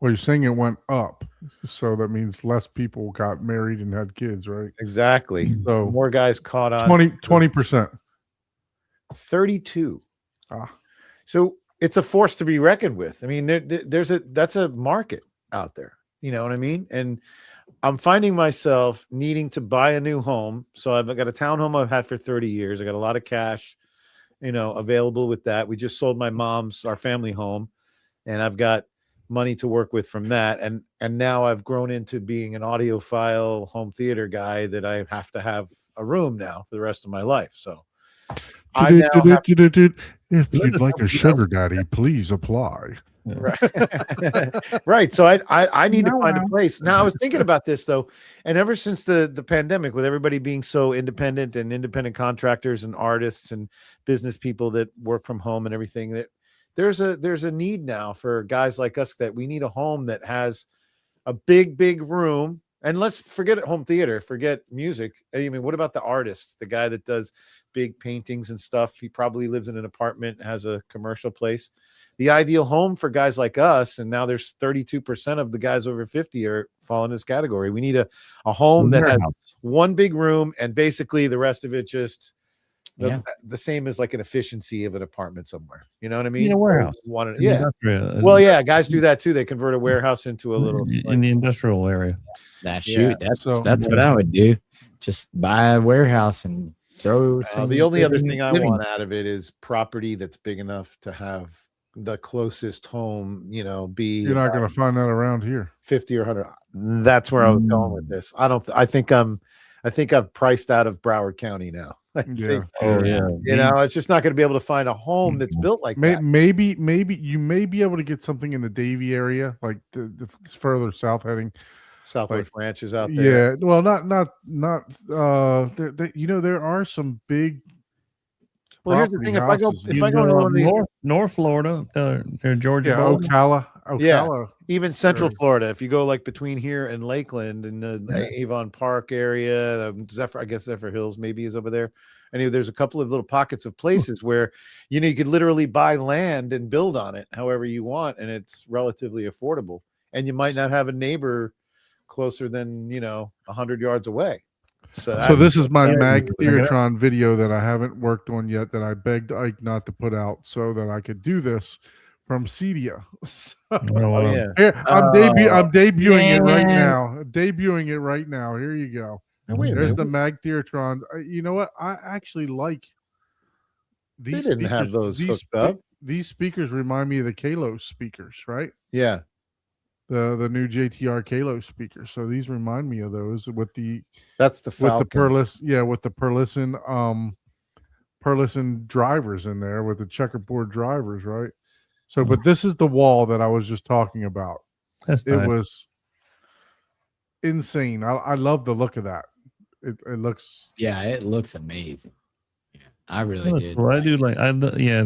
Well, you're saying it went up, so that means less people got married and had kids, right? Exactly. So more guys caught on. 20%. 32. Ah. So it's a force to be reckoned with. I mean, that's a market out there. You know what I mean? And I'm finding myself needing to buy a new home. So I've got a townhome I've had for 30 years. I got a lot of cash, available with that. We just sold our family home, and I've got money to work with from that. And now I've grown into being an audiophile home theater guy that I have to have a room now for the rest of my life. So I now have, if you'd like a sugar daddy, please apply. Right. So I need to find a place. Now I was thinking about this though, and ever since the pandemic, with everybody being so independent and independent contractors and artists and business people that work from home and everything, that there's a need now for guys like us that we need a home that has a big room. And let's forget home theater, forget music. I mean, what about the artist, the guy that does big paintings and stuff? He probably lives in an apartment, has a commercial place. The ideal home for guys like us, and now there's 32% of the guys over 50 are fall in this category. We need a home that has one big room, and basically the rest of it just the same as like an efficiency of an apartment somewhere. You know what I mean? A warehouse. Well, yeah, guys do that too. They convert a warehouse into a little in the industrial area. That's what I would do. Just buy a warehouse and throw some. The only other thing I want out of it is property that's big enough to have the closest home, be. You're not going to find that around here. 50 or 100. That's where I was going with this. I think I've priced out of Broward County now. It's just not going to be able to find a home that's built like that. Maybe you may be able to get something in the Davie area, like the further south heading. Southwest ranches out there. Yeah, well, not. There are some big. Well, here's the thing: if I go to one of these, North Florida, Georgia, Ocala, Yeah. Ocala. Even Central Right. Florida, if you go like between here and Lakeland and the Avon Park area, Zephyr, I guess Zephyr Hills maybe is over there. Anyway, there's a couple of little pockets of places where you could literally buy land and build on it however you want, and it's relatively affordable. And you might not have a neighbor closer than 100 yards away. So this is my Hey, Mag check it out. Theatron video that I haven't worked on yet that I begged Ike not to put out so that I could do this from Cedia. So, Oh yeah. here, I'm debuting it right man. now. Debuting it right now. Here you go. Now, wait a There's minute. the Mag Theatron. You know what? I actually like They these. didn't have speakers. those hooked up. These speakers remind me of the Kalos speakers, right? Yeah. The new JTR Kalos speakers. So these remind me of those with the That's the Falcon. with the Perlison drivers in there with the checkerboard drivers, right? So, but this is the wall that I was just talking about. That's It nice. was insane. I love the look of that. It looks Yeah, it looks amazing. Yeah, I really That's did. cool. I do like. Yeah,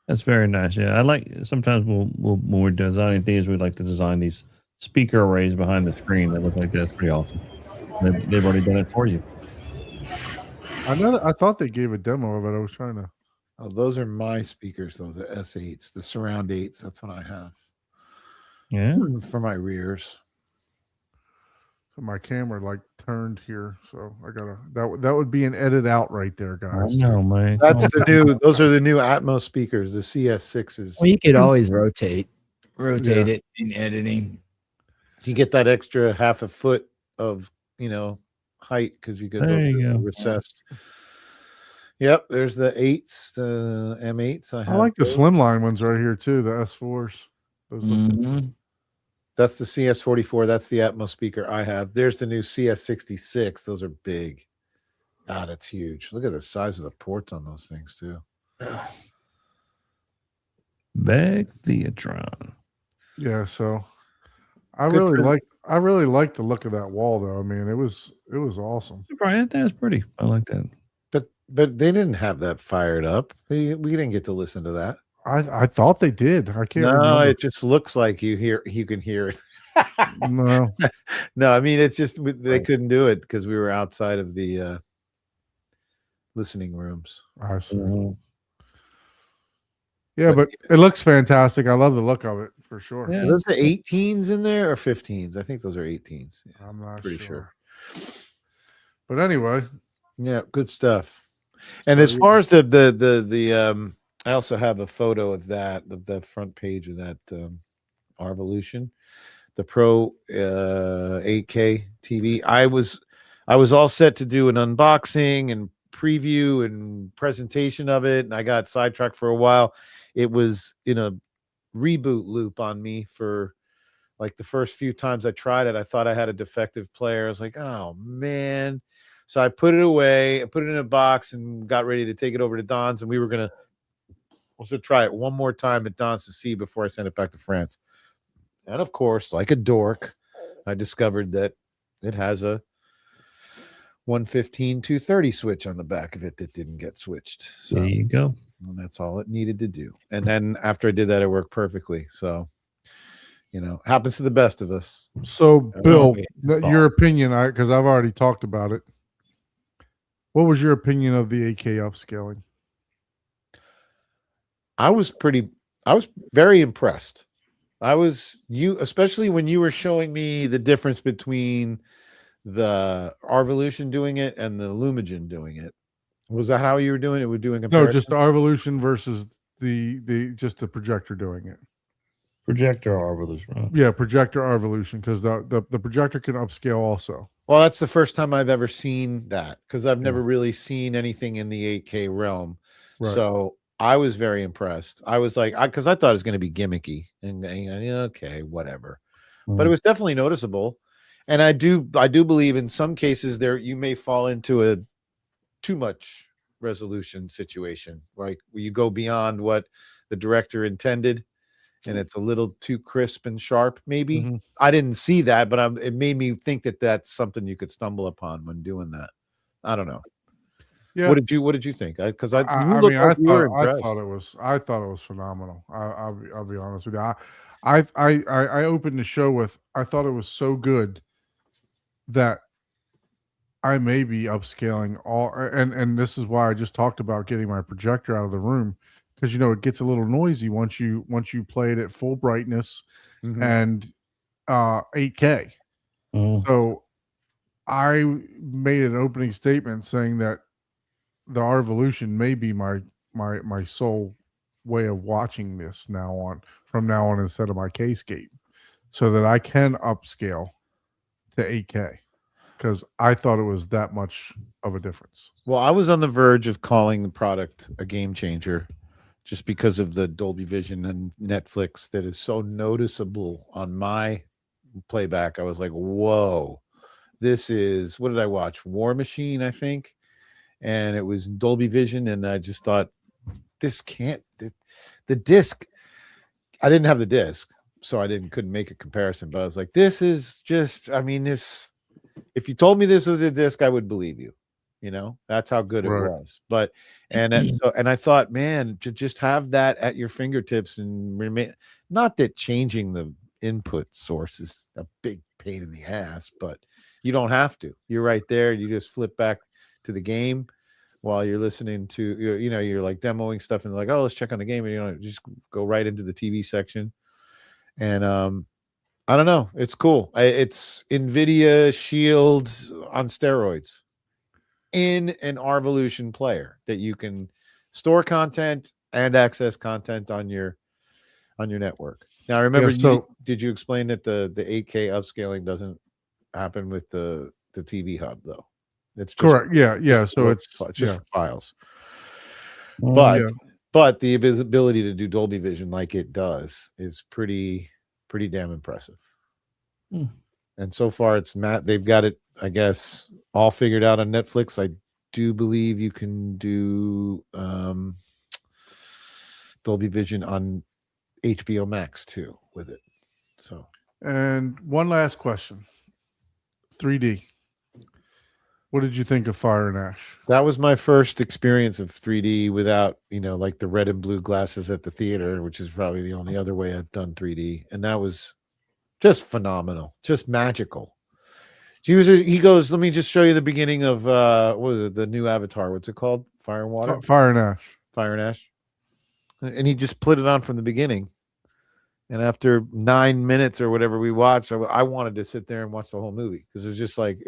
that's very nice. Yeah, I like. Sometimes we'll when we're designing things, we like to design these speaker arrays behind the screen that look like that's pretty awesome. They've already done it for you. I thought they gave a demo of it. I was trying to. Oh, those are my speakers. Those are S8s, the Surround 8s. That's what I have Yeah. for my rears. My camera like turned here, so I gotta that would be an edit out right there, I guys. know, man. That's the new. Those are the new Atmos speakers, the CS6s. Well, you could always rotate it in editing. You get that extra half a foot of height because you get There you those go. recessed. Yep, there's the 8s, the M8s. I like the those. slimline ones right here too, the S4s. Those look Mhm. That's the CS44. That's the Atmos speaker I have. There's the new CS66. Those are big. God, that's huge. Look at the size of the ports on those things too. Bag Theatron. Yeah, so I Good really for- liked the look of that wall though. I mean, it was awesome. Right, that's pretty. I like that. But they didn't have that fired up. We didn't get to listen to that. I thought they did. I can't No, remember. it just looks like you can hear it. No. No, I mean it's just they Right. couldn't do it because we were outside of the listening rooms. I see. Mhm. Yeah, but it looks fantastic. I love the look of it for sure. Yeah. Are those the 18s in there or 15s? I think those are 18s. Yeah, I'm not pretty sure. But anyway, yeah, good stuff. And So as you- far as the I also have a photo of the front page of that Arvolution, the Pro 8K TV. I was all set to do an unboxing and preview and presentation of it, and I got sidetracked for a while. It was in a reboot loop on me for like the first few times I tried it. I thought I had a defective player. I was like, oh man. So I put it away, I put it in a box and got ready to take it over to Don's. And we were going to also try it one more time at Don's to see before I sent it back to France. And of course, like a dork, I discovered that it has a 115-230 switch on the back of it that didn't get switched. So There you go. and that's all it needed to do. And then after I did that, it worked perfectly. So, happens to the best of us. so Bill, yeah. your opinion, because I've already talked about it. What was your opinion of the 8K upscaling? I was very impressed. Especially when you were showing me the difference between the Arvolution doing it and the Lumigen doing it. Was that how you were doing it? We're doing No, just the Arvolution versus the projector doing it. Projector Arvolution. Right? Yeah, projector Arvolution, because the projector can upscale also. Well, that's the first time I've ever seen that because I've never really seen anything in the 8K realm. Right. So I was very impressed. I was like, because I thought it was going to be gimmicky and okay, whatever. But it was definitely noticeable. And I do believe in some cases there you may fall into a too much resolution situation, like where you go beyond what the director intended and it's a little too crisp and sharp. Maybe Mhm. I didn't see that, but it made me think that that's something you could stumble upon when doing that. I don't know. Yeah. What did you think? Because I thought it was phenomenal. I'll be honest with you. I opened the show with, I thought it was so good that I may be upscaling all, and this is why I just talked about getting my projector out of the room, because it gets a little noisy once you play it at full brightness Mhm. and 8K. Mhm. So I made an opening statement saying that the Arvolution may be my sole way of watching this from now on instead of my K-Scape, so that I can upscale to 8K, because I thought it was that much of a difference. Well, I was on the verge of calling the product a game changer just because of the Dolby Vision and Netflix that is so noticeable on my playback. I was like, whoa, this is, what did I watch? War Machine, I think. And it was Dolby Vision. And I just thought, this can't, the disc, I didn't have the disc, so I couldn't make a comparison, but I was like, this is just, I mean, if you told me this was a disc, I would believe you. That's how good it Right. was. But and I thought, man, to just have that at your fingertips and remain, not that changing the input source is a big pain in the ass, but you don't have to. You're right there. You just flip back to the game while you're listening to, you're like demoing stuff and like, oh, let's check on the game, and just go right into the TV section. And I don't know, it's cool. It's NVIDIA Shield on steroids in an Arvolution player that you can store content and access content on your network. Now, I remember, did you explain that the 8K upscaling doesn't happen with the TV hub though? It's just, correct. Yeah. So it's just for files. Mhm. But the ability to do Dolby Vision like it does is pretty damn impressive. Hmm. And so far they've got it, I guess, all figured out on Netflix. I do believe you can do Dolby Vision on HBO Max too with it. So, and one last question. 3D. What did you think of Fire and Ash? that was my first experience of 3D without, like the red and blue glasses at the theater, which is probably the only other way I've done 3D. And that was just phenomenal, just magical. He goes, let me just show you the beginning of what is it, the new Avatar? What's it called? Fire and Water? Fire and Ash. Fire and Ash. And he just put it on from the beginning. And after 9 minutes or whatever we watched, I wanted to sit there and watch the whole movie, because it was just like,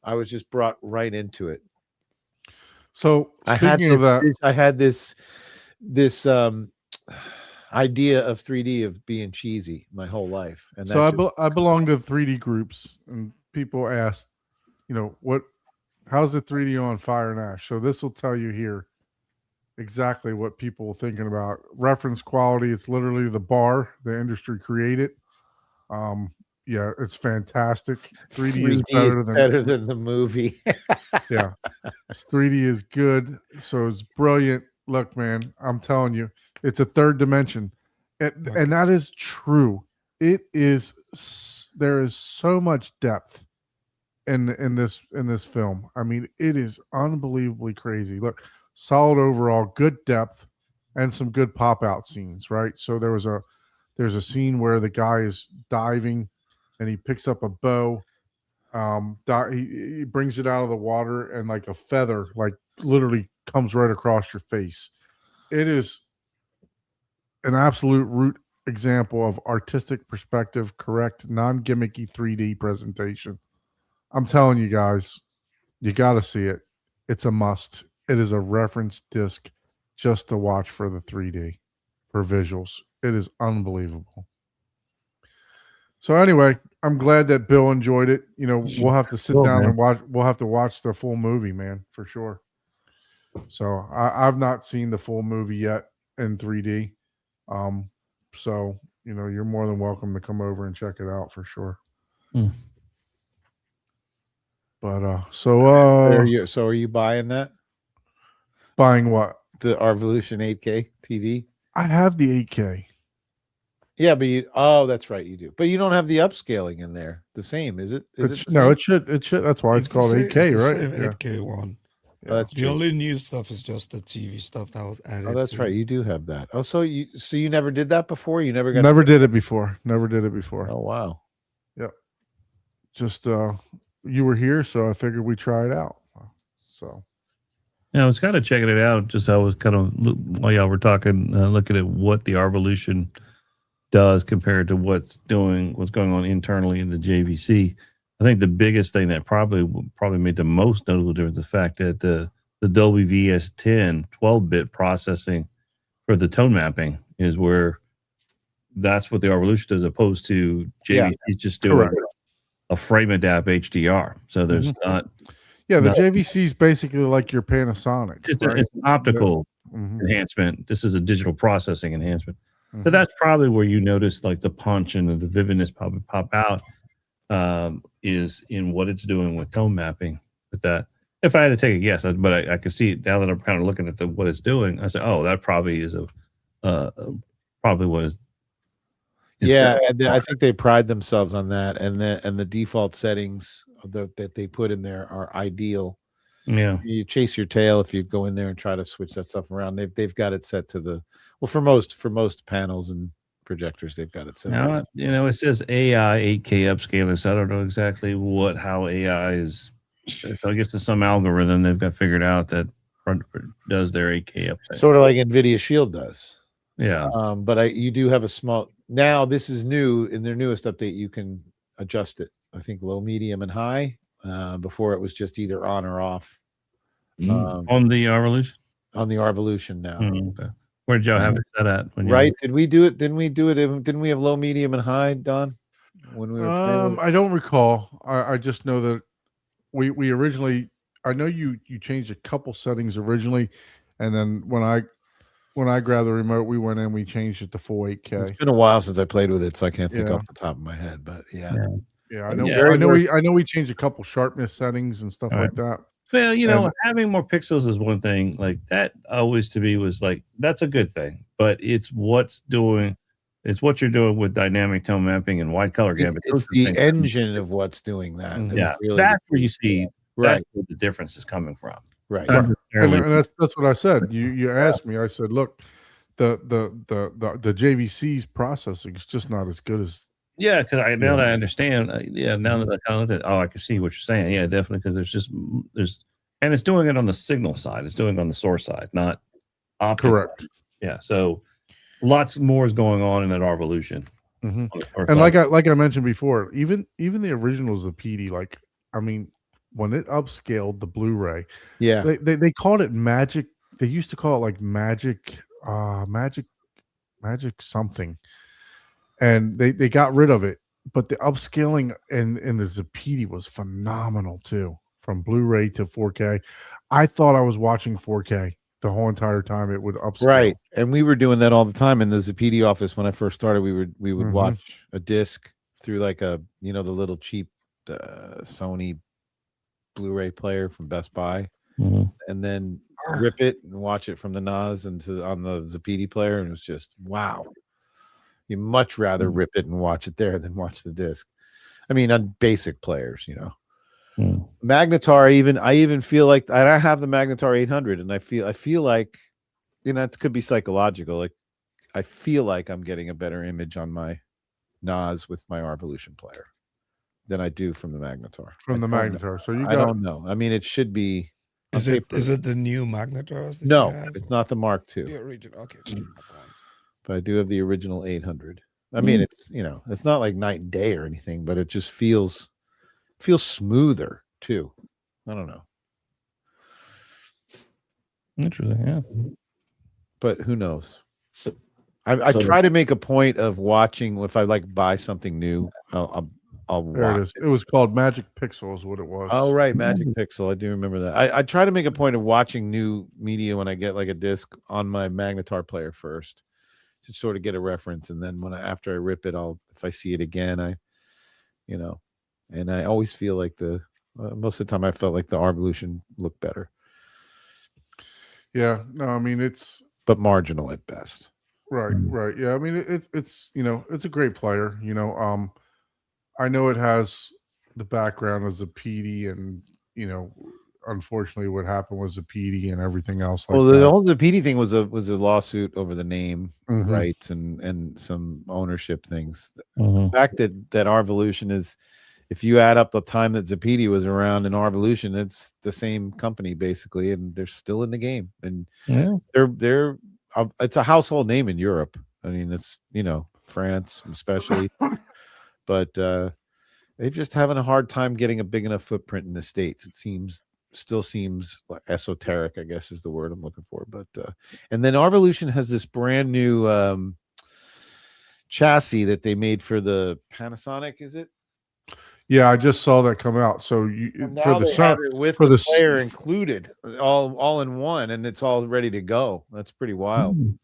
I was just brought right into it. So speaking of that, I had this idea of 3D of being cheesy my whole life. And so I belong to 3D groups, and people ask, how's the 3D on Fire and Ash? So this will tell you here exactly what people are thinking about. Reference quality, it's literally the bar the industry created. Yeah, it's fantastic. 3D is better than the movie. Yeah, 3D is good, so it's brilliant. Look, man, I'm telling you, it's a third dimension, and that is true. It is. There is so much depth in this film. I mean, it is unbelievably crazy. Look, solid overall, good depth, and some good pop out scenes. Right. So there's a scene where the guy is diving, and he picks up a bow. He brings it out of the water, and like a feather, like literally comes right across your face. It is an absolute root example of artistic perspective, correct, non-gimmicky 3D presentation. I'm telling you guys, you got to see it. It's a must. It is a reference disc just to watch for the 3D, for visuals. It is unbelievable. So anyway, I'm glad that Bill enjoyed it. We'll have to sit down and watch. We'll have to watch the full movie, man, for sure. So I've not seen the full movie yet in 3D. So you're more than welcome to come over and check it out for sure. But so are you buying that? Buying what? The Arvolution 8K TV? I have the 8K. Yeah, but that's right, you do. But you don't have the upscaling in there. The same, is it? No, it should. That's why it's called 8K, right? Same 8K one. Oh, that's The true. only new stuff is just the TV stuff that was added. Oh, that's to- right. You do have that. Oh, so you never did that before? You never got Never did it before. Never did it before. Oh, wow. Just you were here, so I figured we'd try it out. So Yeah, I was kind of checking it out. Just I was kind of while y'all were talking, looking at what the Arvolution does compared to what's going on internally in the JVC. I think the biggest thing that probably made the most notable difference is the fact that the Dolby VS10 12-bit processing for the tone mapping is where that's what the Arvolution does, as opposed to JVC just doing Correct. a frame adapt HDR. So there's not yeah, the No. JVC is basically like your Panasonic. it's, right? it's an optical Mhm, enhancement. This is a digital processing enhancement. So mhm. that's probably where you notice like the punch and the vividness probably pop out, is in what it's doing with tone mapping with that. If I had to take a guess, but I can see it now that I'm kind of looking at what it's doing. I say, oh, that probably is probably what is. Yeah, and I think they pride themselves on that, and the default settings that they put in there are ideal. Yeah. You chase your tail if you go in there and try to switch that stuff around. They've got it set to the for most panels and projectors, they've got it set. Now, it says AI 8K upscaler, so I don't know exactly how AI is. So I guess there's some algorithm they've got figured out that does their 8K upscaler. Sort of like NVIDIA Shield does. Yeah. But you do have a small. Now this is new in their newest update. You can adjust it. I think low, medium, and high. Before it was just either on or off. On the Arvolution. On the Arvolution now. Okay. Where did y'all have it set at? Right? Did we do it? Didn't we do it? Didn't we have low, medium, and high, Don? When we were playing with it? I don't recall. I just know that we originally. I know you changed a couple settings originally, and then when I grabbed the remote, we went in, we changed it to full 8K. It's been a while since I played with it, so I can't think Yeah. off the top of my head. But yeah. Yeah, I know. Yeah, I know we changed a couple sharpness settings and stuff All like that. Well, And- having more pixels is one thing. Like that always to me was like that's a good thing, but it's what you're doing with dynamic tone mapping and wide color gamut. It's the engine of what's doing that. Mhm. That's Yeah, really that's where you see right, that's where the difference is coming from. right. Not And, necessarily- that's what I said. You asked me. I said, look, the JVC's processing is just not as good as. Yeah, because now that I understand, now that I kind of looked at, I can see what you're saying. Yeah, definitely, because and it's doing it on the signal side. It's doing it on the source side, not optical. Correct. Yeah, so lots more is going on in that Arvolution. Mhm. on the source And side. like I mentioned before, even the originals of PD, like I mean, when it upscaled the Blu-ray, Yeah. they called it Magic. They used to call it like Magic something, and they got rid of it. But the upscaling in the Zapedi was phenomenal too, from Blu-ray to 4K. I thought I was watching 4K the whole entire time. It would upscale. Right. And we were doing that all the time in the Zapedi office when I first started. We would Mhm. watch a disc through like the little cheap Sony Blu-ray player from Best Buy, Mhm. and then rip it and watch it from the NAS on the Zapedi player, and it was just wow. You much rather rip it and watch it there than watch the disc. I mean, on basic players, Mm. Magnetar, I even feel like I have the Magnetar 800, and I feel like it could be psychological. Like I feel like I'm getting a better image on my NAS with my Arvolution player than I do from the Magnetar. From the I don't know. Magnetar. So you I got don't know. I mean, it should be. on Is it paper. the new Magnetars? that you No, have? it's not the Mark The II, original. Okay. but I do have the original 800. I mean, it's it's not like night and day or anything, but it just feels smoother too. I don't know, Interesting. Yeah. but who knows? So, I So- try to make a point of watching if I like buy something new. I'll there it watch. is. It was called Magic Pixel, is what it was. Oh right, Magic Pixel. I do remember that. I try to make a point of watching new media when I get like a disc on my Magnetar player first, to sort of get a reference, and then after I rip it, if I see it again, and I always feel like most of the time I felt like the Arvolution looked better, Yeah. No, I mean it's but marginal at best. right, right. Yeah, I mean it's it's a great player. I know it has the background as a PD, and unfortunately what happened was the PD and everything else like Well, that. the whole Zapiti thing was a lawsuit over the name Mhm. rights and some ownership things. Mhm. The fact that Arvolution is, if you add up the time that Zapiti was around in Arvolution, it's the same company basically, and they're still in the game, and Yeah. they're it's a household name in Europe. I mean, it's France especially, but they're just having a hard time getting a big enough footprint in the States. It still seems like esoteric, I guess is the word I'm looking for. But and then Arvolution has this brand new chassis that they made for the Panasonic, is it? Yeah, I just saw that come out. So you And for now the they have sun it with for the the s- player included, all in one, and it's all ready to go. That's pretty wild. Mm.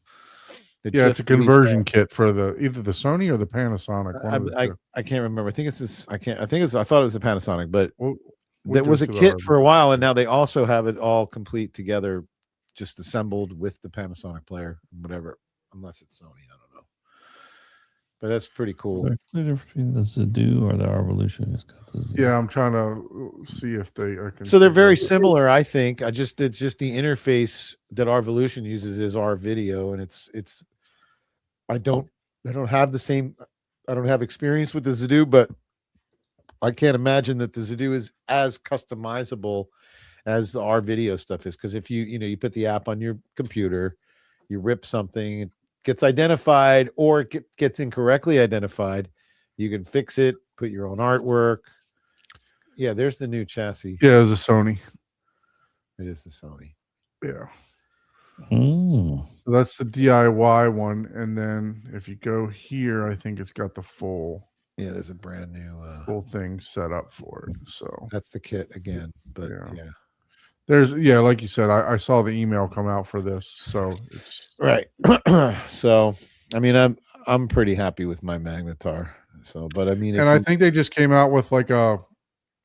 It yeah, it's a just released conversion kit for either the Sony or the Panasonic. that. One of the two. I can't remember. I think it's this. I can't. I think it's. I thought it was a Panasonic, but We'll there go was a to the kit for a Harvey. while, and now they also have it all complete together, just assembled with the Panasonic player, whatever. Unless it's Sony, I don't know. But that's pretty cool. What's the difference between the Zadu or the Arvolution? It's got the Z. Yeah, I'm trying to see if I can. So they're figure very out the- similar, I think. It's just the interface that Arvolution uses is our video, and it's. I don't have the same. I don't have experience with the Zadu, but I can't imagine that the Zadu is as customizable as the R video stuff is. Because if you put the app on your computer, you rip something, it gets identified, or it gets incorrectly identified, you can fix it, put your own artwork. Yeah, there's the new chassis. Yeah, it was a Sony. It is the Sony. Yeah. Mm. So that's the DIY one. And then if you go here, I think it's got the full Yeah, there's a brand new. thing set up for it. So That's the kit again, but Yeah. yeah. Like you said, I saw the email come out for this. So it's Right. So, I mean, I'm pretty happy with my Magnetar. So, but I mean, and I think they just came out with like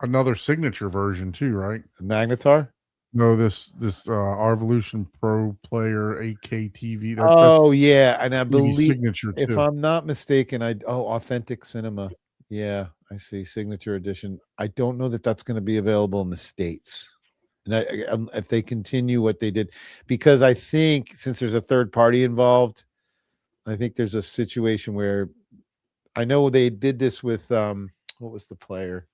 another signature version too, right? Magnetar. No, this Arvolution Pro Player 8K TV. Oh yeah, and I TV believe, signature if too. I'm not mistaken, Authentic Cinema. Yeah, I see signature edition. I don't know that that's going to be available in the States, and if they continue what they did, because I think since there's a third party involved, I think there's a situation where I know they did this with what was the player?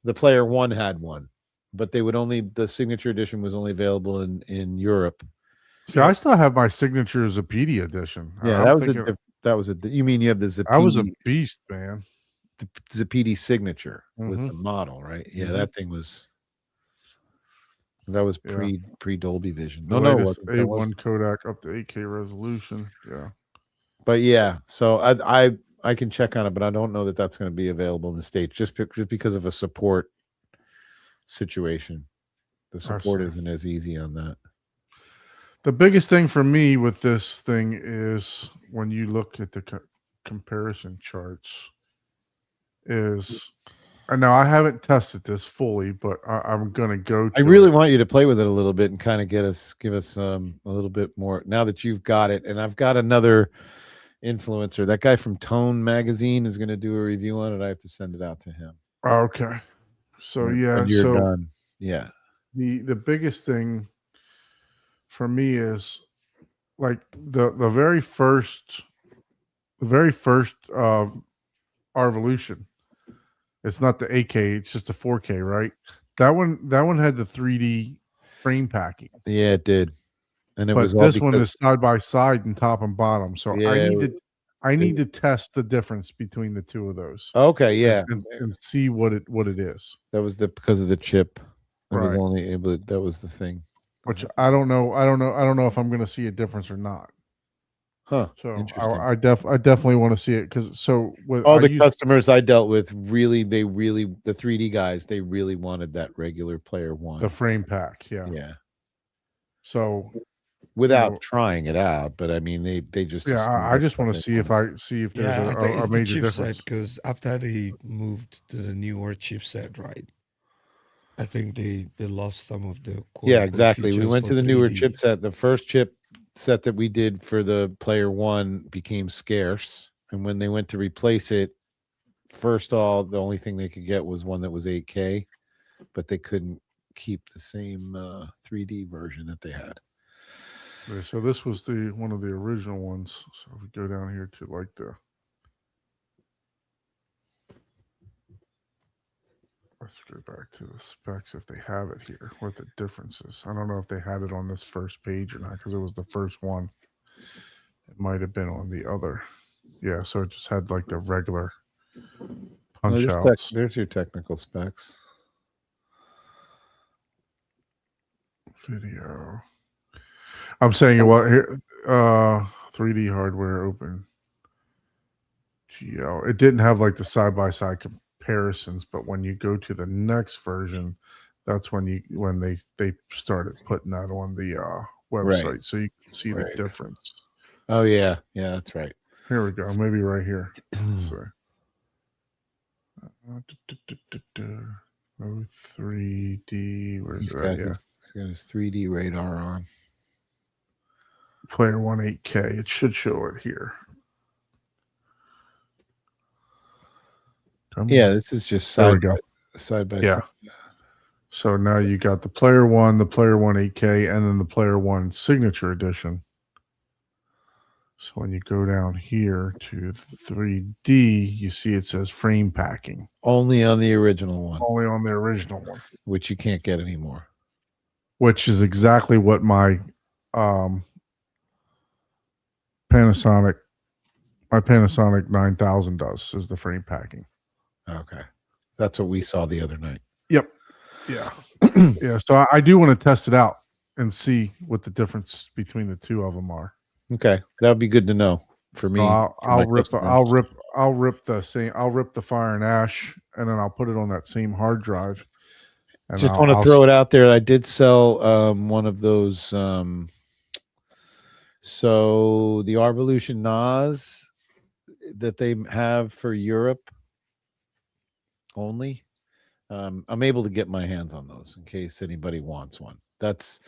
The player one had one, but the signature edition was only available in Europe. See, I still have my signature Zapedia edition. Yeah, I'm that was thinking- you mean you have the Zapidi, I was a beast, man. the Zapidi signature was Mhm. the model, right? Yeah, Mhm. that thing was Yeah. pre Dolby Vision. The No, it latest wasn't. That was- A1 Kodak up to 8K resolution. Yeah. but yeah, so I can check on it, but I don't know that that's going to be available in the States just because of a support situation. The support see. isn't as easy on that. The biggest thing for me with this thing is when you look at the comparison charts is, and now I haven't tested this fully, but I'm going to go to I really it. want you to play with it a little bit and kind of give us a little bit more now that you've got it. And I've got another influencer. That guy from Tone Magazine is going to do a review on it. I have to send it out to him. Okay. So when yeah, you're so done. Yeah. the biggest thing for me is like the very first Arvolution. It's not the 8K, it's just the 4K, right? That one had the 3D frame packing. Yeah, it did. And it But was all this one because- is side by side and top and bottom. So Yeah, I need to test the difference between the two of those. okay, yeah. And see what it is. That was because of the chip. It was Right. only able that was the thing. Which I don't know if I'm going to see a difference or not. Huh. So Interesting. I definitely want to see it because so with All I the use- customers I dealt with the 3D guys, they really wanted that regular player one. the frame pack, yeah. Yeah. So Without know- trying it out, but I mean they just yeah, assumed I that's just what want they to see if wanted. there's Yeah, I think a it's the major chipset difference. because after they moved to the newer chipset, right? I think they lost some of the Yeah, exactly. We features went for to the newer 3D. chipset. The first chip set that we did for the player one became scarce. And when they went to replace it, the only thing they could get was one that was 8K, but they couldn't keep the same 3D version that they had. Okay, so this was the one of the original ones. So if we go down here to like the, let's go back to the specs if they have it here, what the difference is. I don't know if they had it on this first page or not because it was the first one. It might have been on the other. Yeah, so it just had like the regular punch outs. There's your technical specs. Video. I'm saying what here? 3D hardware open. GL. It didn't have like the side by side comparisons, but when you go to the next version, that's when they started putting that on the website, Right. so you can see the Right. difference. Oh yeah, that's right. Here we go. Maybe right here. Let's see. Oh, 3D. Where's He's it got, at? Yeah. he's got his 3D radar on. Player 1 8K. It should show it here. Come Yeah, on. this is just There we side go. side by Yeah. side. So now you got the Player 1, the Player 1 8K, and then the Player 1 Signature Edition. So when you go down here to 3D, you see it says frame packing. Only on the original one, Only on the original one, which you can't get anymore. which is exactly what my Panasonic 9000 does, is the frame packing. Okay, that's what we saw the other night. Yep. Yeah. Yeah. So I do want to test it out and see what the difference between the two of them are. Okay, that would be good to know for me. So for my I'll customers. rip the Fire and Ash, and then I'll put it on that same hard drive. And Just want to throw it out there. I did sell one of those. So the Arvolution NAS that they have for Europe only. I'm able to get my hands on those in case anybody wants one. That's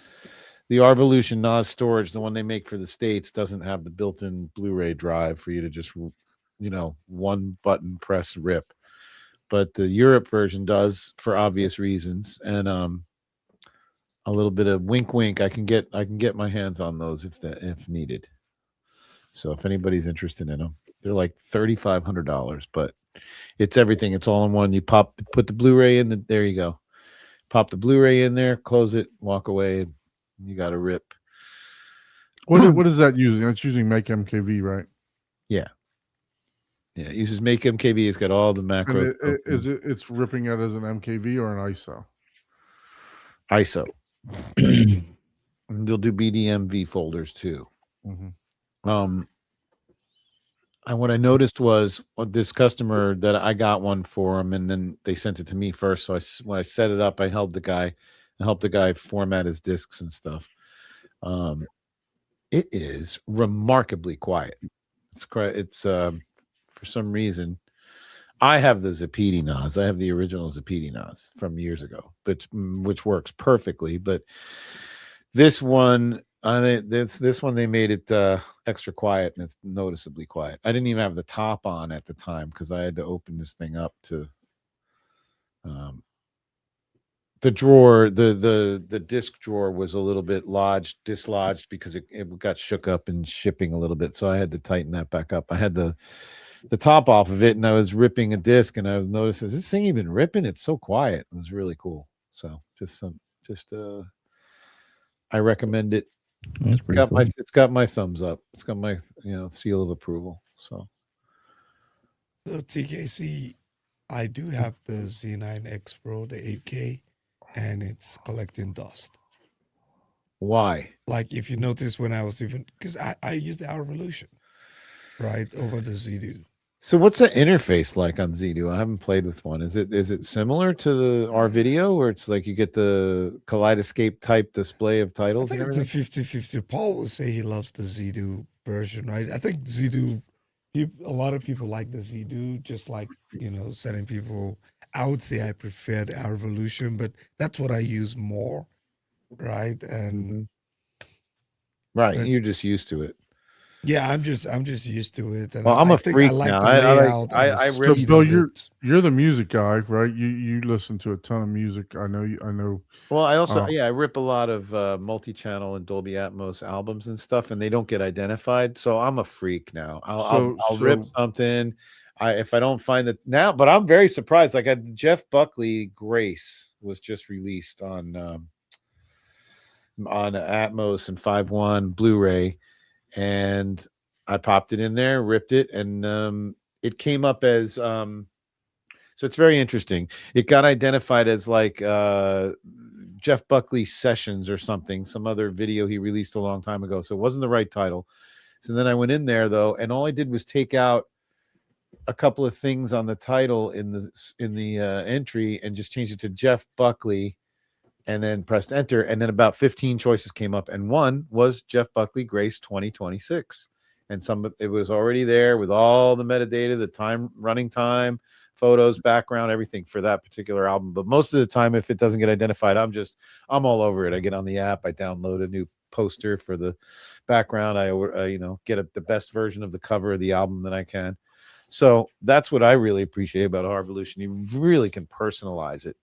the Arvolution NAS storage. The one they make for the States doesn't have the built-in Blu-ray drive for you to just, one button press rip. But the Europe version does for obvious reasons. And a little bit of wink wink, I can get my hands on those if needed. So if anybody's interested in them, they're like $3,500, but it's everything. It's all in one. You put the Blu-ray in, there you go. Pop the Blu-ray in there, close it, walk away, and you got a rip. What is that using? It's using Make MKV, right? Yeah, it uses Make MKV. It's got all the macro. And it's ripping it as an MKV or an ISO? ISO. And they'll do BDMV folders too. Mm-hmm. And what I noticed was this customer that I got one for him, and then they sent it to me first. So when I set it up, I helped the guy format his discs and stuff. It is remarkably quiet. It's for some reason, I have the Zapiti NAS. I have the original Zapiti NAS from years ago, which works perfectly. But this one, this one they made it extra quiet, and it's noticeably quiet. I didn't even have the top on at the time because I had to open this thing up to the drawer. The disc drawer was a little bit dislodged because it got shook up in shipping a little bit, so I had to tighten that back up. I had the top off of it, and I was ripping a disc, and I noticed, is this thing even ripping? It's so quiet. It was really cool. So I recommend it. That's pretty cool. It's got my thumbs up. It's got my seal of approval. So TKC, I do have the Z9X Pro, the 8K, and it's collecting dust. why? Like if you notice when I was because I used the Arvolution, right, over the Z2. So what's the interface like on Z2? I haven't played with one. Is it similar to the R video, where it's like you get the kaleidoscope type display of I titles? think And it's a everything? 50-50. Paul will say he loves the Z2 version, right? I think Z2, a lot of people like the Z2, just like, certain people. I would say I prefer the Arvolution, but that's what I use more, right? And Right, but- you're just used to it. Yeah, I'm just used to it. And Well, I'm a think freak I like now. the I like- layout and the I So, really speed Bill, of you're it. you're the music guy, right? You listen to a ton of music. I know you. I know. Well, I also Oh. I rip a lot of multi-channel and Dolby Atmos albums and stuff, and they don't get identified. So I'm a freak now. I'll rip something. If I don't find it now, but I'm very surprised. Like Jeff Buckley Grace was just released on Atmos and 5.1 Blu-ray, and I popped it in there, ripped it, and it came up as so it's very interesting. It got identified as like Jeff Buckley Sessions or something, some other video he released a long time ago. So it wasn't the right title. So then I went in there though, and all I did was take out a couple of things on the title in the entry and just changed it to Jeff Buckley, and then pressed enter, and then about 15 choices came up, and one was Jeff Buckley Grace 2026, and it was already there with all the metadata, the time, running time, photos, background, everything for that particular album. But most of the time, if it doesn't get identified, I'm all over it. I get on the app, I download a new poster for the background, I get the best version of the cover of the album that I can. So that's what I really appreciate about Harvolution. You really can personalize it,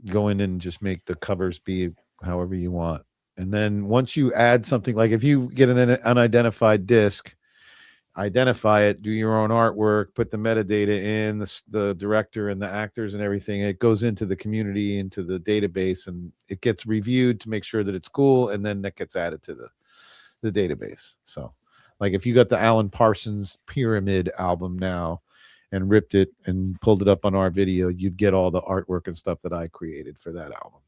go in and just make the covers be however you want. And then once you add something, like if you get an unidentified disc, identify it, do your own artwork, put the metadata in, the director and the actors and everything, it goes into the community, into the database, and it gets reviewed to make sure that it's cool, and then that gets added to the database. So like if you got the Alan Parsons Pyramid album now and ripped it and pulled it up on our video, you'd get all the artwork and stuff that I created for that album,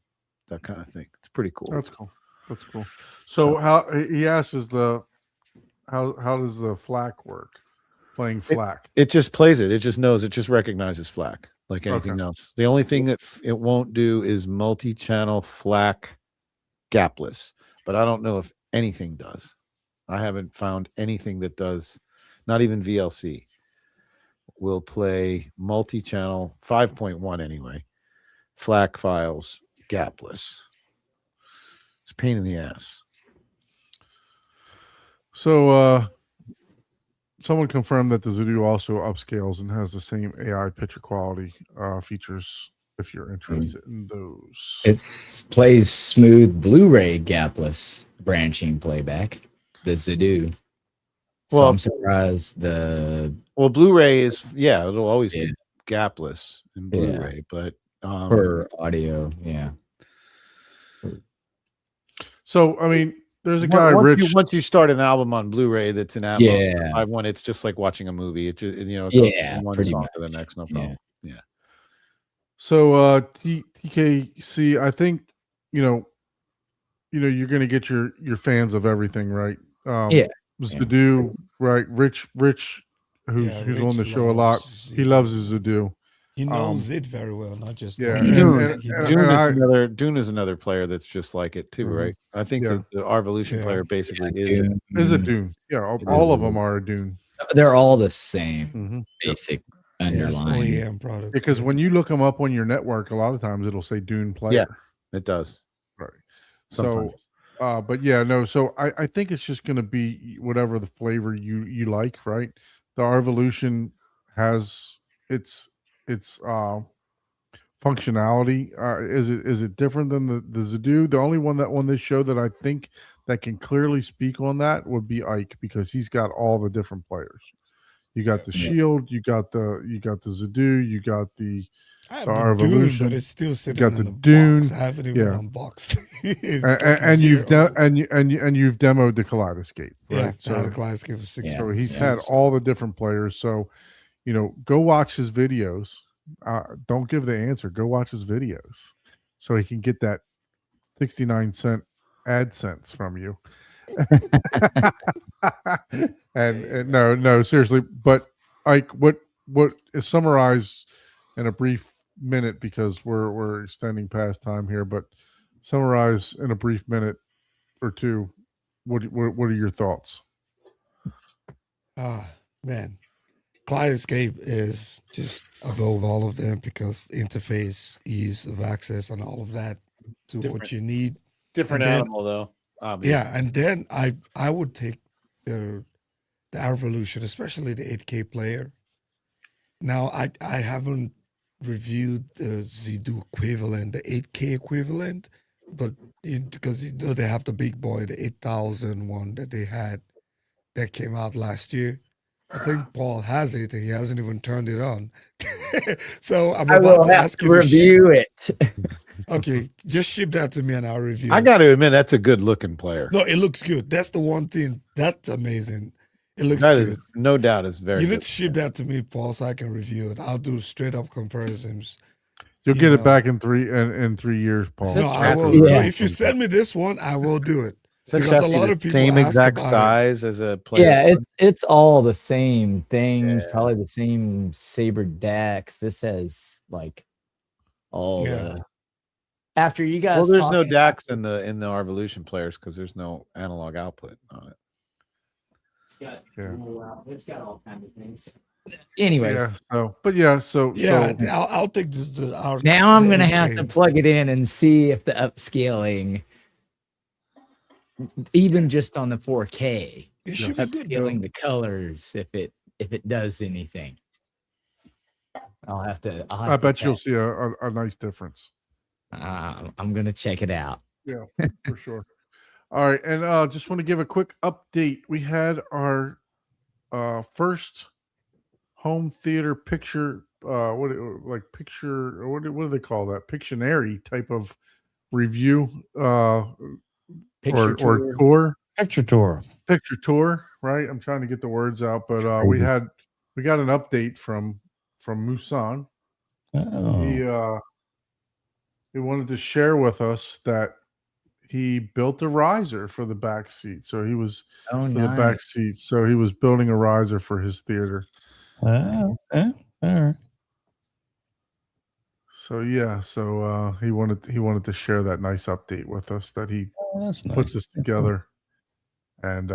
that kind of thing. It's pretty cool. That's cool. That's cool. So how he asks is how does the FLAC work? Playing FLAC. It just plays it. It just knows. It just recognizes FLAC like anything else. The only thing that it won't do is multi-channel FLAC gapless. But I don't know if anything does. I haven't found anything that does. Not even VLC will play multi-channel 5.1 anyway. FLAC files gapless. It's a pain in the ass. So someone confirmed that the Zudu also upscales and has the same AI picture quality features if you're interested in those. It plays smooth Blu-ray gapless branching playback. The Zudu. So Well, I'm surprised Well, Blu-ray is it'll always be gapless in Blu-ray, but for audio, yeah. So I mean, there's a guy, Rich. Once you start an album on Blu-ray that's an Atmos, Yeah. 5.1, it's just like watching a movie. It just, it goes Yeah, from one pretty song to the next, no problem. Yeah. So TKC, I think you're gonna get your fans of everything, right? Yeah. Zudu, right? Rich, who's Rich on the show a lot. loves He loves his Zudu. He knows it very well, not just yeah, Dune is another player that's just like it too, right? I think that the Arvolution player basically is a Dune. Yeah, all of them are a Dune. They're all the same basic underlying OEM product. Because when you look them up on your network, a lot of times it'll say Dune player. Yeah, it does. Right. Sometimes. So, but yeah, no. So I think it's just going to be whatever the flavor you like, right? The Arvolution has its functionality. Is it different than the Zudu? The only one on this show that I think that can clearly speak on that would be Ike, because he's got all the different players. You got the Shield, you got the Zudu, you got the I have the Dune, but it's still sitting got in the the Dune. box. I haven't even unboxed. and you've demoed the Kaleidoscape, right? Yeah, So the Kaleidoscape for 6 so he's had all the different players. So, go watch his videos. Don't give the answer. Go watch his videos so he can get that 69-cent AdSense from you. and no, seriously. But Ike, what is summarized in a brief minute, because we're extending past time here, but summarize in a brief minute or two. What are your thoughts? Man, Kaleidoscape is just above all of them because interface, ease of access, and all of that to what you need. Different And then- animal though. obviously. Yeah, and then I would take the Evolution, especially the 8K player. Now I haven't reviewed the Zidu equivalent, the 8K equivalent, but because they have the big boy, the 8000 one that they had that came out last year. I think Paul has it and he hasn't even turned it on. So I'm I about will to have ask to you to ship. review it. Okay, just ship that to me and I'll review I it. got to admit, that's a good looking player. No, it looks good. That's the one thing. That's amazing. It looks That good. is no doubt is very You need good. to ship that to me, Paul, so I can review it. I'll do straight up comparisons. You'll You get know. it back in 3 years, Paul. Is No, that I will. Chatsworth? No, Yeah. if you send me this one, I will do it. Is that because a Chatsworth lot the of people same ask exact about it. size as a player? Yeah, one? it's all the same things, Yeah. probably the same Saber decks. This has like all Yeah. the after you guys Well, there's no talking about DAX in the Arvolution players because there's no analog output on it. it's got Yeah. it's got all kinds of things. Anyways, Yeah. So, but yeah. So Yeah, So, I'll take the now I'm the gonna have 8K. to plug it in and see if the upscaling, even just on the 4K, It should be good though. upscaling the colors, if it does anything. I'll have to. I bet you'll see a nice difference I'm gonna check it out. for sure. All right, and just want to give a quick update. We had our first home theater picture. What do they call that? Pictionary type of review. Picture Or tour. tour. Picture tour. Right? I'm trying to get the words out, but we got an update from Musan. Oh. He wanted to share with us that he built a riser for the back seat. So he was Oh, for the back nice. seat. So he was building a riser for his theater. Okay. All right. So yeah, so he wanted to share that nice update with us that he Oh, that's nice. puts this together and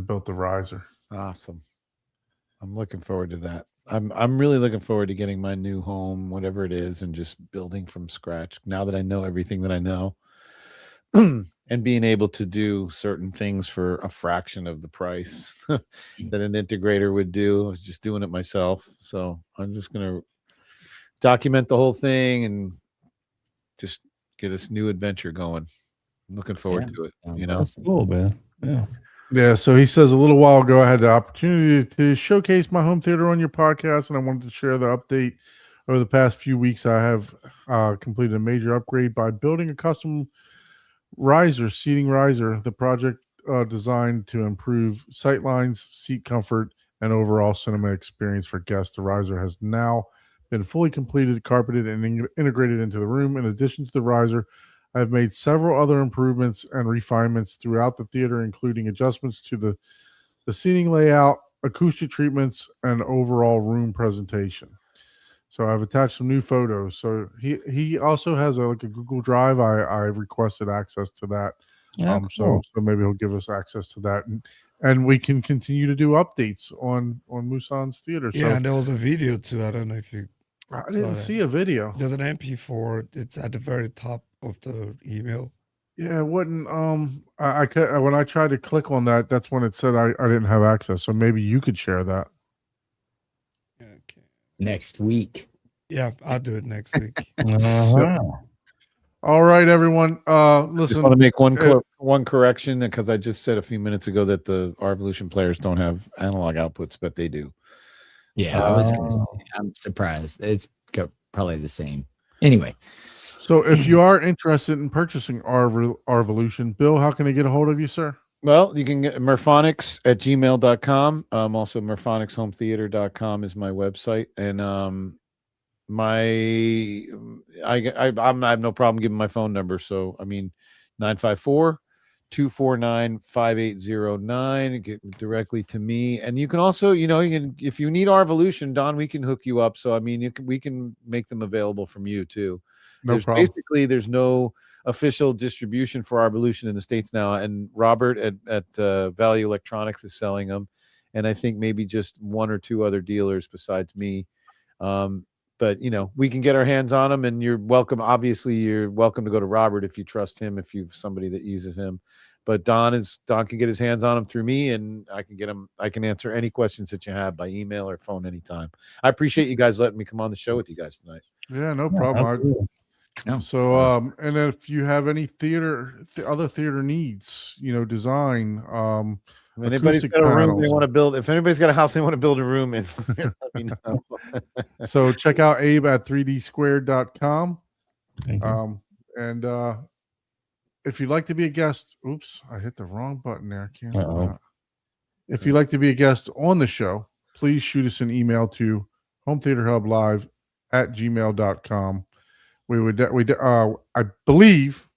built the riser. Awesome. I'm looking forward to that. I'm really looking forward to getting my new home, whatever it is, and just building from scratch. Now that I know everything that I know, and being able to do certain things for a fraction of the price that an integrator would do, I was just doing it myself. So I'm just gonna document the whole thing and just get this new adventure going. I'm looking forward to it. You know, That's cool, man. Yeah. Yeah, so he says a little while ago I had the opportunity to showcase my home theater on your podcast, and I wanted to share the update. Over the past few weeks, I have completed a major upgrade by building a custom seating riser. The project designed to improve sight lines, seat comfort, and overall cinema experience for guests. The riser has now been fully completed, carpeted, and integrated into the room. In addition to the riser, I've made several other improvements and refinements throughout the theater, including adjustments to the seating layout, acoustic treatments, and overall room presentation. So I've attached some new photos. So he also has like a Google Drive. I've requested access to that. Yeah, So maybe he'll give us access to that, and we can continue to do updates on Musan's theater. Yeah, So and there was a video ttoo. I don't know if you I saw didn't that. see a video. There's an MP4. It's at the very top of the email. Yeah, it wouldn't. I could when I tried to click on that, that's when it said I didn't have access. So maybe you could share that. Okay. Next week. Yeah, I'll do it next week. Uh-huh. All right, everyone. just Listen. want to make uh, one correction because I just said a few minutes ago that the Arvolution players don't have analog outputs, but they do. Yeah, I was gonna say, I'm surprised. It's probably the same. Anyway, So if you are interested in purchasing Arvolution, Bill, how can they get a hold of you, sir? Well, you can get murphonics@gmail.com. Also murphonicshometheater.com is my website. And I have no problem giving my phone number. So, I mean, 954-249-5809. Get directly to me. And you can also, if you need Arvolution, Don, we can hook you up. So, I mean, we can make them available from you too. No problem. There's no official distribution for Arvolution in the States now. And Robert at Value Electronics is selling them. And I think maybe just one or two other dealers besides me. but we can get our hands on them, and you're welcome. Obviously, you're welcome to go to Robert if you trust him, if you've somebody that uses him. But Don can get his hands on them through me, and I can get them. I can answer any questions that you have by email or phone anytime. I appreciate you guys letting me come on the show with you guys tonight. Yeah, no problem. No. So, and if you have any other theater needs, design, If anybody's acoustic got a room they panels. want to build, if anybody's got a house they want to build a room in, let me know. So check out Abe at 3dsquared.com. Thank you. And if you'd like to be a guest, oops, I hit the wrong button there. Cancel Uh-oh. that. If you'd like to be a guest on the show, please shoot us an email to hometheaterhublive@gmail.com. I believe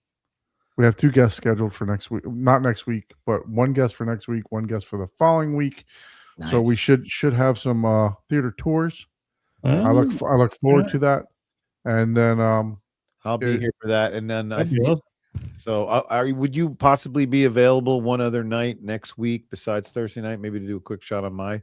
we have 2 guests scheduled for next week. Not next week, but 1 guest for next week, 1 guest for the following week. So we Nice. should have some theater tours. Oh, I look forward to that. And then I'll be here for that. And then that'd be awesome. so would you possibly be available one other night next week besides Thursday night, maybe to do a quick shot on my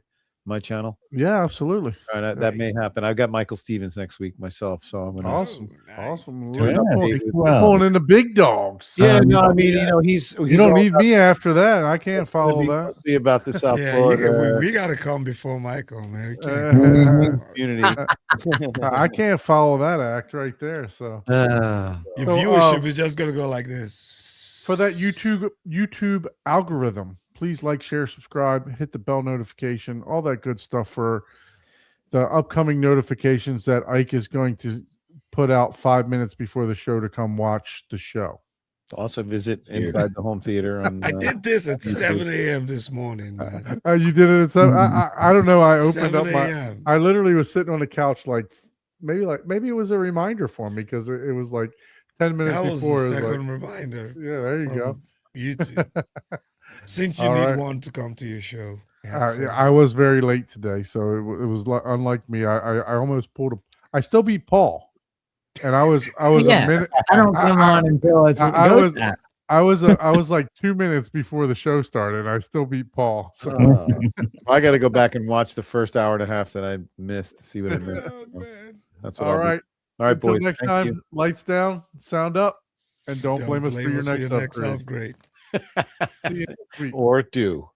channel? yeah, absolutely. All right, that may happen. I've got Michael Stevens next week myself, so I'm gonna. Awesome. nice. Awesome. Turn Yeah, up, We're David. pulling, pulling in the big dogs. Yeah, no, I yeah. mean, he's You don't all need about- me after that. I can't follow be that. mostly about the South Yeah, Florida we got to come before Michael, man. We can't community. I can't follow that act right there. So Your So, viewership is just gonna go like this. for that YouTube algorithm, please like, share, subscribe, hit the bell notification, all that good stuff for the upcoming notifications that Ike is going to put out 5 minutes before the show to come watch the show. Also visit Inside the Home Theater on. I did this at 7 a.m. this morning, man. You did it at 7. I don't know. I opened 7 up my. a.m. I literally was sitting on the couch maybe it was a reminder for me because it was like 10 minutes That was before. the It was second like, reminder. yeah, there you go. from YouTube. Since you All need right. one to come to your show. Yeah, I was very late today, so it was unlike me. I almost pulled a. I still beat Paul, and I was Yeah. a minute. I don't come on until it's I go was- time. I was like 2 minutes before the show started. And I still beat Paul. So I got to go back and watch the first hour and a half that I missed to see what I missed. Oh, man. That's what all I'll do. right. All right, Until boys. next thank time, you. lights down, sound up, and don't blame us for your next upgrade. upgrade. See you next week. Or do.